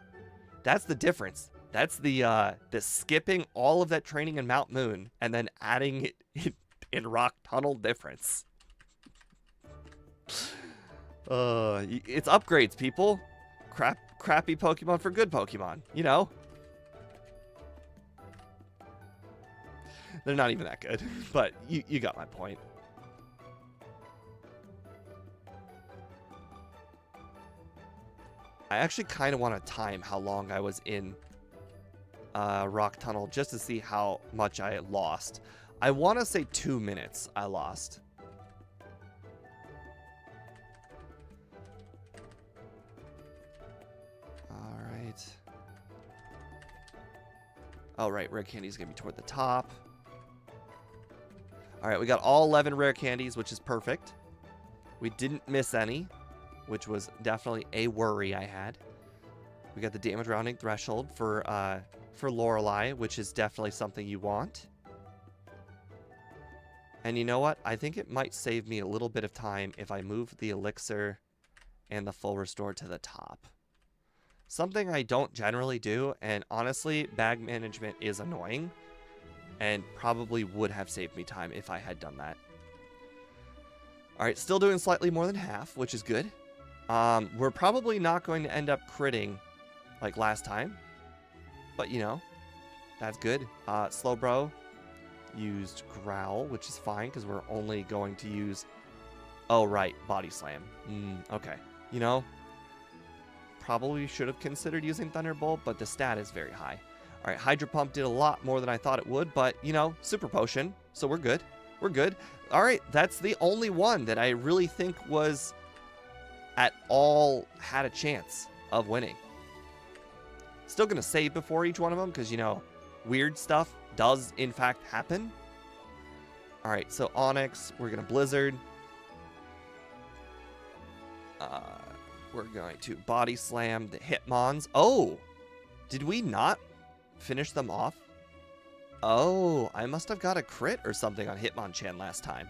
That's the difference. That's the skipping all of that training in Mount Moon and then adding it in Rock Tunnel difference. It's upgrades, people. Crappy Pokemon for good Pokemon, you know? They're not even that good, but you got my point. I actually kind of want to time how long I was in Rock Tunnel just to see how much I lost. I want to say 2 minutes I lost. All right. Oh, right. Rare candy is going to be toward the top. All right. We got all 11 rare candies, which is perfect. We didn't miss any, which was definitely a worry I had. We got the damage rounding threshold for Lorelei, which is definitely something you want. And you know what? I think it might save me a little bit of time if I move the elixir and the full restore to the top. Something I don't generally do, and honestly, bag management is annoying and probably would have saved me time if I had done that. All right, still doing slightly more than half, which is good. We're probably not going to end up critting like last time, but you know, that's good. Slowbro used Growl, which is fine because we're only going to use, oh right, Body Slam. Okay, you know, probably should have considered using Thunderbolt, but the stat is very high. All right, Hydro Pump did a lot more than I thought it would, but you know, Super Potion, so we're good. We're good. All right, that's the only one that I really think was at all had a chance of winning. Still going to save before each one of them because, you know, weird stuff does in fact happen. All right, so Onyx, we're going to Blizzard. We're going to Body Slam the Hitmons. Oh, did we not finish them off? Oh, I must have got a crit or something on Hitmonchan last time.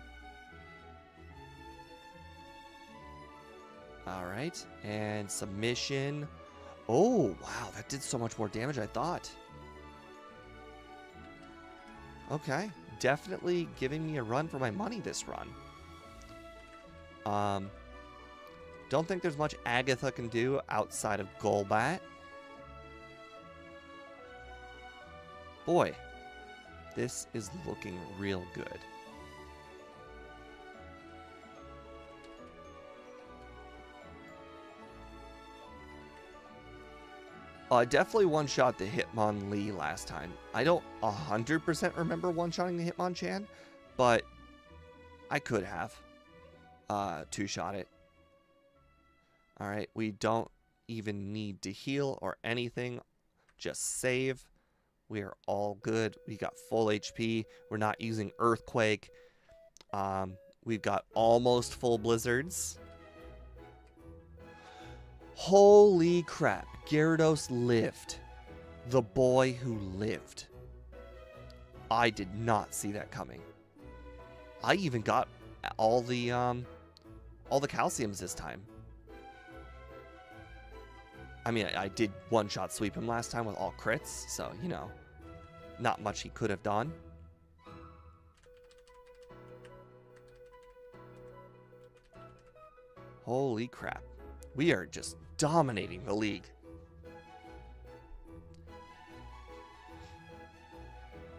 All right, and Submission. Oh, wow, that did so much more damage I thought. Okay, definitely giving me a run for my money this run. Don't think there's much Agatha can do outside of Golbat. Boy, this is looking real good. I definitely one-shot the Hitmonlee last time. I don't 100% remember one-shotting the Hitmonchan, but I could have two-shot it. Alright, we don't even need to heal or anything. Just save. We are all good. We got full HP. We're not using Earthquake. We've got almost full Blizzards. Holy crap. Gyarados lived. The boy who lived. I did not see that coming. I even got all the calciums this time. I mean, I did one-shot sweep him last time with all crits, so, you know, not much he could have done. Holy crap. We are just dominating the league.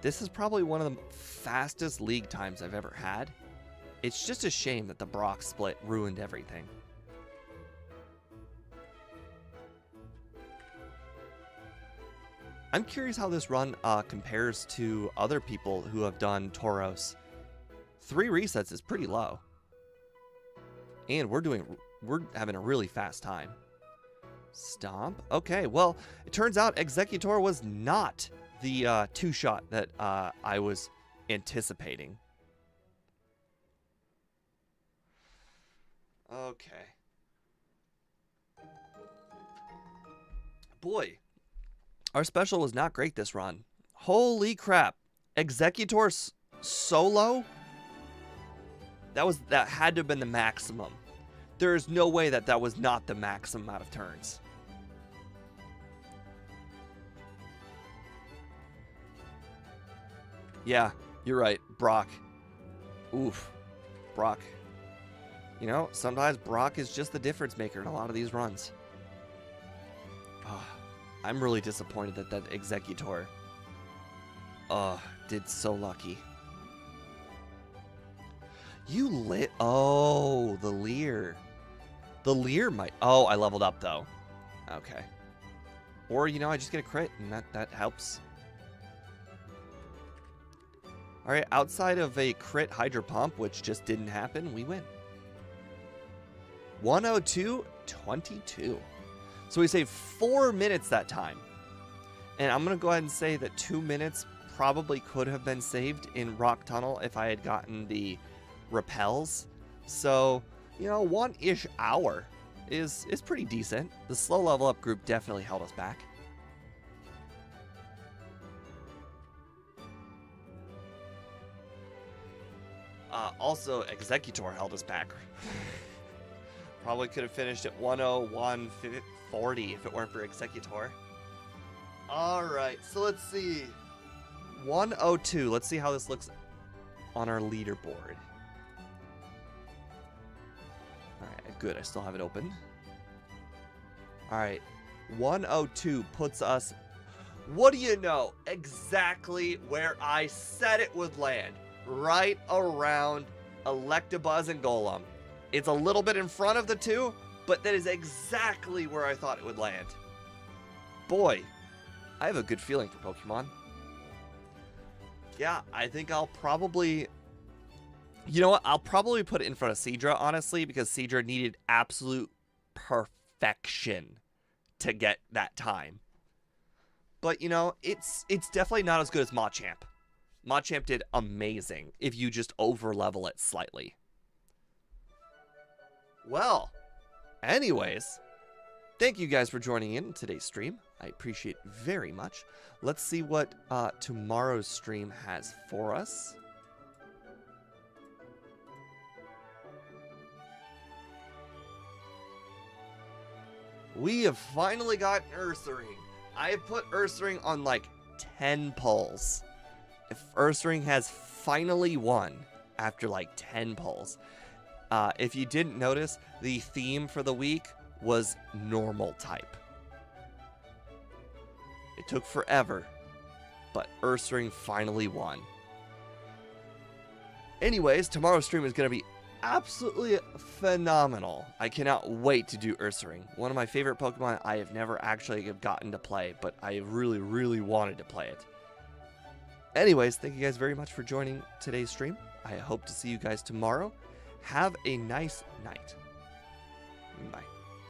This is probably one of the fastest league times I've ever had. It's just a shame that the Brock split ruined everything. I'm curious how this run compares to other people who have done Tauros. 3 resets is pretty low. And we're having a really fast time. Stomp. Okay, well, it turns out Executor was not the two-shot that I was anticipating. Okay. Boy, our special was not great this run. Holy crap. Executor solo? That had to have been the maximum. There is no way that was not the maximum amount of turns. Yeah, you're right. Brock. Oof. Brock. You know, sometimes Brock is just the difference maker in a lot of these runs. Oh, I'm really disappointed that Executor did so lucky. You lit. Oh, the Leer. The Leer might. Oh, I leveled up though. Okay. Or, you know, I just get a crit and that helps. All right, outside of a crit Hydro Pump, which just didn't happen, we win. 102-22. So we saved 4 minutes that time. And I'm going to go ahead and say that 2 minutes probably could have been saved in Rock Tunnel if I had gotten the repels. So, you know, 1-ish hour is pretty decent. The slow level up group definitely held us back. Also, Executor held us back. Probably could have finished at 101.40 if it weren't for Executor. Alright, so let's see. 102. Let's see how this looks on our leaderboard. Alright, good. I still have it open. Alright. 102 puts us, what do you know, exactly where I said it would land. Right around Electabuzz and Golem. It's a little bit in front of the two, but that is exactly where I thought it would land. Boy, I have a good feeling for Pokemon. Yeah, I think I'll probably... You know what? I'll probably put it in front of Seadra, honestly, because Seadra needed absolute perfection to get that time. But, you know, it's definitely not as good as Machamp. Machamp did amazing if you just over-level it slightly. Well, anyways, thank you guys for joining in today's stream. I appreciate it very much. Let's see what tomorrow's stream has for us. We have finally got Ursaring. I have put Ursaring on like 10 polls. If Ursaring has finally won after like 10 polls. If you didn't notice, the theme for the week was normal type. It took forever, but Ursaring finally won. Anyways, tomorrow's stream is going to be absolutely phenomenal. I cannot wait to do Ursaring. One of my favorite Pokemon I have never actually gotten to play, but I really, really wanted to play it. Anyways, thank you guys very much for joining today's stream. I hope to see you guys tomorrow. Have a nice night. Bye.